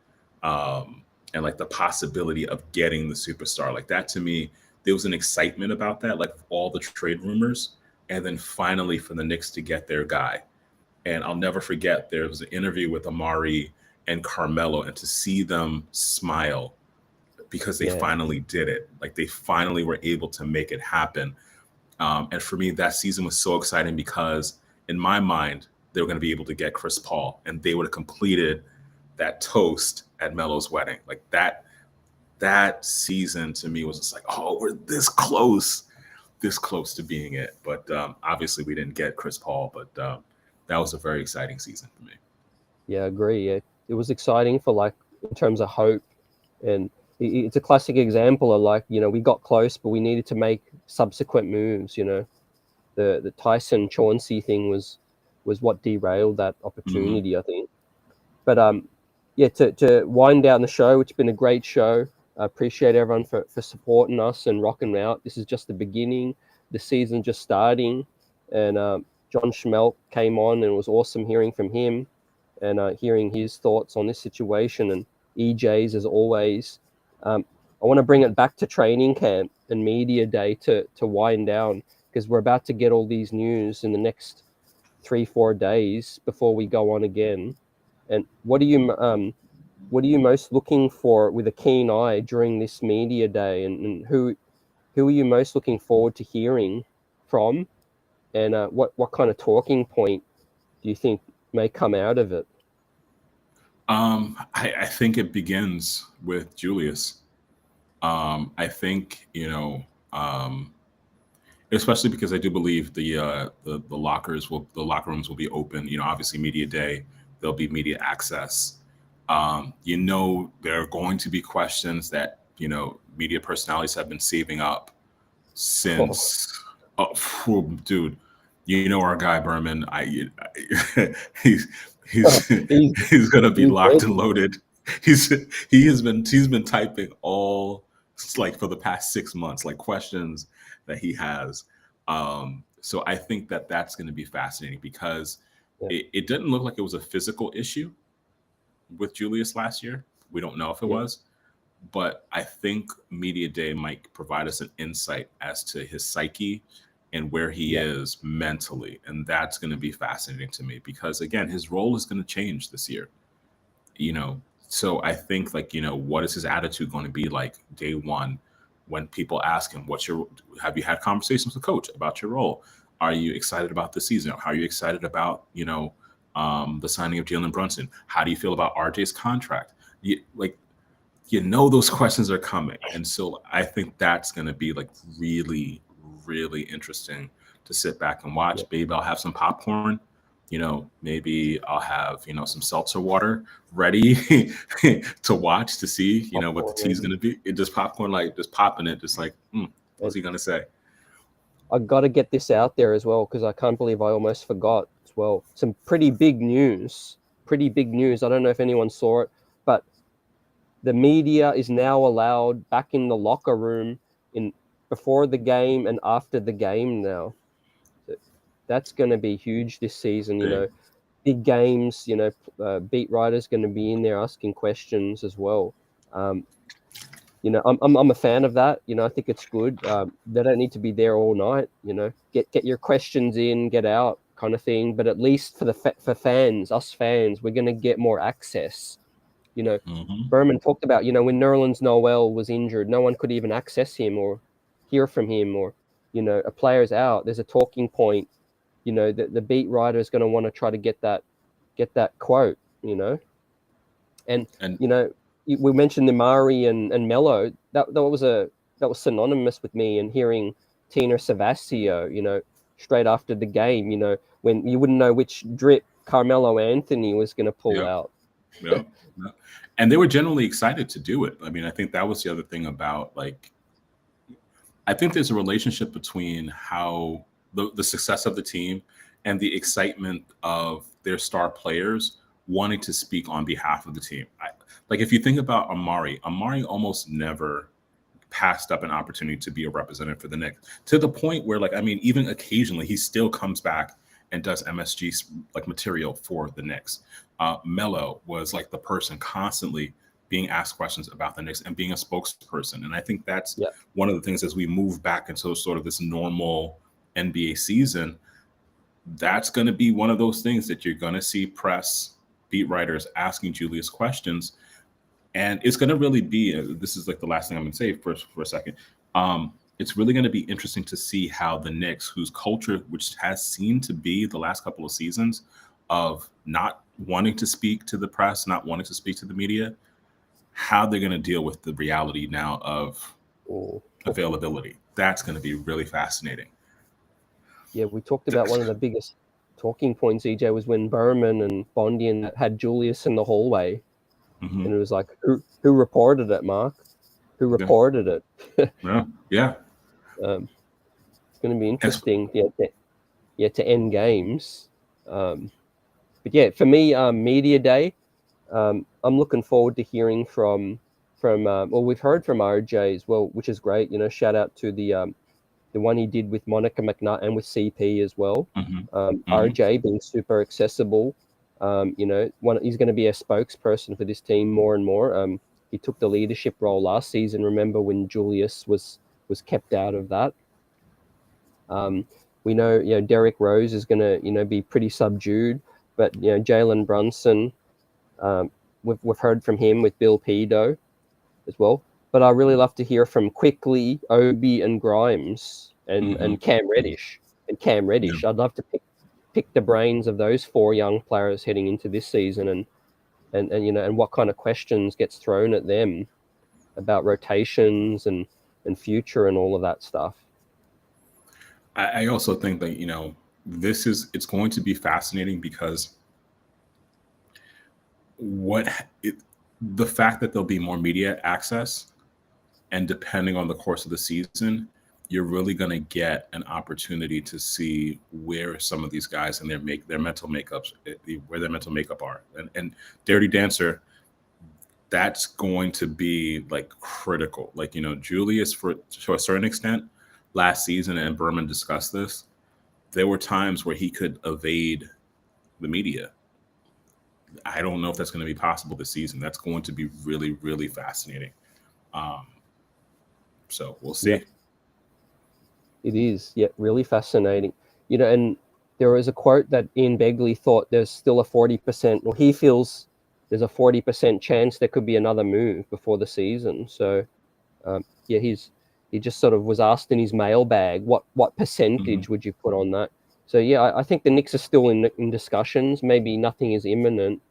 and like the possibility of getting the superstar. Like that to me, there was an excitement about that, like all the trade rumors, and then finally for the Knicks to get their guy. And I'll never forget there was an interview with Amari and Carmelo, and to see them smile because they finally did it. Like they finally were able to make it happen. And for me, that season was so exciting because in my mind, they were going to be able to get Chris Paul, and they would have completed that toast at Melo's wedding. Like that season to me was just like, oh, we're this close to being it. But obviously we didn't get Chris Paul, but that was a very exciting season for me. Yeah, I agree. It was exciting for like in terms of hope, and it's a classic example of like, you know, we got close, but we needed to make subsequent moves. You know, the Tyson Chauncey thing was what derailed that opportunity, I think. But yeah, to wind down the show, it's been a great show. I appreciate everyone for supporting us and rocking out. This is just the beginning. The season just starting, and John SCHMEELK came on, and it was awesome hearing from him and hearing his thoughts on this situation, and EJ's as always. I want to bring it back to training camp and media day to wind down, because we're about to get all these news in the next 3-4 days before we go on again. And what are you most looking for with a keen eye during this media day, and who are you most looking forward to hearing from, and what kind of talking point do you think may come out of it? I think it begins with Julius. I think, you know, especially because I do believe the locker rooms will be open. You know, obviously media day, there'll be media access. You know, there are going to be questions that, you know, media personalities have been saving up since. Oh, dude, you know our guy Berman. He's gonna be locked and loaded. He's been typing all like for the past 6 months, like questions that he has. So I think that that's going to be fascinating because it didn't look like it was a physical issue with Julius last year. We don't know if it was, but I think media day might provide us an insight as to his psyche and where he is mentally. And that's going to be fascinating to me because, again, his role is going to change this year, you know? So I think, like, you know, what is his attitude going to be like day one when people ask him, have you had conversations with the coach about your role? Are you excited about the season? How are you excited about, you know, the signing of Jalen Brunson? How do you feel about RJ's contract? You know, those questions are coming. And so I think that's going to be like really, really interesting to sit back and watch. Maybe I'll have some popcorn, you know, maybe I'll have, you know, some seltzer water ready to watch to see, you know, what the tea's going to be. It just popcorn, like just popping it, just like, what's he going to say? I got to get this out there as well, because I can't believe I almost forgot as well. Some pretty big news. I don't know if anyone saw it, but the media is now allowed back in the locker room before the game and after the game now. That's going to be huge this season, you know. Big games, you know, beat writers going to be in there asking questions as well. You know, I'm a fan of that. You know, I think it's good. They don't need to be there all night. You know, get your questions in, get out, kind of thing. But at least for fans, us fans, we're going to get more access. You know, Berman talked about, you know, when Nerlens Noel was injured, no one could even access him or hear from him, or, you know, a player's out. There's a talking point. You know, the beat writer is going to want to try to get that quote. You know, and you know, we mentioned Amari and Melo. That was synonymous with me, and hearing Tina Savasio, you know, straight after the game, you know, when you wouldn't know which drip Carmelo Anthony was going to pull out. Yeah. And they were generally excited to do it. I mean, I think that was the other thing about, like, I think there's a relationship between how the success of the team and the excitement of their star players wanting to speak on behalf of the team. Like, if you think about Amari almost never passed up an opportunity to be a representative for the Knicks, to the point where, like, I mean, even occasionally he still comes back and does MSG like material for the Knicks. Melo was like the person constantly being asked questions about the Knicks and being a spokesperson. And I think that's one of the things as we move back into sort of this normal NBA season, that's going to be one of those things that you're going to see press beat writers asking Julius questions. And it's going to really be, this is like the last thing I'm going to say for a second. It's really going to be interesting to see how the Knicks, whose culture, which has seemed to be the last couple of seasons of not wanting to speak to the press, not wanting to speak to the media, how they're going to deal with the reality now of availability. That's going to be really fascinating. Yeah, we talked about one of the biggest talking points, EJ, was when Berman and Bondian had Julius in the hallway. Mm-hmm. And it was like, who reported it, Mark? Who reported it? Yeah. It's going to be interesting to end games. But yeah, for me, media day, I'm looking forward to hearing from we've heard from RJ as well, which is great. You know, shout out to the one he did with Monica McNutt and with CP as well. RJ being super accessible. You know, he's going to be a spokesperson for this team more and more. He took the leadership role last season. Remember when Julius was kept out of that? We know, you know, Derrick Rose is going to, you know, be pretty subdued, but you know, Jalen Brunson, we've heard from him with Bill Pedo as well. But I really love to hear from Quickly, Obi, and Grimes, and Cam Reddish. I'd love to pick the brains of those four young players heading into this season, and you know, and what kind of questions gets thrown at them about rotations and future and all of that stuff. I also think that, you know, it's going to be fascinating because the fact that there'll be more media access, and depending on the course of the season, you're really going to get an opportunity to see where some of these guys and their mental makeups, where their mental makeup are. And Dirty Dancer, that's going to be like critical. Like, you know, Julius, to a certain extent, last season, and Berman discussed this, there were times where he could evade the media. I don't know if that's going to be possible this season. That's going to be really, really fascinating. So we'll see. Yeah. It is, really fascinating. You know, and there was a quote that Ian Begley thought there's still a 40%, or he feels there's a 40% chance there could be another move before the season. So, he just sort of was asked in his mailbag, what percentage would you put on that? So, yeah, I think the Knicks are still in discussions. Maybe nothing is imminent,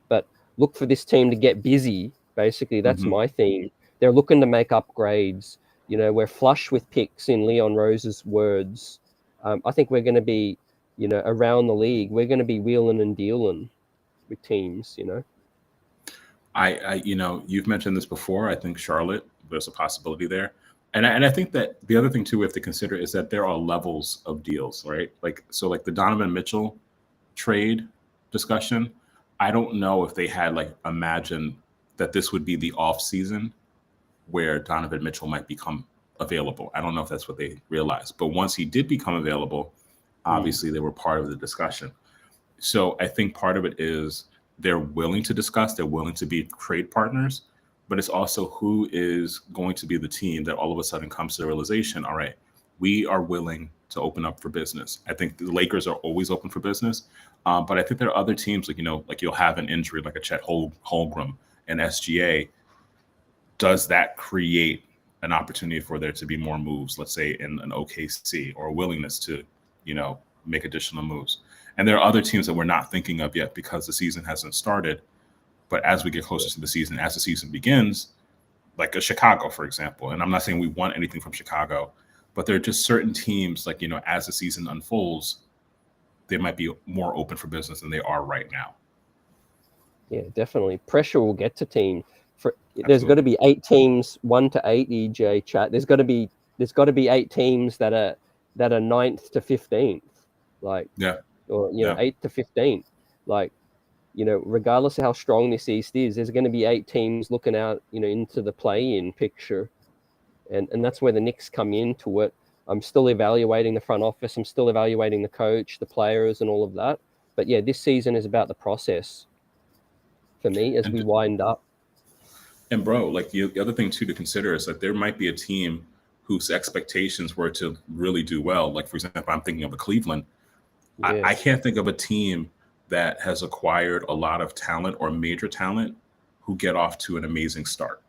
but look for this team to get busy. Basically, that's my theme. They're looking to make upgrades. You know, we're flush with picks, in Leon Rose's words. I think we're going to be, you know, around the league. We're going to be wheeling and dealing with teams, you know. I you know, you've mentioned this before. I think Charlotte, there's a possibility there. And I think that the other thing, too, we have to consider is that there are levels of deals, right? Like the Donovan Mitchell trade discussion, I don't know if they had imagined that this would be the off season where Donovan Mitchell might become available. I don't know if that's what they realized. But once he did become available, obviously they were part of the discussion. So I think part of it is they're willing to discuss, they're willing to be trade partners, but it's also who is going to be the team that all of a sudden comes to the realization, all right, we are willing to open up for business. I think the Lakers are always open for business, but I think there are other teams, like you'll have an injury like a Chet Holmgren and SGA. Does that create an opportunity for there to be more moves, let's say in an OKC, or a willingness to, make additional moves? And there are other teams that we're not thinking of yet because the season hasn't started. But as we get closer to the season, as the season begins, like a Chicago, for example, and I'm not saying we want anything from Chicago, but there are just certain teams, as the season unfolds, they might be more open for business than they are right now. Yeah, definitely. Pressure will get to team. There's got to be 8 teams, 1 to 8, EJ chat. There's got to be 8 teams that are 9th to 15th, or 8th to 15th, regardless of how strong this East is, there's going to be 8 teams looking out, into the play-in picture, and that's where the Knicks come into it. I'm still evaluating the front office. I'm still evaluating the coach, the players, and all of that. But yeah, this season is about the process for me as we wind up. And bro, like the other thing too to consider is that there might be a team whose expectations were to really do well. Like for example, I'm thinking of a Cleveland. Yeah. I can't think of a team that has acquired a lot of talent or major talent who get off to an amazing start.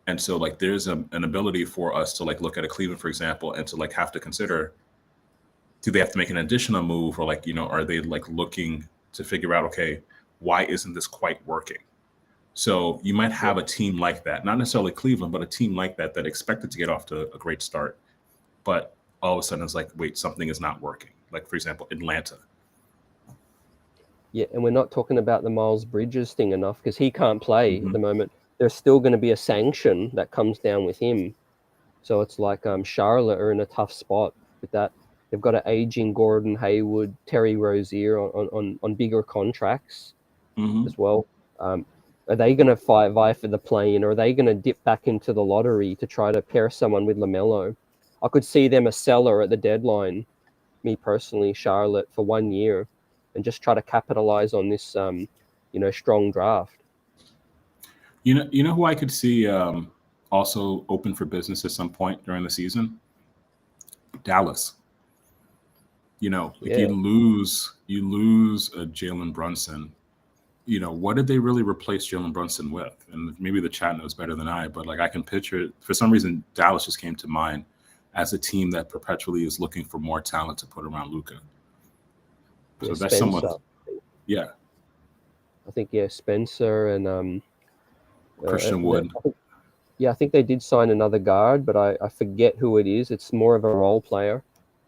And so like there's an ability for us to like look at a Cleveland, for example, and to like have to consider, do they have to make an additional move, or like, are they like looking to figure out, okay, why isn't this quite working? So you might have a team like that, not necessarily Cleveland, but a team like that expected to get off to a great start, but all of a sudden it's like, wait, something is not working. Like for example, Atlanta. Yeah, and we're not talking about the Miles Bridges thing enough because he can't play at the moment. There's still going to be a sanction that comes down with him. So it's like Charlotte are in a tough spot with that. They've got an aging Gordon Hayward, Terry Rozier on bigger contracts as well. Are they going to vie for the play-in, or are they going to dip back into the lottery to try to pair someone with LaMelo? I could see them a seller at the deadline, me personally, Charlotte, for 1 year, and just try to capitalize on this, strong draft. You know who I could see also open for business at some point during the season? Dallas. You lose a Jalen Brunson. What did they really replace Jalen Brunson with? And maybe the chat knows better than I, but like I can picture it. For some reason, Dallas just came to mind as a team that perpetually is looking for more talent to put around Luka. So that's Spencer. someone. Yeah. I think Spencer and Christian Wood. I think they did sign another guard, but I forget who it is. It's more of a role player.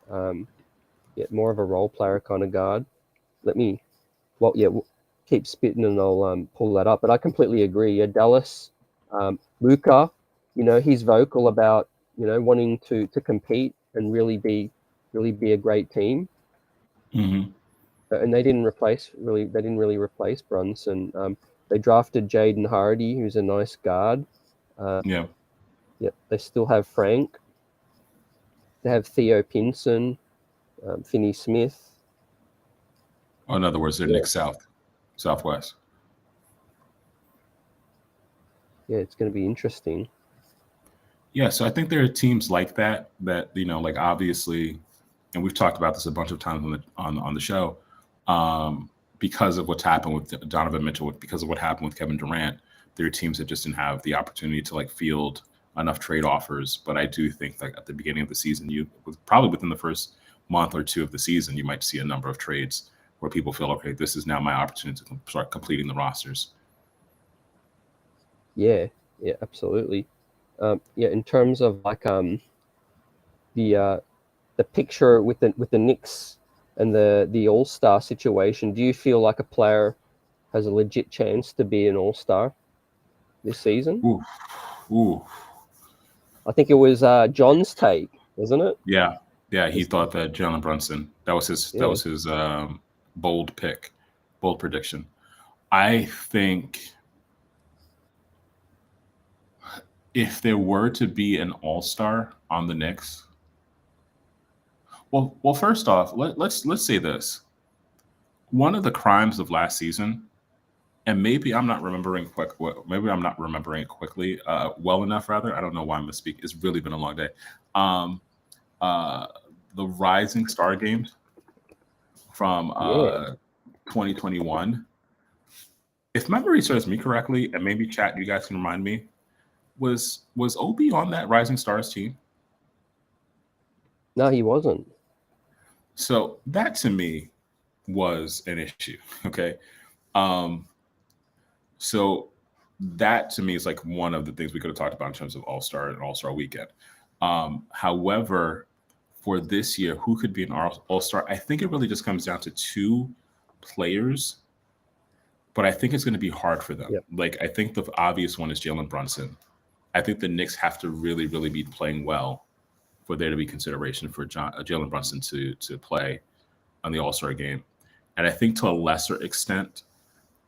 More of a role player kind of guard. Keep spitting and I'll pull that up. But I completely agree. Yeah, Dallas, Luka, he's vocal about wanting to compete and really be a great team. Mm-hmm. And they didn't really replace Brunson. They drafted Jaden Hardy, who's a nice guard. They still have Frank. They have Theo Pinson, Finney Smith. In other words, they're Knicks Southwest. Yeah, it's going to be interesting. Yeah, so I think there are teams like that like obviously, and we've talked about this a bunch of times on the show, because of what's happened with Donovan Mitchell, because of what happened with Kevin Durant. There are teams that just didn't have the opportunity to like field enough trade offers. But I do think like at the beginning of the season, probably within the first month or two of the season, you might see a number of trades where people feel, okay, this is now my opportunity to start completing the rosters. Yeah, absolutely. In terms of like the picture with the Knicks and the All-Star situation, do you feel like a player has a legit chance to be an All-Star this season? Ooh. I think it was John's take, wasn't it? Yeah, he thought that Jalen Brunson, that was his bold prediction. I think if there were to be an all-star on the Knicks, well, first off, let's say this. One of the crimes of last season, and maybe I'm not remembering it quickly, well enough, rather. I don't know why I'm misspeaking. It's really been a long day. The Rising Star Games from 2021. If memory serves me correctly, and maybe chat, you guys can remind me, was Obi on that Rising Stars team? No, he wasn't. So that to me was an issue. Okay. So that to me is like one of the things we could have talked about in terms of All-Star and All-Star weekend. However, for this year, who could be an All-Star? I think it really just comes down to two players, but I think it's going to be hard for them. Yep. Like, I think the obvious one is Jalen Brunson. I think the Knicks have to really, really be playing well for there to be consideration for Jalen Brunson to play on the All-Star game. And I think to a lesser extent,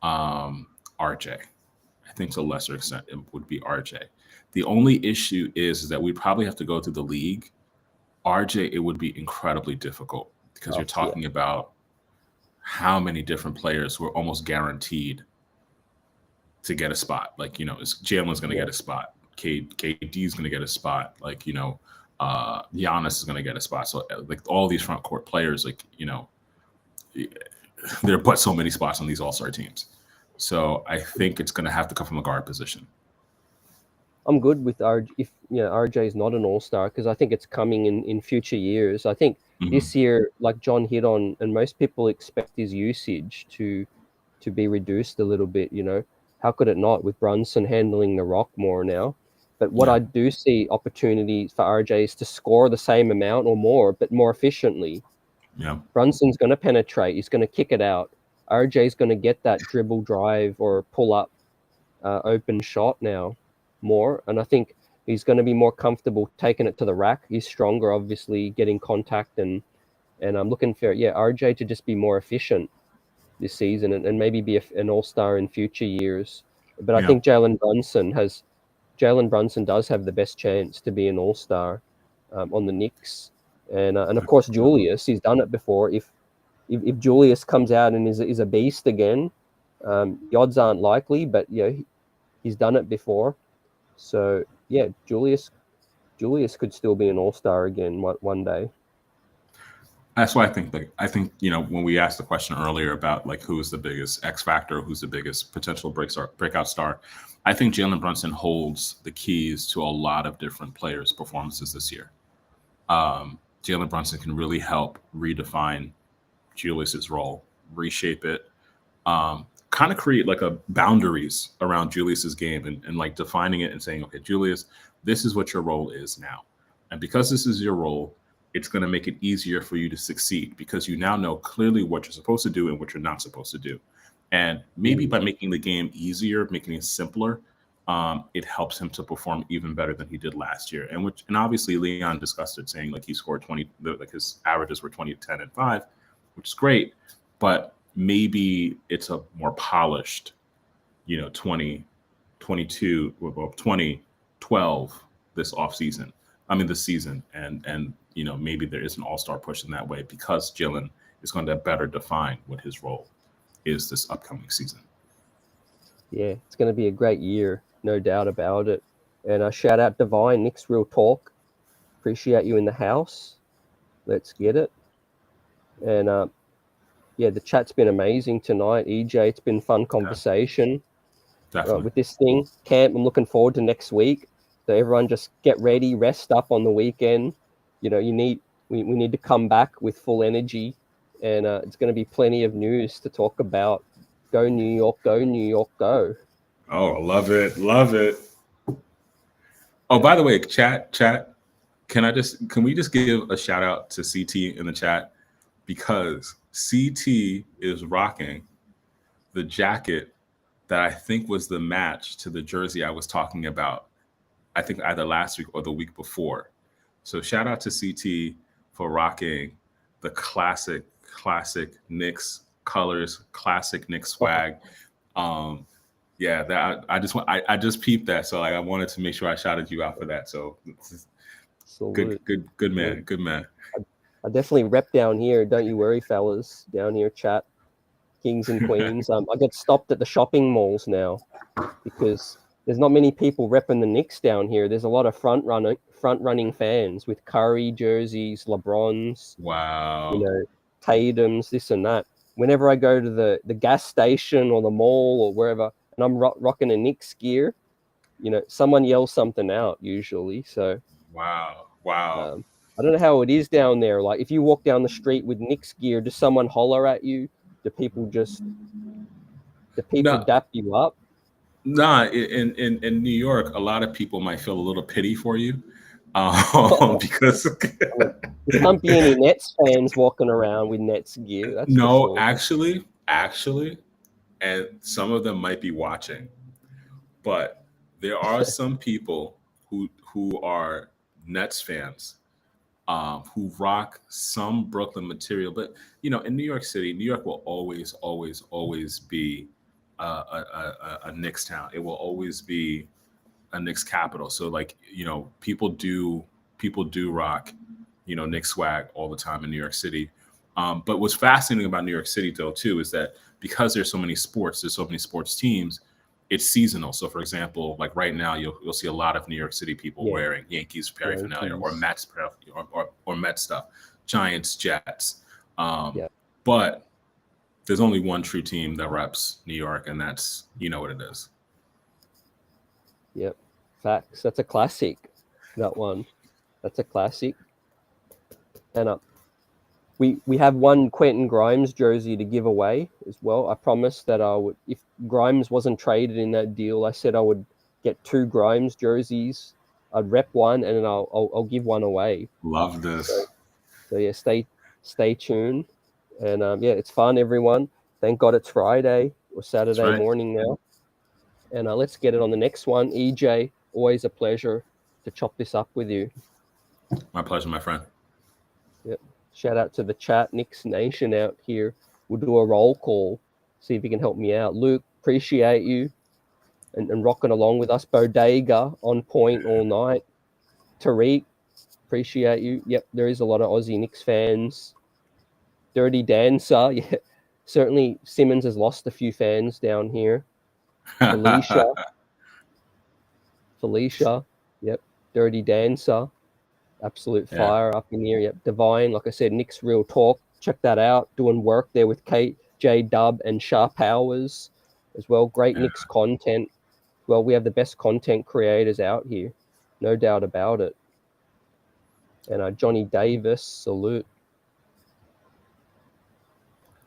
RJ. I think to a lesser extent, it would be RJ. The only issue is that we'd probably have to go through the league. RJ, it would be incredibly difficult because you're talking about how many different players who are almost guaranteed to get a spot. Like, Jalen's going to get a spot. KD's going to get a spot. Like, Giannis is going to get a spot. So like all these front court players, like, there are but so many spots on these all-star teams. So I think it's going to have to come from a guard position. I'm good with if RJ is not an all-star, because I think it's coming in future years. I think this year, like John hit on, and most people expect his usage to be reduced a little bit. How could it not, with Brunson handling the rock more now? But what I do see opportunities for RJ is to score the same amount or more, but more efficiently. Yeah, Brunson's going to penetrate. He's going to kick it out. RJ's going to get that dribble drive or pull up open shot now more. And I think he's going to be more comfortable taking it to the rack. He's stronger, obviously, getting contact. And I'm looking for, RJ to just be more efficient this season and maybe be an all-star in future years. But I think Jalen Brunson does have the best chance to be an all-star on the Knicks. And of course, Julius, he's done it before. If Julius comes out and is a beast again, the odds aren't likely, but he's done it before. So Julius could still be an all-star again one day. That's why I think when we asked the question earlier about like who's the biggest X factor, who's the biggest potential breakout star, I think Jalen Brunson holds the keys to a lot of different players' performances this year. Jalen Brunson can really help redefine Julius's role, reshape it, kind of create like a boundaries around Julius's game and like defining it and saying, okay, Julius, this is what your role is now. And because this is your role, it's going to make it easier for you to succeed because you now know clearly what you're supposed to do and what you're not supposed to do. And maybe by making the game easier, making it simpler, it helps him to perform even better than he did last year. And obviously Leon discussed it, saying like he scored 20, like his averages were 20, 10, and 5, which is great. But maybe it's a more polished, 20, 22, 20, 12 this offseason. This season. And maybe there is an all-star push in that way because Jalen is going to better define what his role is this upcoming season. Yeah, it's going to be a great year, no doubt about it. And shout out Divine, Knicks Real Talk. Appreciate you in the house. Let's get it. And the chat's been amazing tonight. EJ, it's been fun conversation. Definitely. With this thing. Camp, I'm looking forward to next week. So everyone just get ready, rest up on the weekend. We need to come back with full energy, and it's going to be plenty of news to talk about. Go New York, go New York, go. Oh, love it. Love it. Oh, by the way, chat, can we just give a shout out to CT in the chat, because CT is rocking the jacket that I think was the match to the jersey I was talking about, I think either last week or the week before. So shout out to CT for rocking the classic Knicks colors, classic Knicks swag. I just peeped that, so I wanted to make sure I shouted you out for that. So good man, good man. I definitely rep down here. Don't you worry, fellas. Down here, chat, kings and queens. I get stopped at the shopping malls now because there's not many people repping the Knicks down here. There's a lot of front running fans with Curry jerseys, LeBrons. Wow. Tatum's, this and that. Whenever I go to the gas station or the mall or wherever, and I'm rocking a Knicks gear, someone yells something out usually. So wow. I don't know how it is down there. Like if you walk down the street with Knicks gear, does someone holler at you? Do people dap you up? Nah, in New York, a lot of people might feel a little pity for you because there can't be any Nets fans walking around with Nets gear. That's no, sure. actually, and some of them might be watching, but there are some people who are Nets fans who rock some Brooklyn material. But in New York City, New York will always be a Knicks town. It will always be a Knicks capital. So people do rock Knicks swag all the time in New York City. But what's fascinating about New York City though too is that because there's so many sports teams, it's seasonal. So, for example, like right now, you'll see a lot of New York City people wearing Yankees paraphernalia or Mets or Mets stuff, Giants, Jets. But there's only one true team that reps New York, and that's, you know what it is. Yep, facts. That's a classic. That one, that's a classic. And we have one Quentin Grimes jersey to give away as well. I promised that I would, if Grimes wasn't traded in that deal, I said I would get 2 Grimes jerseys. I'd rep one, and then I'll give one away. Love this. So yeah, stay tuned, and it's fun, everyone. Thank God it's Friday or Saturday morning now, and let's get it on the next one. EJ, always a pleasure to chop this up with you. My pleasure, my friend. Yep. Shout out to the chat, Knicks Nation out here. We'll do a roll call, see if you can help me out. Luke, appreciate you and rocking along with us. Bodega on point all night. Tariq, appreciate you. Yep, there is a lot of Aussie Knicks fans. Dirty Dancer, yeah. Certainly Simmons has lost a few fans down here. Felicia, yep. Dirty Dancer. Absolute fire up in here. Yep. Divine, like I said, Knicks Real Talk. Check that out. Doing work there with Kate, J Dub, and Sharp Powers as well. Great Knicks content. Well, we have the best content creators out here. No doubt about it. And Johnny Davis, salute.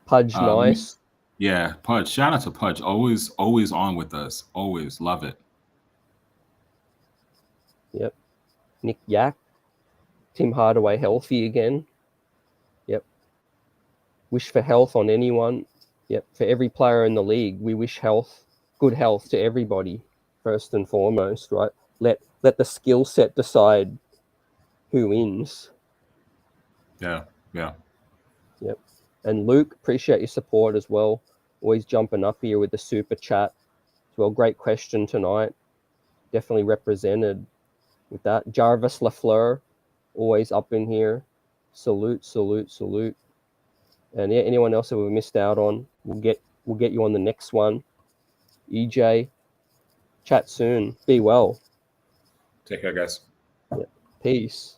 Pudge, nice. Yeah, Pudge. Shout out to Pudge. Always on with us. Always. Love it. Yep. Nick Yak. Tim Hardaway healthy again. Yep. Wish for health on anyone. Yep. For every player in the league, we wish good health to everybody, first and foremost, right? Let the skill set decide who wins. Yeah. Yep. And Luke, appreciate your support as well. Always jumping up here with the super chat as well. Great question tonight. Definitely represented with that. Jarvis LaFleur, always up in here. Salute. And yeah, anyone else that we've missed out on, we'll get you on the next one. EJ, chat soon. Be well. Take care, guys. Yeah. Peace.